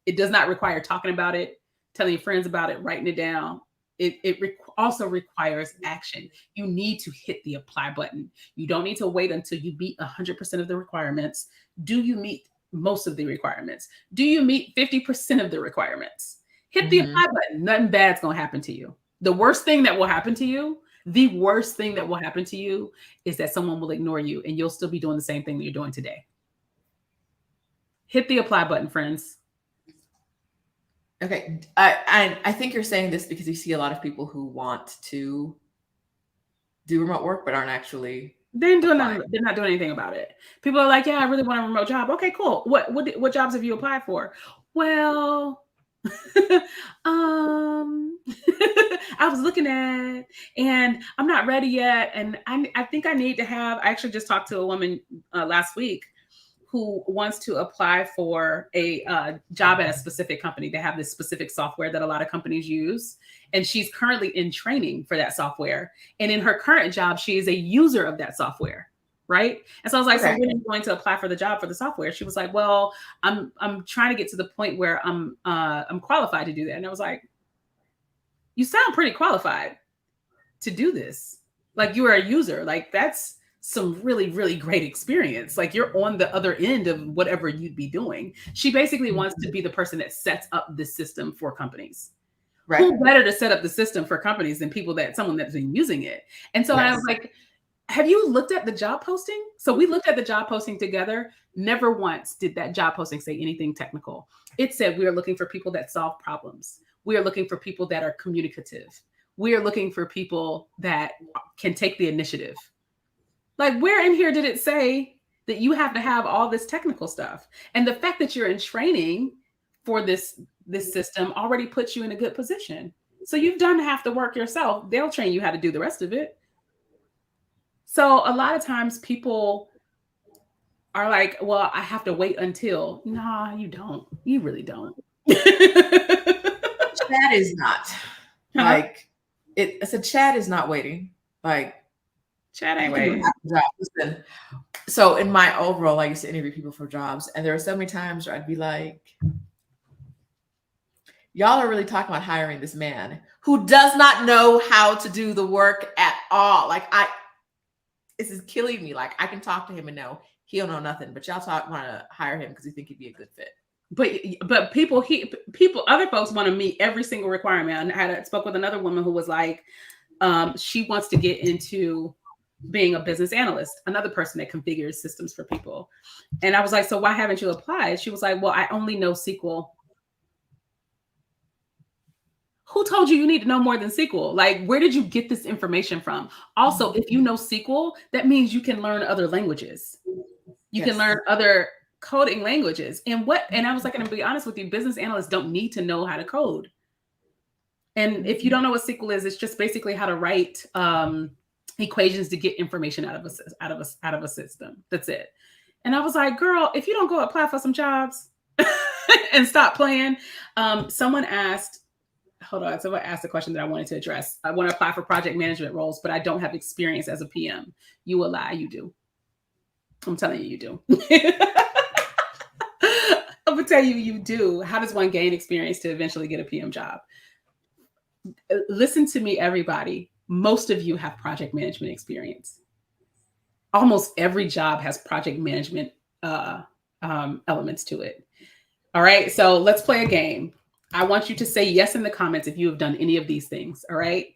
It does not require talking about it, telling your friends about it, writing it down. It also requires action. You need to hit the apply button. You don't need to wait until you meet 100% of the requirements. Do you meet most of the requirements? Do you meet 50% of the requirements? Hit the apply button. Nothing bad's going to happen to you. The worst thing that will happen to you is that someone will ignore you and you'll still be doing the same thing that you're doing today. Hit the apply button, friends. Okay. I think you're saying this because you see a lot of people who want to do remote work, but aren't actually. They're not doing anything about it. People are like, yeah, I really want a remote job. Okay, cool. What jobs have you applied for? Well, I was looking at, and I'm not ready yet. And I think I need to have, I actually just talked to a woman last week who wants to apply for a job at a specific company. They have this specific software that a lot of companies use. And she's currently in training for that software. And in her current job, she is a user of that software. Right. And so I was like, so when are you going to apply for the job for the software? She was like, well, I'm trying to get to the point where I'm qualified to do that. And I was like, you sound pretty qualified to do this. Like, you are a user. Like, that's some really, really great experience. Like, you're on the other end of whatever you'd be doing. She basically wants to be the person that sets up the system for companies. Right. Who better to set up the system for companies than someone that's been using it? And so I was like, have you looked at the job posting? So we looked at the job posting together. Never once did that job posting say anything technical. It said, we are looking for people that solve problems. We are looking for people that are communicative. We are looking for people that can take the initiative. Like, where in here did it say that you have to have all this technical stuff? And the fact that you're in training for this system already puts you in a good position. So you've done half the work yourself. They'll train you how to do the rest of it. So a lot of times people are like, well, I have to wait until. Nah, you don't. You really don't. Chad is not. Like, I said, Chad is not waiting. Like, Chad ain't waiting. Listen, so in my old role, I used to interview people for jobs. And there were so many times where I'd be like, y'all are really talking about hiring this man who does not know how to do the work at all. Like, this is killing me. Like, I can talk to him and know he'll know nothing, but y'all want to hire him because you think he'd be a good fit. But other folks want to meet every single requirement. I spoke with another woman who was like, she wants to get into being a business analyst, another person that configures systems for people. And I was like, so why haven't you applied? She was like, well, I only know SQL. Who told you need to know more than SQL? Like, where did you get this information from? Also, if you know SQL, that means you can learn other languages. You can learn other coding languages. And I was like, and to be honest with you, business analysts don't need to know how to code. And if you don't know what SQL is, it's just basically how to write equations to get information out of a system. That's it. And I was like, girl, if you don't go apply for some jobs and stop playing. Someone asked a question that I wanted to address. I want to apply for project management roles, but I don't have experience as a PM. You a lie, you do. I'm telling you do. I'm gonna tell you do. How does one gain experience to eventually get a PM job? Listen to me, everybody. Most of you have project management experience. Almost every job has project management elements to it. All right, so let's play a game. I want you to say yes in the comments if you have done any of these things. All right,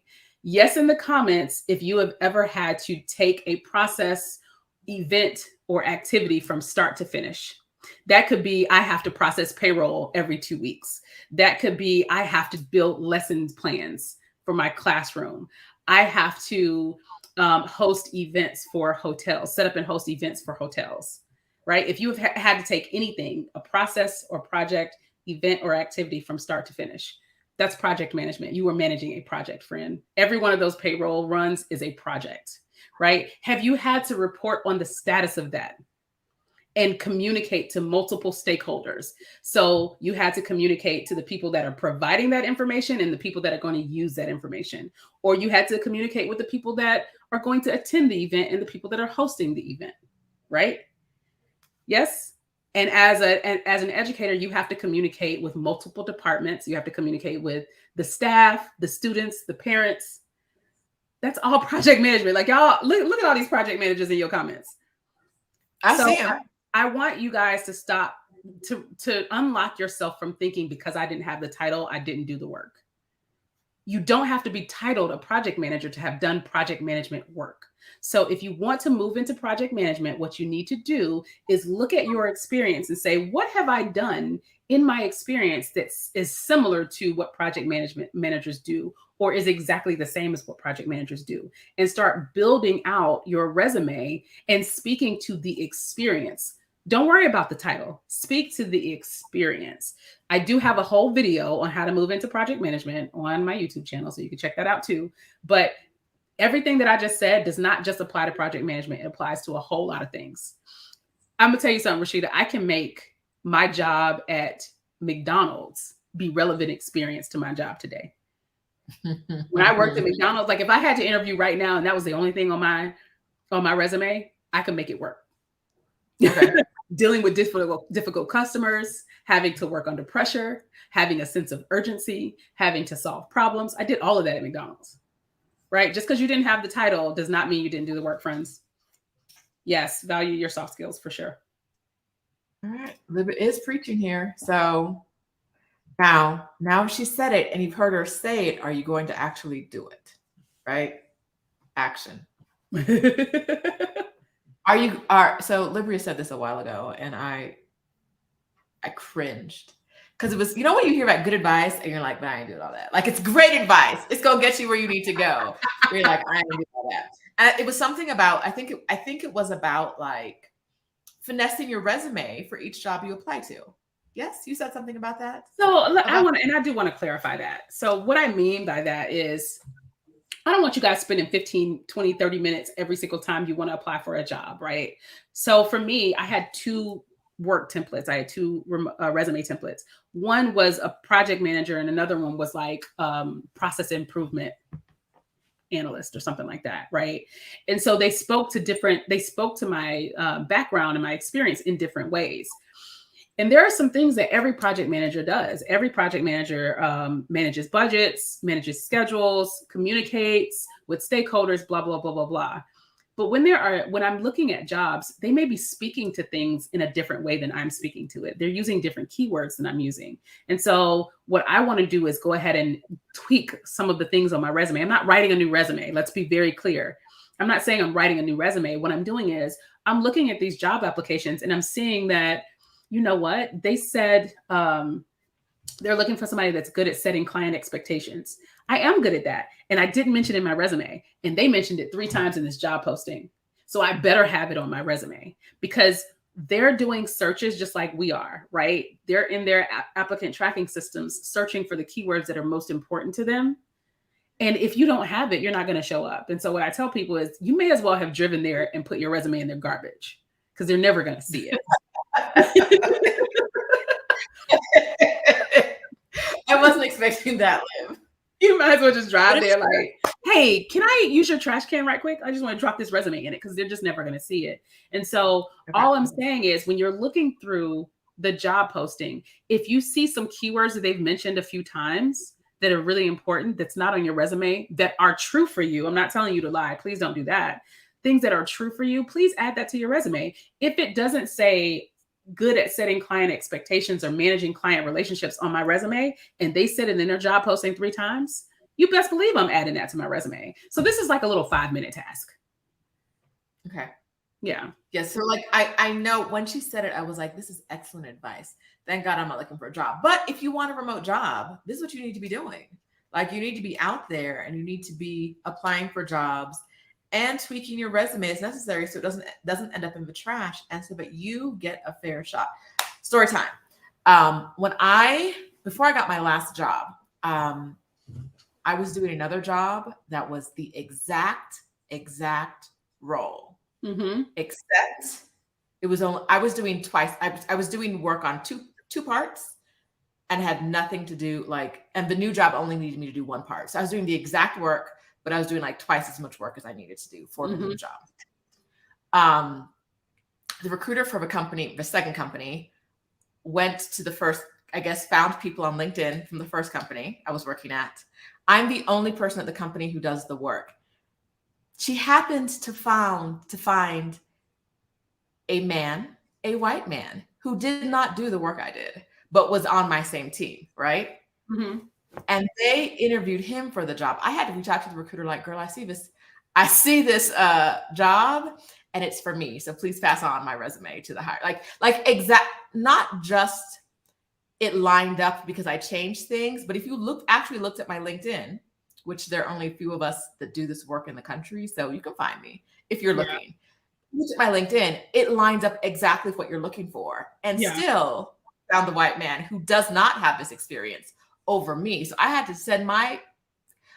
yes in the comments if you have ever had to take a process, event, or activity from start to finish. That could be, I have to process payroll every 2 weeks. That could be, I have to build lesson plans for my classroom. I have to host events for hotels, set up and host events for hotels, right? If you have had to take anything, a process or project, event, or activity from start to finish, that's project management. You are managing a project, friend. Every one of those payroll runs is a project, right? Have you had to report on the status of that? and communicate to multiple stakeholders. So you had to communicate to the people that are providing that information and the people that are going to use that information. Or you had to communicate with the people that are going to attend the event and the people that are hosting the event, right? Yes. And as an educator, you have to communicate with multiple departments. You have to communicate with the staff, the students, the parents. That's all project management. Like, y'all, look at all these project managers in your comments. I see them. I want you guys to stop, to unlock yourself from thinking because I didn't have the title, I didn't do the work. You don't have to be titled a project manager to have done project management work. So if you want to move into project management, what you need to do is look at your experience and say, what have I done in my experience that is similar to what project management managers do, or is exactly the same as what project managers do, and start building out your resume and speaking to the experience. Don't worry about the title. Speak to the experience. I do have a whole video on how to move into project management on my YouTube channel, so you can check that out too. But everything that I just said does not just apply to project management. It applies to a whole lot of things. I'm going to tell you something, Rashida. I can make my job at McDonald's be relevant experience to my job today. When I worked at McDonald's, like if I had to interview right now and that was the only thing on my resume, I could make it work. Okay. Dealing with difficult customers, having to work under pressure, having a sense of urgency, having to solve problems. I did all of that at McDonald's, right? Just because you didn't have the title does not mean you didn't do the work, friends. Yes, value your soft skills for sure. All right, Libby is preaching here. So now she said it and you've heard her say it, are you going to actually do it? Right? Action. So Libryia said this a while ago and I cringed because it was, you know, when you hear about good advice and you're like, but I ain't doing all that. Like, it's great advice. It's going to get you where you need to go. You're like, I ain't doing all that. And it was something about, I think it was about like finessing your resume for each job you apply to. Yes, you said something about that. So I do want to clarify that. So what I mean by that is, I don't want you guys spending 15, 20, 30 minutes every single time you want to apply for a job, right? So for me, I had two work templates. I had two resume templates. One was a project manager and another one was like process improvement analyst or something like that, right? And so they spoke to my background and my experience in different ways. And there are some things that every project manager does. Every project manager manages budgets, manages schedules, communicates with stakeholders, blah, blah, blah, blah, blah. But when I'm looking at jobs, they may be speaking to things in a different way than I'm speaking to it. They're using different keywords than I'm using. And so what I want to do is go ahead and tweak some of the things on my resume. I'm not writing a new resume. Let's be very clear. I'm not saying I'm writing a new resume. What I'm doing is I'm looking at these job applications and I'm seeing that, you know what? They said they're looking for somebody that's good at setting client expectations. I am good at that. And I didn't mention it in my resume. And they mentioned it 3 times in this job posting. So I better have it on my resume because they're doing searches just like we are, right? They're in their applicant tracking systems searching for the keywords that are most important to them. And if you don't have it, you're not going to show up. And so what I tell people is you may as well have driven there and put your resume in their garbage because they're never going to see it. I wasn't expecting that, Liv. You might as well just drive there like, hey, can I use your trash can right quick? I just want to drop this resume in it because they're just never going to see it. And so all I'm saying is when you're looking through the job posting, if you see some keywords that they've mentioned a few times that are really important, that's not on your resume, that are true for you. I'm not telling you to lie. Please don't do that. Things that are true for you, please add that to your resume. If it doesn't say good at setting client expectations or managing client relationships on my resume, and they said it in their job posting 3 times, you best believe I'm adding that to my resume. So this is like a little 5-minute task. Okay. Yeah. Yeah. So like, I know when she said it, I was like, this is excellent advice. Thank God I'm not looking for a job. But if you want a remote job, this is what you need to be doing. Like you need to be out there and you need to be applying for jobs and tweaking your resume as necessary so it doesn't end up in the trash and so that you get a fair shot. Story time. Before I got my last job, I was doing another job that was the exact role, except It was only, I was doing twice. I was doing work on two parts and had nothing to do and the new job only needed me to do one part. So I was doing the exact work, but I was doing like twice as much work as I needed to do for the new job. The recruiter for the second company went to the first, I guess, found people on LinkedIn from the first company I was working at. I'm the only person at the company who does the work. She happened to find a white man who did not do the work I did, but was on my same team, right? Mm-hmm. And they interviewed him for the job. I had to reach out to the recruiter like, girl, I see this job and it's for me. So please pass on my resume to the hire. Not just it lined up because I changed things, but if you actually looked at my LinkedIn, which there are only a few of us that do this work in the country, so you can find me if you're looking. Look at my LinkedIn, it lines up exactly what you're looking for, and still found the white man who does not have this experience over me. So I had to send my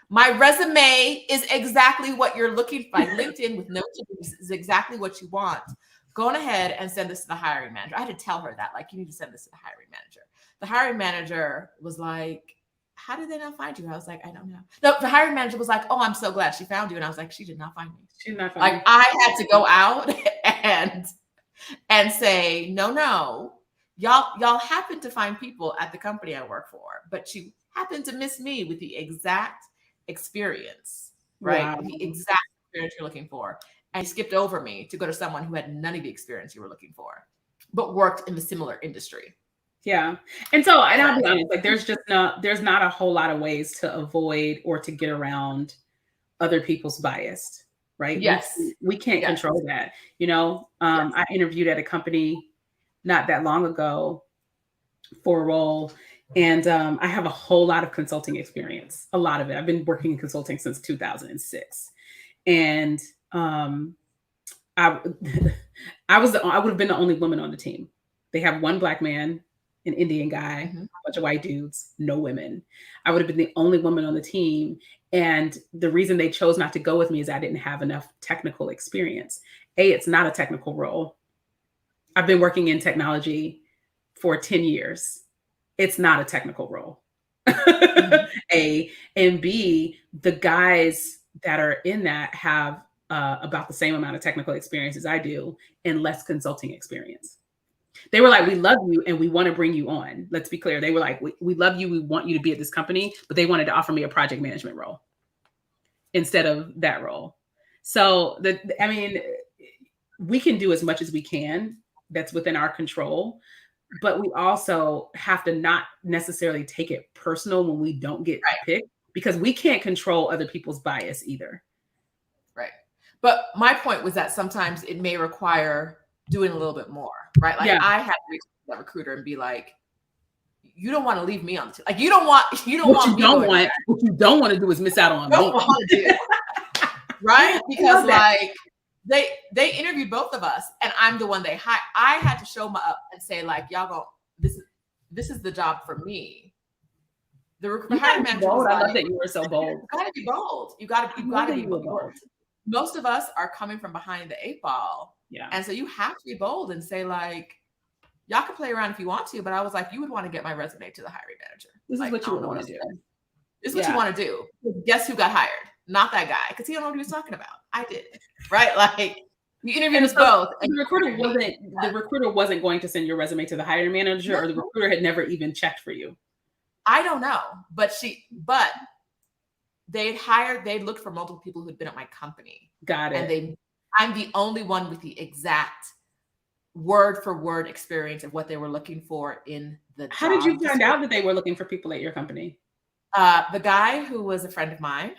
resume is exactly what you're looking for. LinkedIn with no changes is exactly what you want. Go on ahead and send this to the hiring manager. I had to tell her that, you need to send this to the hiring manager. The hiring manager was like, how did they not find you? I was like, I don't know. No, the hiring manager was like, oh, I'm so glad she found you. And I was like, she did not find me. She did not find me. I had to go out and say, no, y'all happen to find people at the company I work for, but you happen to miss me with the exact experience, right? Wow. The exact experience you're looking for. And you skipped over me to go to someone who had none of the experience you were looking for, but worked in the similar industry. Yeah. And I'll be honest, there's not a whole lot of ways to avoid or to get around other people's bias, right? Yes. We can't control that. I interviewed at a company not that long ago for a role, and I have a whole lot of consulting experience, a lot of it. I've been working in consulting since 2006. And I would have been the only woman on the team. They have one Black man, an Indian guy, a bunch of white dudes, no women. I would have been the only woman on the team. And the reason they chose not to go with me is I didn't have enough technical experience. It's not a technical role. I've been working in technology for 10 years. It's not a technical role. A, and B, the guys that are in that have about the same amount of technical experience as I do and less consulting experience. They were like, we love you and we want to bring you on. Let's be clear. They were like, we love you. We want you to be at this company, but they wanted to offer me a project management role instead of that role. So we can do as much as we can that's within our control, but we also have to not necessarily take it personal when we don't get picked, because we can't control other people's bias either. Right. But my point was that sometimes it may require doing a little bit more, right? I had to reach that recruiter and be like, you don't want to leave me on the team. You don't want what you don't want to do is miss out on me. Right? Because they interviewed both of us and I'm the one they hired. I had to show my up and say y'all go, this is the job for me. The hiring manager was I love that you were so bold. You gotta be bold. You gotta be bold. Most of us are coming from behind the 8 ball. Yeah. And so you have to be bold and say y'all can play around if you want to, but I was like, you would want to get my resume to the hiring manager. This is what you would want to do. This is what you want to do. Guess who got hired? Not that guy, because he don't know what he was talking about. I did, right? You interviewed us both. And the recruiter wasn't going to send your resume to the hiring manager, or the recruiter had never even checked for you. I don't know, but they'd looked for multiple people who'd been at my company. Got it. And I'm the only one with the exact word for word experience of what they were looking for in the How did you find out that they were looking for people at your company? The guy who was a friend of mine,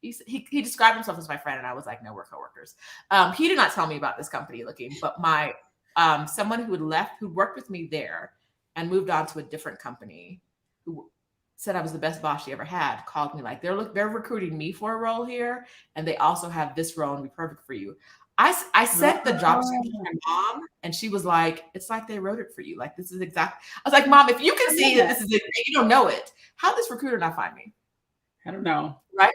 he described himself as my friend, and I was like, no, we're coworkers. He did not tell me about this company looking, but my someone who'd worked with me there and moved on to a different company, who said I was the best boss she ever had, called me they're recruiting me for a role here, and they also have this role and be perfect for you. I sent the job description to my mom, and she was like, it's like they wrote it for you. This is exact. I was like, Mom, if you can see that this is it, you don't know it. How did this recruiter not find me? I don't know. Right?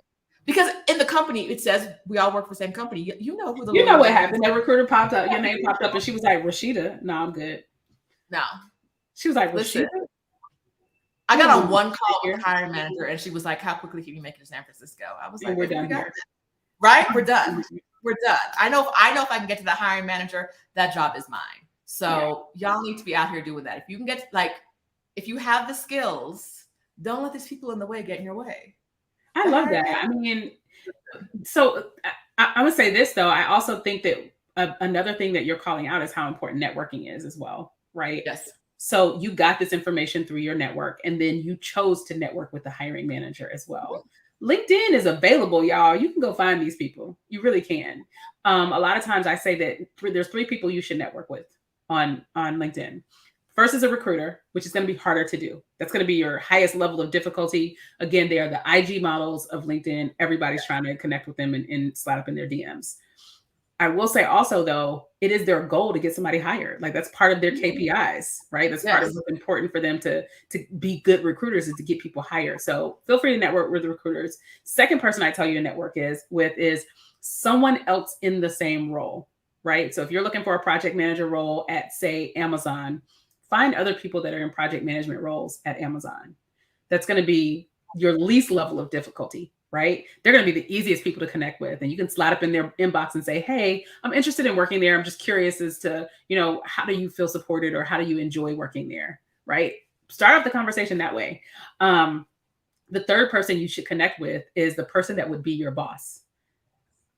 Because in the company, it says we all work for the same company. You know who the You know what happened. That recruiter popped up, your name popped up, and she was like, Rashida. No, I'm good. No. She was like, Rashida. Listen, I got on one call with the hiring manager, and she was like, how quickly can you make it to San Francisco? I was like, we're done here. Right? We're done. We're done. I know if I can get to the hiring manager, that job is mine. So y'all need to be out here doing that. If you can get, like, if you have the skills, don't let these people in the way get in your way. I love that. I mean, so I would say this, though. I also think that another thing that you're calling out is how important networking is as well, right? Yes. So you got this information through your network, and then you chose to network with the hiring manager as well. LinkedIn is available, y'all. You can go find these people. You really can. A lot of times I say that there's 3 people you should network with on LinkedIn. First is a recruiter, which is going to be harder to do. That's going to be your highest level of difficulty. Again, they are the IG models of LinkedIn. Everybody's trying to connect with them and slide up in their DMs. I will say also, though, it is their goal to get somebody hired. Like, that's part of their KPIs, right? That's part of what's important for them to be good recruiters, is to get people hired. So feel free to network with recruiters. Second person I tell you to network with is someone else in the same role, right? So if you're looking for a project manager role at, say, Amazon, find other people that are in project management roles at Amazon. That's going to be your least level of difficulty, right? They're going to be the easiest people to connect with. And you can slide up in their inbox and say, hey, I'm interested in working there. I'm just curious as to, how do you feel supported, or how do you enjoy working there, right? Start off the conversation that way. The third person you should connect with is the person that would be your boss,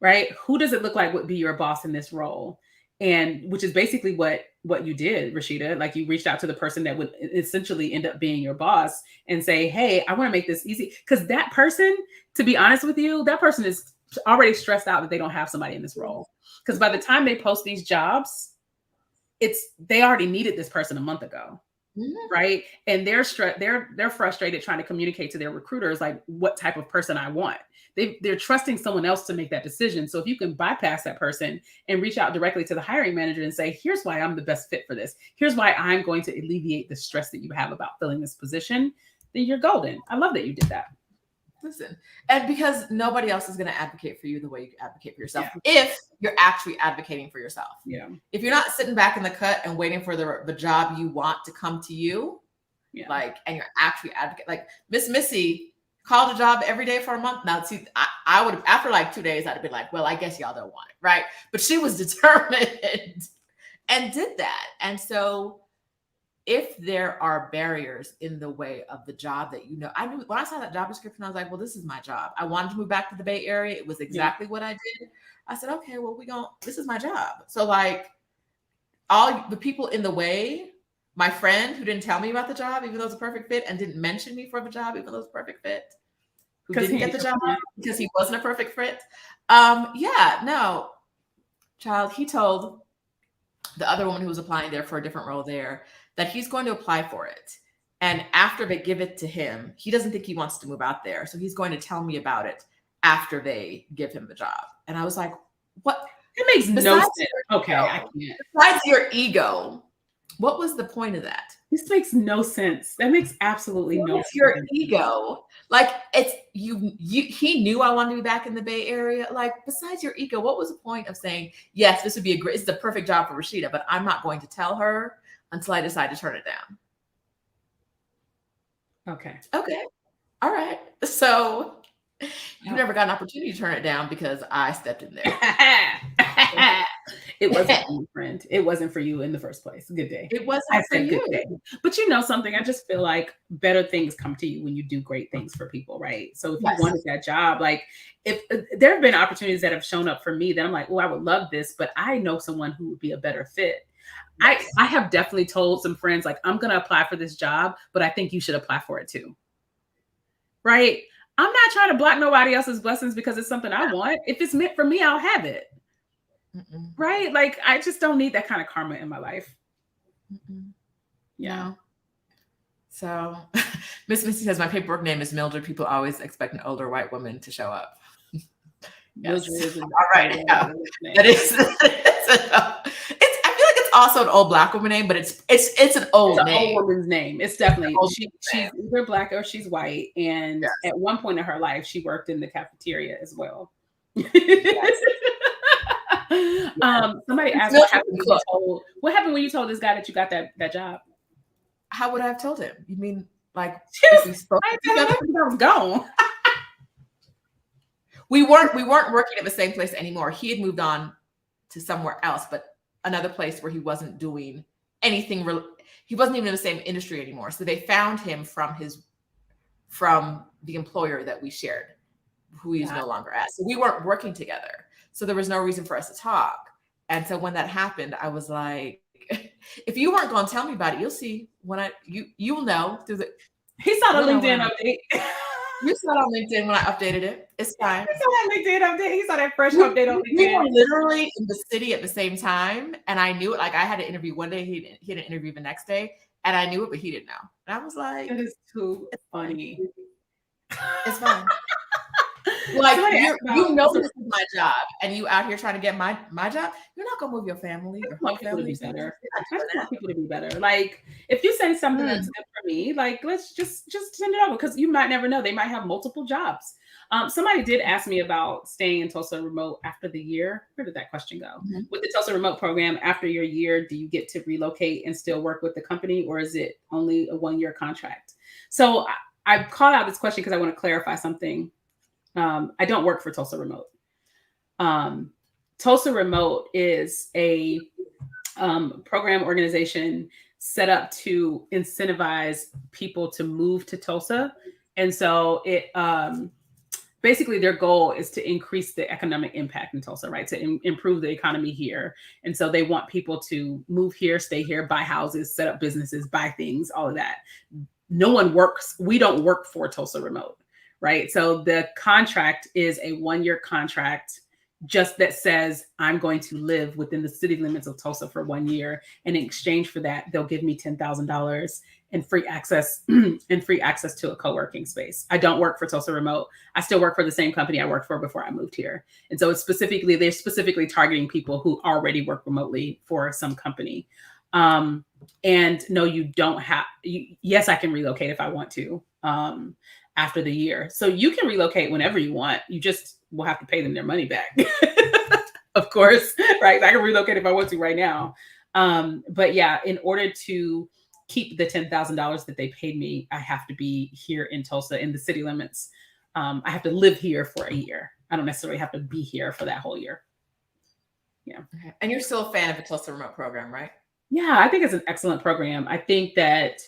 right? Who does it look like would be your boss in this role? And which is basically what you did, Rashida. Like, you reached out to the person that would essentially end up being your boss and say, hey, I want to make this easy. Because that person, to be honest with you, that person is already stressed out that they don't have somebody in this role. Because by the time they post these jobs, they already needed this person a month ago. Mm-hmm. Right. And they're frustrated trying to communicate to their recruiters, like, what type of person I want. They're trusting someone else to make that decision. So if you can bypass that person and reach out directly to the hiring manager and say, here's why I'm the best fit for this. Here's why I'm going to alleviate the stress that you have about filling this position, then you're golden. I love that you did that. Listen, and because nobody else is going to advocate for you the way you advocate for yourself, if you're actually advocating for yourself. Yeah. If you're not sitting back in the cut and waiting for the job you want to come to you, and you're actually advocating, like Miss Missy called a job every day for a month. Now, see, I would have, after like 2 days, I'd have been like, well, I guess y'all don't want it, right? But she was determined and did that. And so if there are barriers in the way of the job that I knew when I saw that job description, I was like, well, this is my job. I wanted to move back to the Bay Area. It was exactly what I did. I said, okay, well, this is my job. So, like, all the people in the way, my friend who didn't tell me about the job, even though it's a perfect fit, and didn't mention me for the job, even though it's a perfect fit, who didn't get the job because he wasn't a perfect fit. Child, he told the other woman who was applying there for a different role there that he's going to apply for it. And after they give it to him, he doesn't think he wants to move out there. So he's going to tell me about it after they give him the job. And I was like, what? It makes no sense. Okay, I can't. Besides your ego, what was the point of that? This makes no sense. That makes absolutely no sense. Your ego. Like, it's he knew I wanted to be back in the Bay Area. Like, besides your ego, what was the point of saying, yes, this would be it's the perfect job for Rashida, but I'm not going to tell her until I decide to turn it down. Okay. All right. So you never got an opportunity to turn it down because I stepped in there. It wasn't for you, friend. It wasn't for you in the first place. Good day. It wasn't for you. Good day. But you know something? I just feel like better things come to you when you do great things for people, right? So if you wanted that job, like, if there have been opportunities that have shown up for me that I'm like, oh, I would love this, but I know someone who would be a better fit. Yes. I have definitely told some friends, like, I'm going to apply for this job, but I think you should apply for it too. Right? I'm not trying to block nobody else's blessings because it's something I want. If it's meant for me, I'll have it. Mm-mm. Right? Like, I just don't need that kind of karma in my life. Mm-mm. Yeah. No. So Miss Missy says, my paperwork name is Mildred. People always expect an older white woman to show up. Yes. All right. Yeah. That is, I feel like it's also an old Black woman name, but it's an old It's an name. old woman's name. It's definitely Old she's name. either Black or she's white. And Yes. at one point in her life, she worked in the cafeteria as well. Yes. Somebody asked what happened when you told this guy that you got that job? How would I have told him? You mean like If we spoke together? I was gone. We weren't working at the same place anymore. He had moved on to somewhere else, but another place where he wasn't doing anything. He wasn't even in the same industry anymore. So they found him from the employer that we shared, who he's no longer at. So we weren't working together. So there was no reason for us to talk. And so when that happened, I was like, if you weren't going to tell me about it, you'll see when you'll know through the. He saw the LinkedIn update. You saw it on LinkedIn when I updated it. It's fine. He saw that LinkedIn update. He saw that fresh update on LinkedIn. We were literally in the city at the same time, and I knew it. Like I had an interview one day, he had an interview the next day, and I knew it, but he didn't know. And I was like, "That is too funny." It's fine. Like you know this is my job, and you out here trying to get my job. You're not gonna move your family. Your whole family. I just want people to be better. Like if you say something that's good for me, like let's just send it over because you might never know. They might have multiple jobs. Somebody did ask me about staying in Tulsa remote after the year. Where did that question go? With the Tulsa remote program, after your year, do you get to relocate and still work with the company, or is it only a 1-year contract? So I called out this question because I want to clarify something. I don't work for Tulsa Remote. Tulsa Remote is a program organization set up to incentivize people to move to Tulsa. And so it basically their goal is to increase the economic impact in Tulsa, right? To improve the economy here. And so they want people to move here, stay here, buy houses, set up businesses, buy things, all of that. No one works. We don't work for Tulsa Remote. Right. So the contract is a 1-year contract just that says I'm going to live within the city limits of Tulsa for 1 year. And in exchange for that, they'll give me $10,000 and free access to a co-working space. I don't work for Tulsa Remote. I still work for the same company I worked for before I moved here. And so they're specifically targeting people who already work remotely for some company. And no, you don't have, yes, I can relocate if I want to. After the year. So you can relocate whenever you want. You just will have to pay them their money back. Of course, right? I can relocate if I want to right now. But yeah, in order to keep the $10,000 that they paid me, I have to be here in Tulsa in the city limits. I have to live here for a year. I don't necessarily have to be here for that whole year. Yeah. Okay. And you're still a fan of the Tulsa Remote program, right? Yeah, I think it's an excellent program. I think that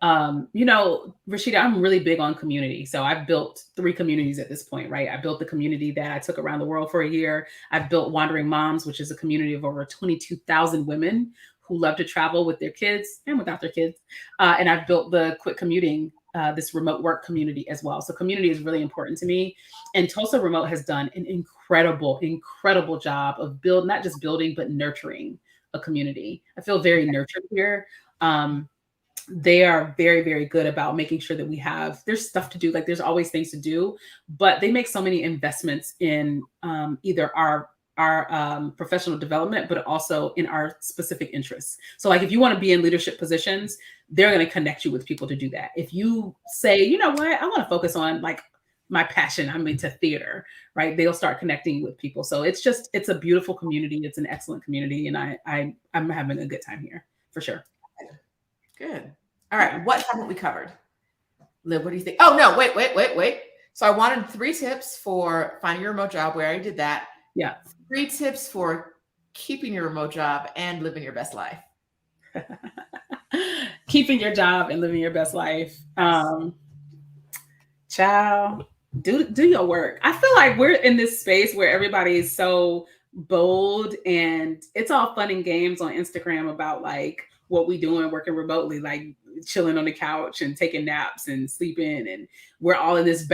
Rashida, I'm really big on community. So I've built 3 communities at this point, right? I built the community that I took around the world for a year. I've built Wandering Moms, which is a community of over 22,000 women who love to travel with their kids and without their kids. And I've built the Quit Commuting, this remote work community as well. So community is really important to me. And Tulsa Remote has done an incredible, incredible job of not just building, but nurturing a community. I feel very nurtured here. They are very, very good about making sure that there's stuff to do. Like there's always things to do, but they make so many investments in either our professional development, but also in our specific interests. So like if you want to be in leadership positions, they're going to connect you with people to do that. If you say, you know what, I want to focus on like my passion, I'm into theater, right? They'll start connecting with people. So it's a beautiful community. It's an excellent community. And I'm having a good time here for sure. Good. All right. What haven't we covered? Liv, what do you think? Oh, no, wait. So I wanted 3 tips for finding your remote job. We already did that. Yeah. 3 tips for keeping your remote job and living your best life. Keeping your job and living your best life. Child, do your work. I feel like we're in this space where everybody is so bold and it's all fun and games on Instagram about like what we doing working remotely, like chilling on the couch and taking naps and sleeping. And we're all in this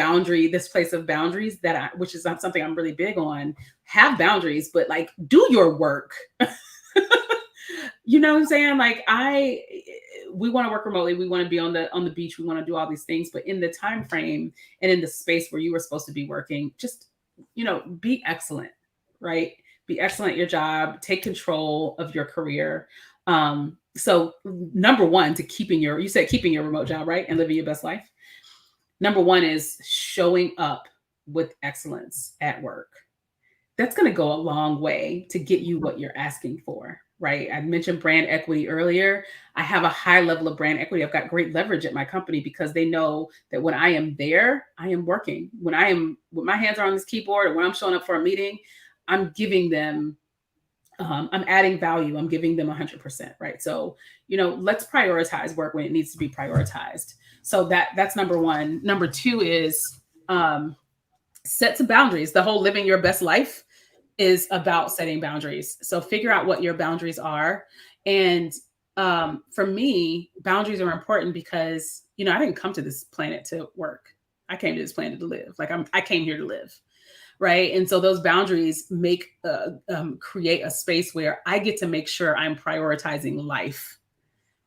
place of boundaries which is something I'm really big on. Have boundaries, but like do your work. You know what I'm saying? Like we want to work remotely. We want to be on the beach. We want to do all these things, but in the time frame and in the space where you were supposed to be working, just, be excellent, right? Be excellent at your job, take control of your career. So number one, to keeping your remote job, right? And living your best life. Number one is showing up with excellence at work. That's going to go a long way to get you what you're asking for, right? I mentioned brand equity earlier. I have a high level of brand equity. I've got great leverage at my company because they know that when I am there, I am working. When my hands are on this keyboard or when I'm showing up for a meeting, I'm giving them, I'm adding value. I'm giving them 100%, right? So, let's prioritize work when it needs to be prioritized. So that's number one. Number two is set some boundaries. The whole living your best life is about setting boundaries. So figure out what your boundaries are. And for me, boundaries are important because, I didn't come to this planet to work. I came to this planet to live. Like I came here to live. Right. And so those boundaries create a space where I get to make sure I'm prioritizing life.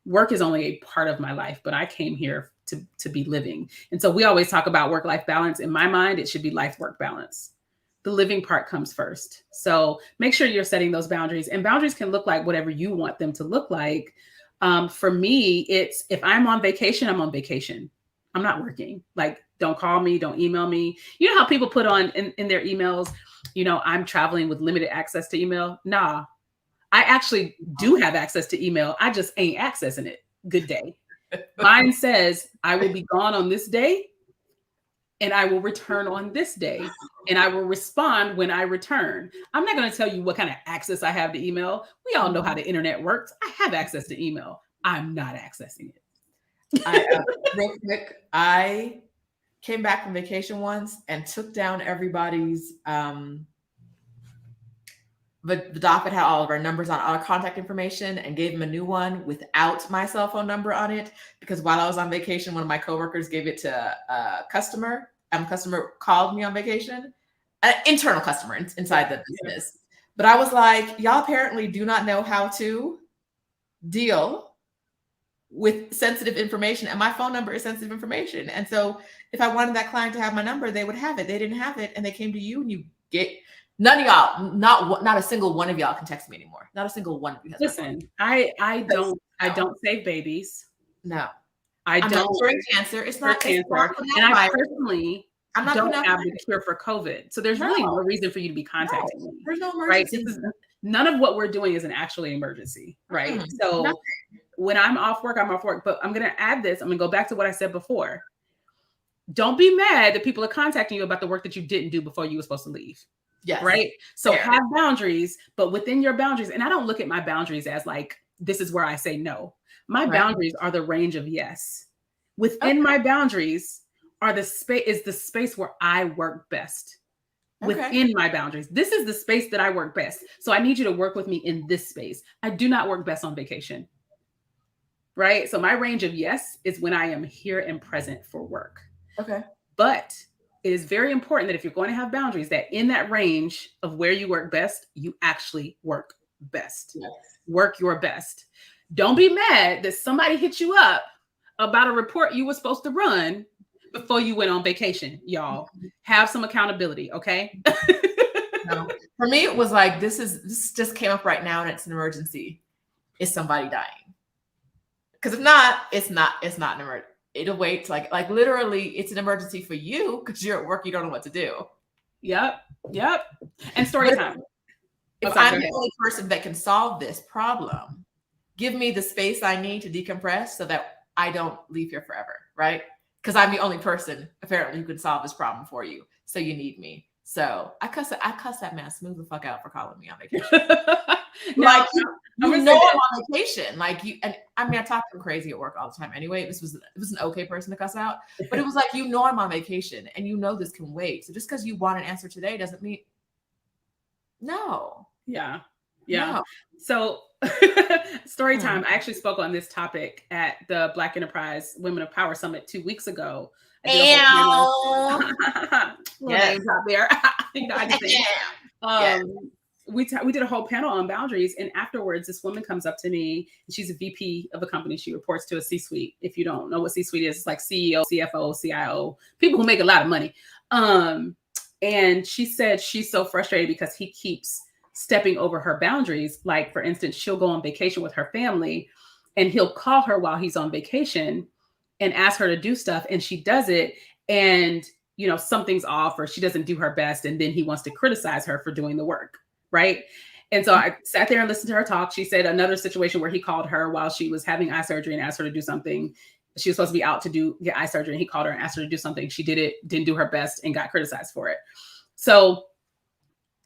Work is only a part of my life, but I came here to be living. And so we always talk about work-life balance. In my mind, it should be life-work balance. The living part comes first. So make sure you're setting those boundaries, and boundaries can look like whatever you want them to look like. For me, it's if I'm on vacation, I'm on vacation. I'm not working. Like, don't call me, don't email me. You know how people put on in their emails, I'm traveling with limited access to email. Nah, I actually do have access to email. I just ain't accessing it. Good day. Mine says I will be gone on this day and I will return on this day and I will respond when I return. I'm not going to tell you what kind of access I have to email. We all know how the internet works. I have access to email. I'm not accessing it. Real quick, I came back from vacation once and took down everybody's the docket had all of our numbers on our contact information and gave him a new one without my cell phone number on it, because while I was on vacation, one of my coworkers gave it to a customer. Customer called me on vacation, an internal customer inside the business. But I was like, y'all apparently do not know how to deal with sensitive information, and my phone number is sensitive information. And so if I wanted that client to have my number, they would have it. They didn't have it, and they came to you, and you get none of y'all, not a single one of y'all can text me anymore. Not a single one of you has. Listen, I don't save babies. No, I'm don't. Not curing cancer. It's not cancer. And I personally don't have the cure for COVID. So there's really no reason for you to be contacting me. There's no emergency. Right? None of what we're doing is an actually emergency. Right. So when I'm off work, I'm off work. But I'm going to add this. I'm going to go back to what I said before. Don't be mad that people are contacting you about the work that you didn't do before you were supposed to leave. Yes. Right. So have boundaries, but within your boundaries. And I don't look at my boundaries as like, this is where I say no. My boundaries are the range of yes. Within my boundaries are the space where I work best. Within my boundaries. This is the space that I work best. So I need you to work with me in this space. I do not work best on vacation. Right. So my range of yes is when I am here and present for work. Okay. But it is very important that if you're going to have boundaries, that in that range of where you work best, you actually work best. Yes. Work your best. Don't be mad that somebody hit you up about a report you were supposed to run before you went on vacation, y'all. Have some accountability, okay? No. For me, it was like, this just came up right now and it's an emergency. Is somebody dying? Because if not, it's not an emergency. It'll wait. Like literally, it's an emergency for you because you're at work. You don't know what to do. Yep. And story time. If I'm the only person that can solve this problem, give me the space I need to decompress so that I don't leave here forever, right? Because I'm the only person apparently who can solve this problem for you. So you need me. So I cuss that man smooth the fuck out for calling me on vacation. Like you know I'm on vacation. Like you, and I mean I talk to him crazy at work all the time anyway. It was an okay person to cuss out, but it was like, you know I'm on vacation and you know this can wait. So just because you want an answer today doesn't mean no. Yeah. No. So story time. I actually spoke on this topic at the Black Enterprise Women of Power Summit 2 weeks ago. Yes. There. We did a whole panel on boundaries, and afterwards this woman comes up to me, and she's a VP of a company. She reports to a C-suite. If you don't know what C-suite is, it's like CEO, CFO, CIO, people who make a lot of money. And she said she's so frustrated because he keeps stepping over her boundaries. Like, for instance, she'll go on vacation with her family and he'll call her while he's on vacation and ask her to do stuff. And she does it. And, something's off or she doesn't do her best. And then he wants to criticize her for doing the work. Right. And so I sat there and listened to her talk. She said another situation where he called her while she was having eye surgery and asked her to do something. She was supposed to be out to get eye surgery. And he called her and asked her to do something. She did it, didn't do her best, and got criticized for it. So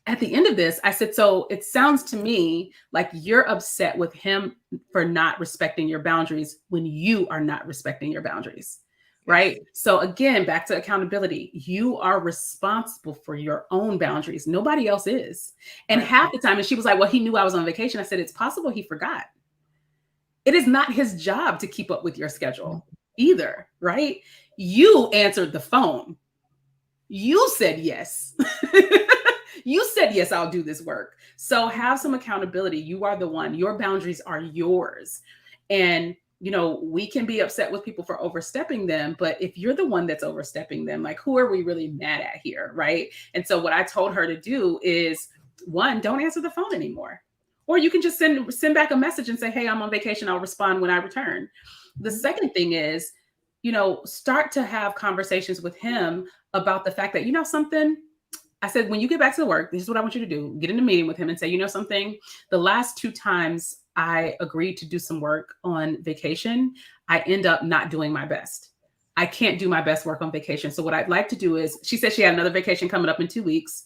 at the end of this, I said, so it sounds to me like you're upset with him for not respecting your boundaries when you are not respecting your boundaries. Right. So again, back to accountability. You are responsible for your own boundaries. Nobody else is. And half the time, and she was like, well, he knew I was on vacation. I said, it's possible he forgot. It is not his job to keep up with your schedule either. Right. You answered the phone. You said yes. You said, yes, I'll do this work. So have some accountability. You are the one. Your boundaries are yours. And we can be upset with people for overstepping them, but if you're the one that's overstepping them, like, who are we really mad at here? Right. And so what I told her to do is, one, don't answer the phone anymore. Or you can just send back a message and say, hey, I'm on vacation. I'll respond when I return. The second thing is, start to have conversations with him about the fact that, something, I said, when you get back to work, this is what I want you to do. Get in a meeting with him and say, something, the last 2 times I agreed to do some work on vacation, I end up not doing my best. I can't do my best work on vacation. So what I'd like to do is, she said she had another vacation coming up in 2 weeks.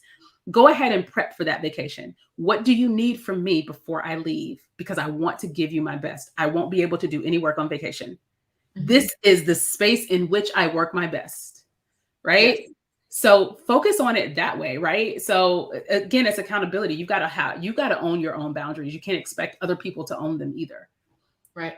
Go ahead and prep for that vacation. What do you need from me before I leave? Because I want to give you my best. I won't be able to do any work on vacation. Mm-hmm. This is the space in which I work my best. Right? Yes. So focus on it that way, right? So again, it's accountability. You got to own your own boundaries. You can't expect other people to own them either. Right.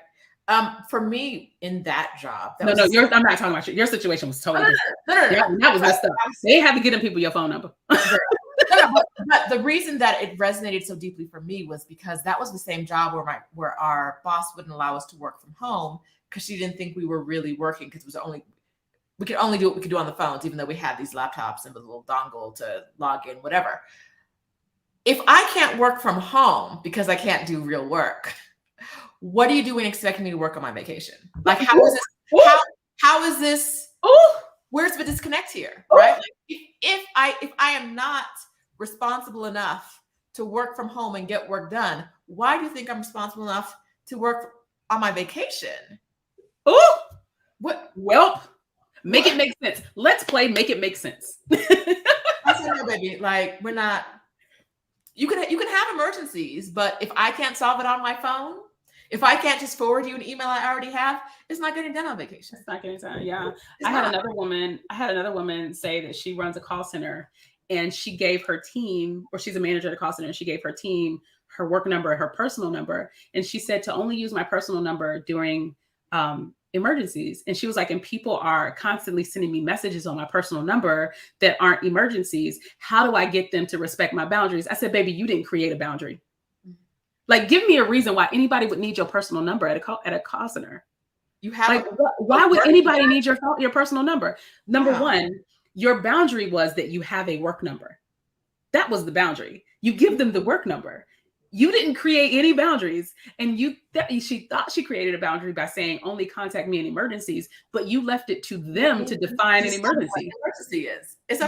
For me in that job, I'm not talking about you. Your situation was totally different. No. That was messed up. They had to get them people your phone number. But the reason that it resonated so deeply for me was because that was the same job where our boss wouldn't allow us to work from home because she didn't think we were really working because we could only do what we could do on the phones, even though we had these laptops and with a little dongle to log in, whatever. If I can't work from home because I can't do real work, what are you doing expecting me to work on my vacation? Like, how is this? How is this? Where's the disconnect here, right? Like, if I am not responsible enough to work from home and get work done, why do you think I'm responsible enough to work on my vacation? What? Well. Make it make sense. Let's play Make It Make Sense. I said, no, baby. Like, we're not. You can have emergencies, but if I can't solve it on my phone, if I can't just forward you an email I already have, it's not getting done on vacation. It's not getting done. Yeah. I had another woman say that she runs a call center, and she gave her team, or she's a manager at a call center, and she gave her team her work number and her personal number, and she said to only use my personal number during emergencies. And she was like, and people are constantly sending me messages on my personal number that aren't emergencies. How do I get them to respect my boundaries? I said, baby, you didn't create a boundary. Like, give me a reason why anybody would need your personal number at a call center. You have like, why would anybody need your personal number? Number one, your boundary was that you have a work number. That was the boundary. You give them the work number. You didn't create any boundaries, and she thought she created a boundary by saying only contact me in emergencies, but you left it to them to define an emergency.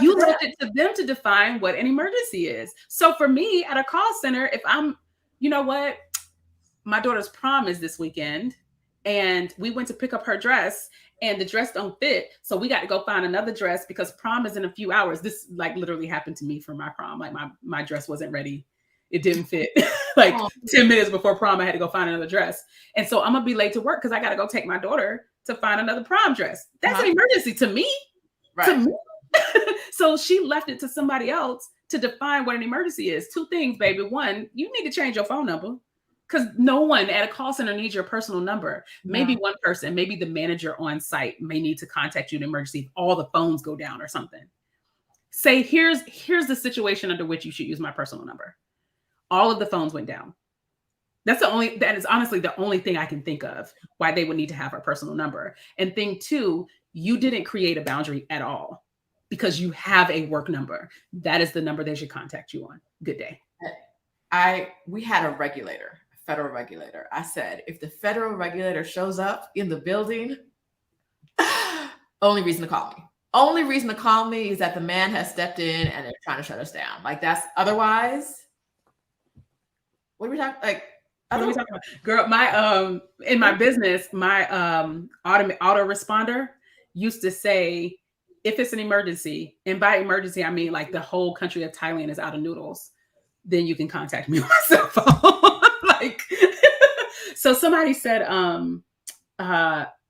You left it to them to define what an emergency is. So for me at a call center, if I'm, my daughter's prom is this weekend, and we went to pick up her dress, and the dress don't fit, so we got to go find another dress because prom is in a few hours. This like literally happened to me for my prom. Like my dress wasn't ready. It didn't fit. 10 minutes before prom, I had to go find another dress. And so I'm going to be late to work because I got to go take my daughter to find another prom dress. That's an emergency to me. Right. To me. So she left it to somebody else to define what an emergency is. 2 things, baby. 1, you need to change your phone number because no one at a call center needs your personal number. Maybe one person, maybe the manager on site may need to contact you in an emergency if all the phones go down or something. Say, here's the situation under which you should use my personal number. All of the phones went down. That is honestly the only thing I can think of why they would need to have our personal number. And thing 2, you didn't create a boundary at all because you have a work number. That is the number they should contact you on. Good day. We had a regulator, a federal regulator. I said, if the federal regulator shows up in the building, only reason to call me. Only reason to call me is that the man has stepped in and they're trying to shut us down. Like that's otherwise. What are we talking like? What are we talking about? Girl, my in my business, my auto responder used to say, if it's an emergency, and by emergency I mean like the whole country of Thailand is out of noodles, then you can contact me on my cell phone. Like so somebody said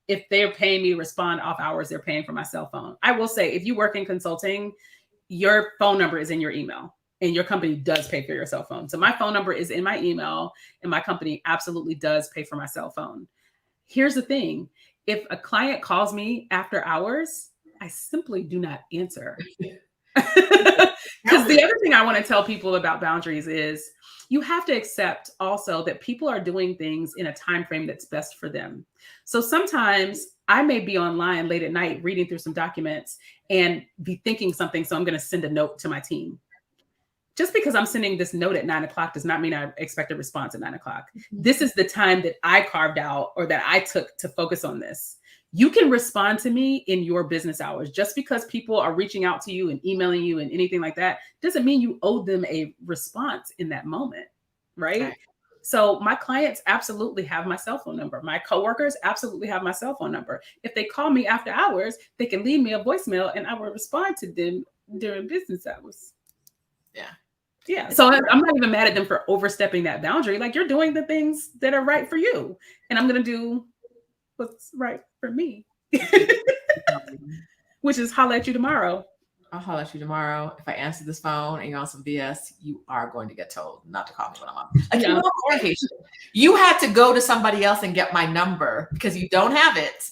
if they're paying me to respond off hours, they're paying for my cell phone. I will say, if you work in consulting, your phone number is in your email and your company does pay for your cell phone. So my phone number is in my email and my company absolutely does pay for my cell phone. Here's the thing. If a client calls me after hours, I simply do not answer. Because the other thing I want to tell people about boundaries is you have to accept also that people are doing things in a time frame that's best for them. So sometimes I may be online late at night reading through some documents and be thinking something. So I'm going to send a note to my team. Just because I'm sending this note at 9 o'clock does not mean I expect a response at 9 o'clock. This is the time that I carved out or that I took to focus on this. You can respond to me in your business hours. Just because people are reaching out to you and emailing you and anything like that doesn't mean you owe them a response in that moment, right? So my clients absolutely have my cell phone number. My coworkers absolutely have my cell phone number. If they call me after hours, they can leave me a voicemail and I will respond to them during business hours. Yeah. So I'm not even mad at them for overstepping that boundary. Like, you're doing the things that are right for you. And I'm going to do what's right for me, which is holler at you tomorrow. I'll holler at you tomorrow. If I answer this phone and you're on some BS, you are going to get told not to call me when I'm on. Like, you know, communication. You had to go to somebody else and get my number because you don't have it.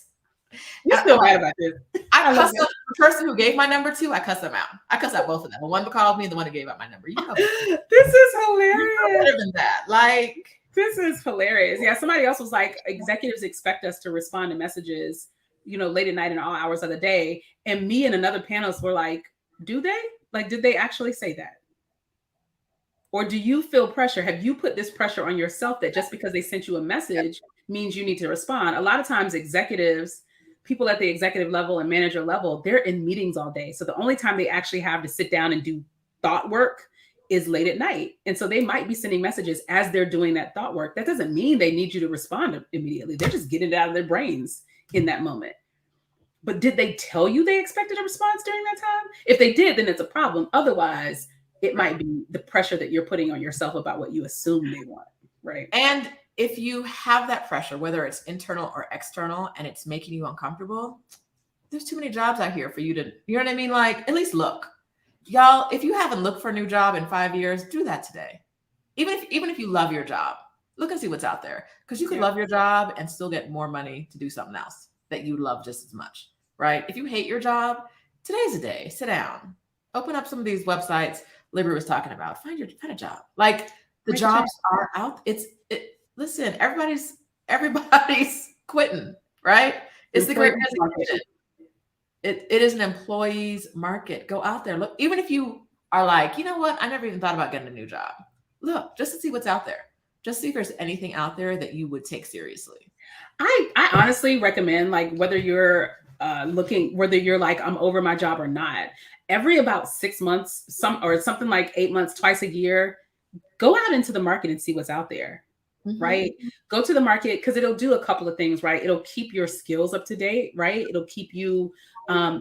You feel bad about this. I cuss the person who gave my number to. I cuss them out. I cuss out both of them. The one who called me and the one who gave out my number. You know, this is hilarious. Better than that. Like, this is hilarious. Yeah, somebody else was like, executives expect us to respond to messages, you know, late at night and all hours of the day. And me and another panelist were like, do they? Like, did they actually say that? Or do you feel pressure? Have you put this pressure on yourself that just because they sent you a message means you need to respond? A lot of times executives, people at the executive level and manager level, they're in meetings all day. So the only time they actually have to sit down and do thought work is late at night. And so they might be sending messages as they're doing that thought work. That doesn't mean they need you to respond immediately. They're just getting it out of their brains in that moment. But did they tell you they expected a response during that time? If they did, then it's a problem. Otherwise, it might be the pressure that you're putting on yourself about what you assume they want, right? And if you have that pressure, whether it's internal or external, and it's making you uncomfortable, there's too many jobs out here for you to, you know what I mean? Like, at least look. Y'all, if you haven't looked for a new job in 5 years, do that today. Even if you love your job, look and see what's out there. Because you could love your job and still get more money to do something else that you love just as much, right? If you hate your job, today's the day. Sit down. Open up some of these websites Libryia was talking about. Find a job. Like, the jobs are out. Listen, everybody's quitting, right? It's the great resignation. It is an employee's market. Go out there. Look, even if you are like, you know what? I never even thought about getting a new job. Look, just to see what's out there. Just see if there's anything out there that you would take seriously. I honestly recommend, like, whether you're whether you're like, I'm over my job or not, every about 6 months, something like 8 months, twice a year, go out into the market and see what's out there. Right? Go to the market, because it'll do a couple of things, right? It'll keep your skills up to date, right? It'll keep you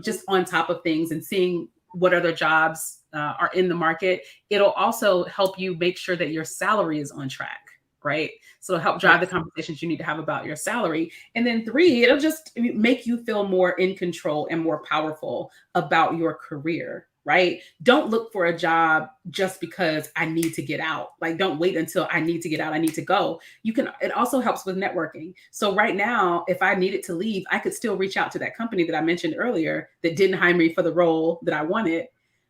just on top of things and seeing what other jobs are in the market. It'll also help you make sure that your salary is on track, right? So it'll help drive the conversations you need to have about your salary. And then 3, it'll just make you feel more in control and more powerful about your career, right? Don't look for a job just because I need to get out. Like, don't wait until I need to get out, I need to go. It also helps with networking. So right now, if I needed to leave, I could still reach out to that company that I mentioned earlier that didn't hire me for the role that I wanted,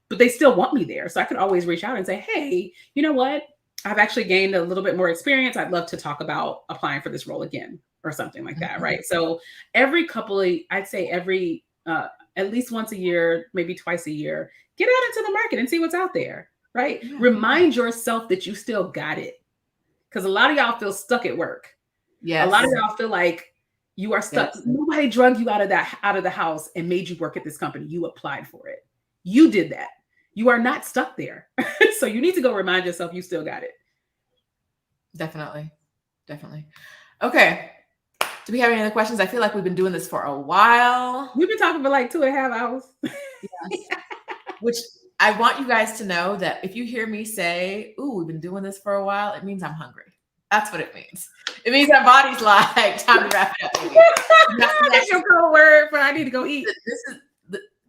but they still want me there. So I could always reach out and say, hey, you know what? I've actually gained a little bit more experience. I'd love to talk about applying for this role again, or something like that, right? So I'd say every, at least once a year, maybe twice a year, get out into the market and see what's out there. right? Yeah. Remind yourself that you still got it. Because a lot of y'all feel stuck at work. Yes. A lot of y'all feel like you are stuck. Yes. Nobody drug you out of the house and made you work at this company. You applied for it. You did that. You are not stuck there. So you need to go remind yourself you still got it. Definitely. Okay. Do we have any other questions? I feel like we've been doing this for a while. We've been talking for like 2.5 hours. Yes. Which I want you guys to know that if you hear me say, "Ooh, we've been doing this for a while," it means I'm hungry. That's what it means. It means our body's like, time to wrap it up. That's your code word for I need to go eat.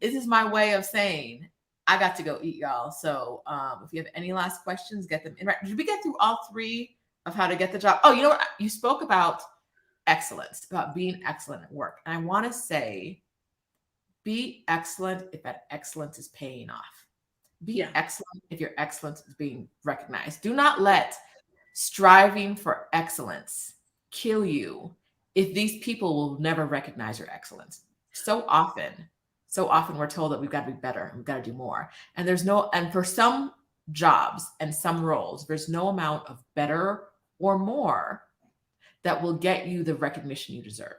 This is my way of saying I got to go eat, y'all. So if you have any last questions, get them in. Right? Did we get through all 3 of how to get the job? Oh, you know what? You spoke about excellence, about being excellent at work. And I want to say, be excellent if that excellence is paying off. Be excellent if your excellence is being recognized. Do not let striving for excellence kill you if these people will never recognize your excellence. So often we're told that we've got to be better, we've got to do more. And for some jobs and some roles, there's no amount of better or more that will get you the recognition you deserve.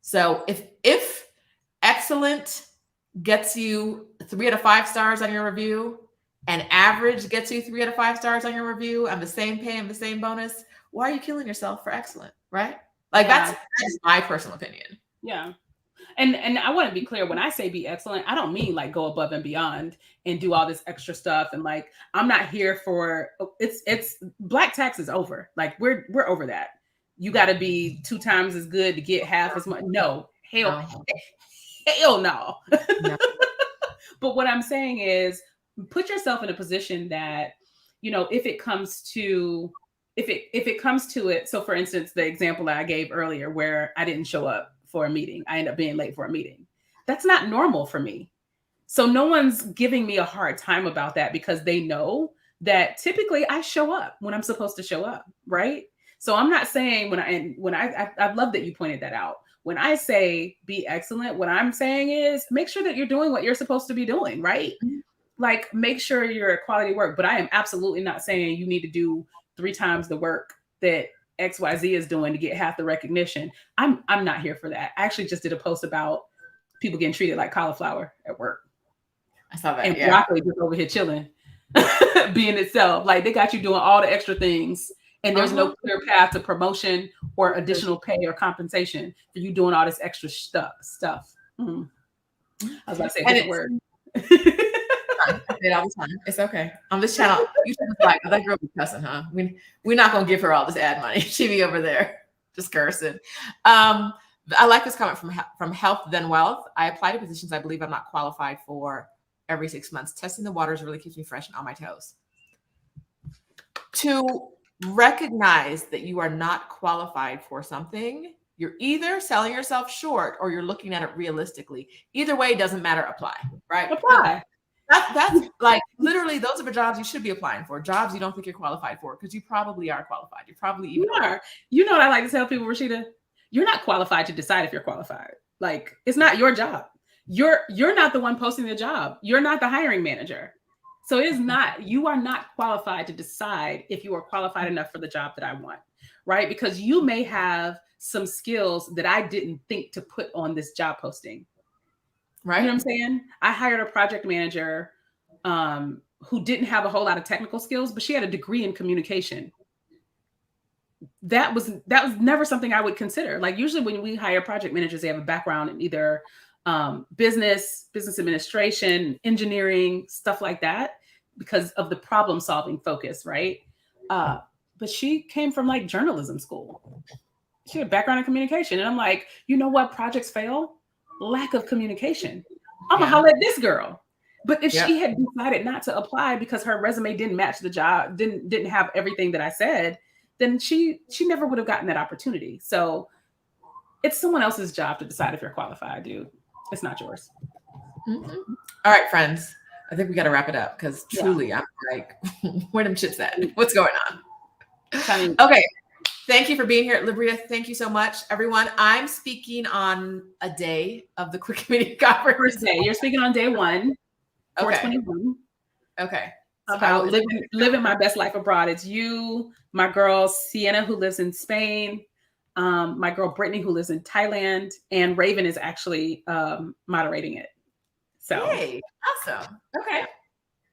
So if excellent gets you 3 out of 5 stars on your review, and average gets you 3 out of 5 stars on your review, and the same pay and the same bonus, why are you killing yourself for excellent, right? Like that's my personal opinion. Yeah. And I want to be clear, when I say be excellent, I don't mean like go above and beyond and do all this extra stuff. And like, I'm not here for it's black tax is over. Like we're over that. You got to be 2 times as good to get half as much. No, hell no. No. But what I'm saying is put yourself in a position that, you know, if it comes to it. So for instance, the example that I gave earlier where I didn't show up for a meeting, I end up being late for a meeting. That's not normal for me. So no one's giving me a hard time about that because they know that typically I show up when I'm supposed to show up, right? So I'm not saying I love that you pointed that out. When I say be excellent, what I'm saying is make sure that you're doing what you're supposed to be doing, right? Mm-hmm. Like make sure you're at quality work. But I am absolutely not saying you need to do 3 times the work that XYZ is doing to get half the recognition. I'm not here for that. I actually just did a post about people getting treated like cauliflower at work. I saw that. And broccoli just over here chilling, being itself. Like they got you doing all the extra things. And there's no clear path to promotion or additional pay or compensation for you doing all this extra stuff. Mm-hmm. I was about to say a different word. I say it all the time. It's okay. On this channel, you should be like, oh, that girl be cussing, huh? We're not gonna give her all this ad money. She be over there just cursing. I like this comment from Health Then Wealth. I apply to positions I believe I'm not qualified for every 6 months. Testing the waters really keeps me fresh and on my toes. To recognize that you are not qualified for something, you're either selling yourself short or you're looking at it realistically. Either way, it doesn't matter. Apply, right? Apply. That's like literally those are the jobs you should be applying for. Jobs you don't think you're qualified for because you probably are qualified. You probably even are. You know what I like to tell people, Rashida? You're not qualified to decide if you're qualified. Like it's not your job. You're not the one posting the job. You're not the hiring manager. So it is not, you are not qualified to decide if you are qualified enough for the job that I want, right? Because you may have some skills that I didn't think to put on this job posting. Right. You know what I'm saying? I hired a project manager who didn't have a whole lot of technical skills, but she had a degree in communication. That was never something I would consider. Like usually when we hire project managers, they have a background in either business administration, engineering, stuff like that, because of the problem solving focus, right? But she came from like journalism school. She had a background in communication. And I'm like, you know what projects fail? Lack of communication. I'm gonna holler at this girl. But if she had decided not to apply because her resume didn't match the job, didn't have everything that I said, then she never would have gotten that opportunity. So it's someone else's job to decide if you're qualified, dude. It's not yours. Mm-hmm. All right, friends. I think we got to wrap it up because truly, I'm like, where them chips at? What's going on? Okay. Thank you for being here at Libryia. Thank you so much, everyone. I'm speaking on a day of the Quick Commuting Conference. First day. You're speaking on day 1, 4/21. Okay. about living my best life abroad. It's you, my girl Sienna, who lives in Spain, my girl Brittany, who lives in Thailand, and Raven is actually moderating it. So, yay, awesome. Okay.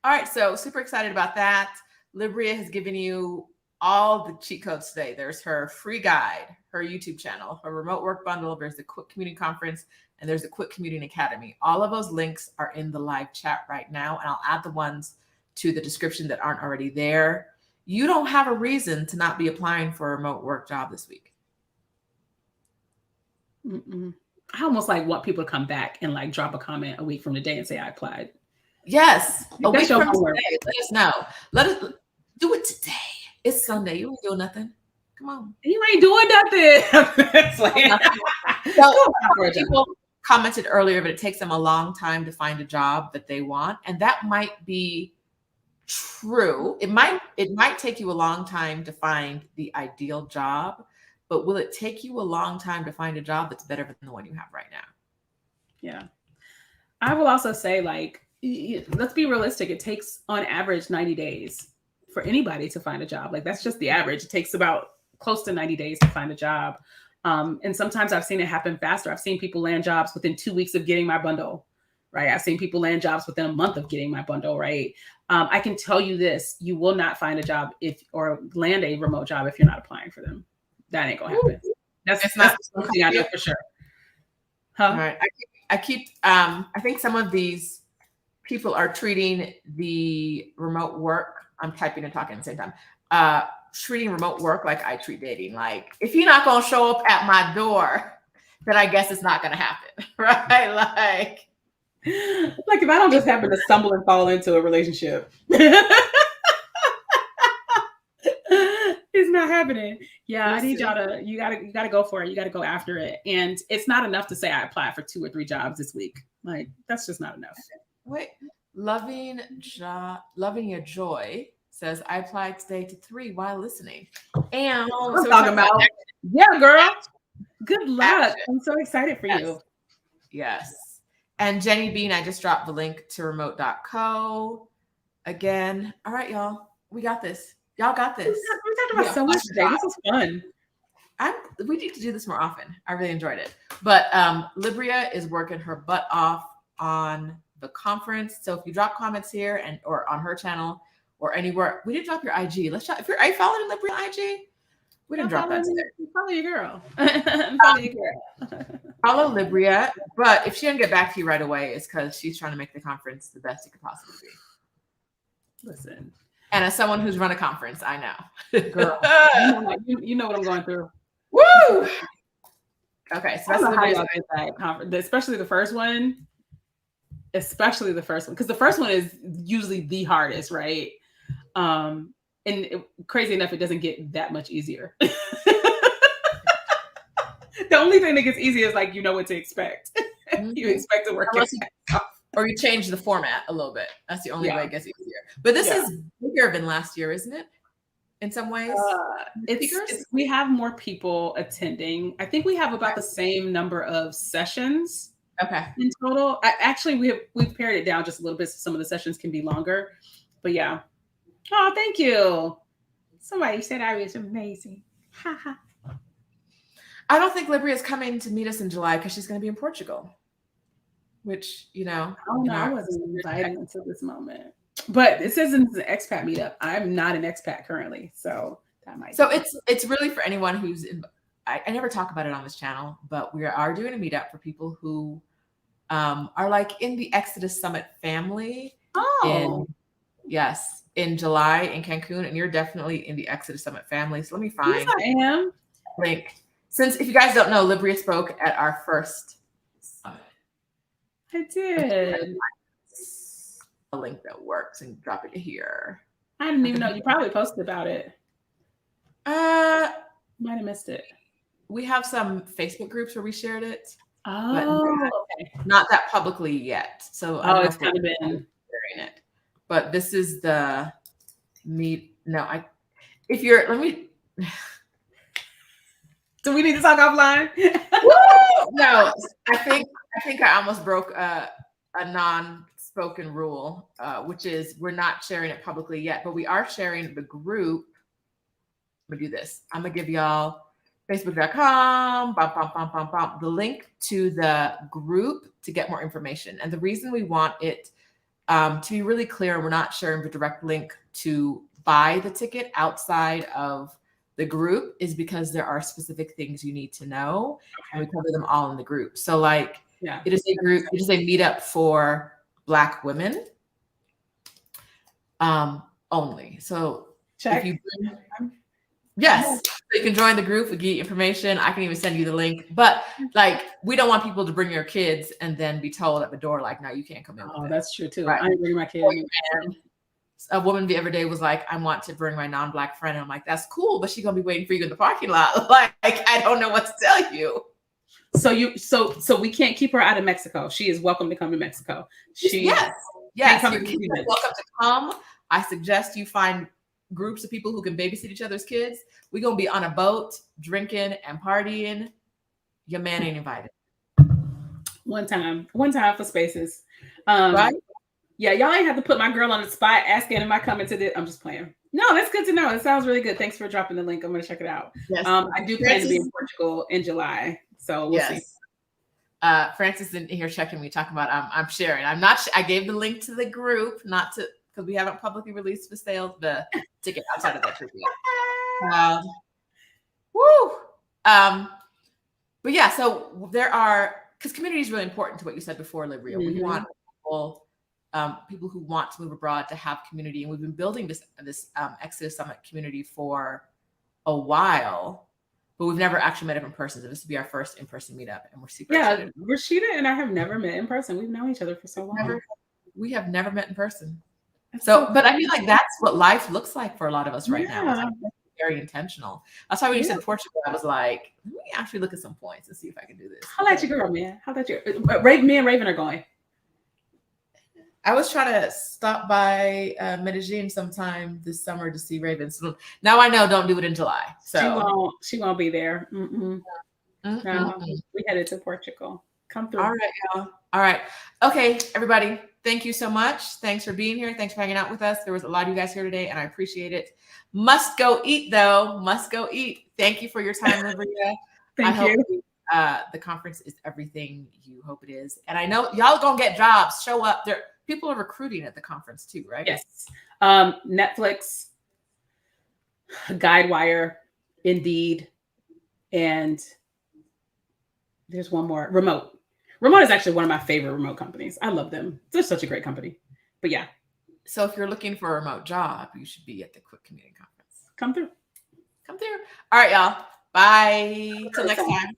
All right. So super excited about that. Libryia has given you all the cheat codes today. There's her free guide, her YouTube channel, her remote work bundle. There's the Quick Commuting Conference, and there's the Quick Commuting Academy. All of those links are in the live chat right now, and I'll add the ones to the description that aren't already there. You don't have a reason to not be applying for a remote work job this week. I almost like want people to come back and like drop a comment a week from today and say I applied. Yes, a week from today. Let us know. Let us do it today. It's Sunday. You ain't doing nothing. Come on. You ain't doing nothing. It's like, so people commented earlier, but it takes them a long time to find a job that they want, and that might be true. It might take you a long time to find the ideal job, but will it take you a long time to find a job that's better than the one you have right now? Yeah. I will also say, like, let's be realistic. It takes on average 90 days for anybody to find a job. Like, that's just the average. It takes about close to 90 days to find a job. And sometimes I've seen it happen faster. I've seen people land jobs within 2 weeks of getting my bundle, right? I've seen people land jobs within a month of getting my bundle, right? I can tell you this, you will not find a job or land a remote job if you're not applying for them. That ain't gonna happen. That's not something I know for sure. Huh? All right. I think some of these people are treating the remote work, I'm typing and talking at the same time, treating remote work like I treat dating. Like, if you're not going to show up at my door, then I guess it's not going to happen, right? Like if I don't just happen to stumble and fall into a relationship, it's not happening. Yeah, I need y'all to, you gotta go for it. You gotta go after it. And it's not enough to say I applied for 2 or 3 jobs this week. Like, that's just not enough. Wait, Loving Your Joy says, I applied today to 3 while listening. And I'm talking about, yeah, girl. Good luck. Action. I'm so excited for you. Yes. And Jenny Bean, I just dropped the link to remote.co again. All right, y'all. We got this. Y'all got this. We talked about so much today. This was fun. We need to do this more often. I really enjoyed it. But Libryia is working her butt off on the conference. So if you drop comments here or on her channel or anywhere, we didn't drop your IG. Let's drop. Are you following Libryia IG? We didn't drop that today. Follow your girl. Follow your girl. Follow Libryia. But if she didn't get back to you right away, it's because she's trying to make the conference the best it could possibly be. Listen. And as someone who's run a conference, I know. Girl, you know what I'm going through. Woo! Okay, so that's that conference, especially the first one. Especially the first one, because the first one is usually the hardest, right? Crazy enough, it doesn't get that much easier. The only thing that gets easier is like, you know what to expect. You expect to work or you change the format a little bit. That's the only way it gets easier. But this is bigger than last year, isn't it? In some ways, we have more people attending. I think we have about the same number of sessions. Okay. In total, we've pared it down just a little bit, so some of the sessions can be longer. But yeah. Oh, thank you. Somebody said I was amazing. Ha. I don't think Libryia is coming to meet us in July because she's going to be in Portugal. Which, I wasn't invited until this moment. But it says it's an expat meetup. I'm not an expat currently, so that might. So it's really for anyone who's in. I never talk about it on this channel, but we are doing a meetup for people who are like in the Exodus Summit family. Oh, in July in Cancun, and you're definitely in the Exodus Summit family. So let me find. Yes, I am. Link. Since if you guys don't know, Libryia spoke at our first summit. I did. A link that works and drop it here. I didn't even know. You probably posted about it. Might have missed it. We have some Facebook groups where we shared it. Oh, but not that publicly yet. So it's kind of been sharing it. But this is the meet. No, do we need to talk offline? No, I think I almost broke a unspoken rule, which is we're not sharing it publicly yet, but we are sharing the group. I'm gonna do this. I'm gonna give y'all facebook.com, the link to the group to get more information. And the reason we want it to be really clear, we're not sharing the direct link to buy the ticket outside of the group, is because there are specific things you need to know, and we cover them all in the group. So like, it is a group, it is a meetup for Black women only. So Check. if you yes, so you can join the group, we get you information. I can even send you the link. But like, we don't want people to bring your kids and then be told at the door, like, no, you can't come in. Oh, that's true too. Right. I ain't bringing my kid. A woman the other day was like, I want to bring my non-Black friend. And I'm like, that's cool, but she's gonna be waiting for you in the parking lot. Like, I don't know what to tell you. So we can't keep her out of Mexico. She is welcome to come to Mexico. Yes. Your kids are welcome to come. I suggest you find groups of people who can babysit each other's kids. We're gonna be on a boat drinking and partying. Your man ain't invited. One time for spaces. Right? Yeah, y'all ain't have to put my girl on the spot asking, am I coming to this? I'm just playing. No, that's good to know. It sounds really good. Thanks for dropping the link. I'm going to check it out. Yes. I do plan to be in Portugal in July. So we'll see. Francis in here checking me, talking about I'm sharing. I'm not. I gave the link to the group, not to, because we haven't publicly released for sale the ticket outside of that group yet. But yeah, so there are, because community is really important to what you said before, Libryia. We want people who want to move abroad to have community, and we've been building this Exodus Summit community for a while, but we've never actually met up in person. So this will be our first in-person meetup, and we're super excited. Rashida and I have never met in person. We've known each other for so long. We have never met in person. So, but I feel like that's what life looks like for a lot of us right now. It's like very intentional. That's why when you said Portugal, I was like, let me actually look at some points and see if I can do this. How about you, girl, man? How about you? Me and Raven are going. I was trying to stop by Medellin sometime this summer to see Raven. So now I know, don't do it in July. So she won't be there. No, we headed to Portugal. Come through. All right, y'all. All right. Okay, everybody. Thank you so much. Thanks for being here. Thanks for hanging out with us. There was a lot of you guys here today, and I appreciate it. Must go eat, though. Must go eat. Thank you for your time, Libryia. Thank you. The conference is everything you hope it is. And I know y'all gonna get jobs. Show up. There, people are recruiting at the conference too, right? Yes. Netflix, Guidewire, Indeed, and there's one more. Remote. Remote is actually one of my favorite remote companies. I love them. They're such a great company. But yeah. So if you're looking for a remote job, you should be at the Quick Commuting Conference. Come through. Come through. All right, y'all. Bye. Till next time.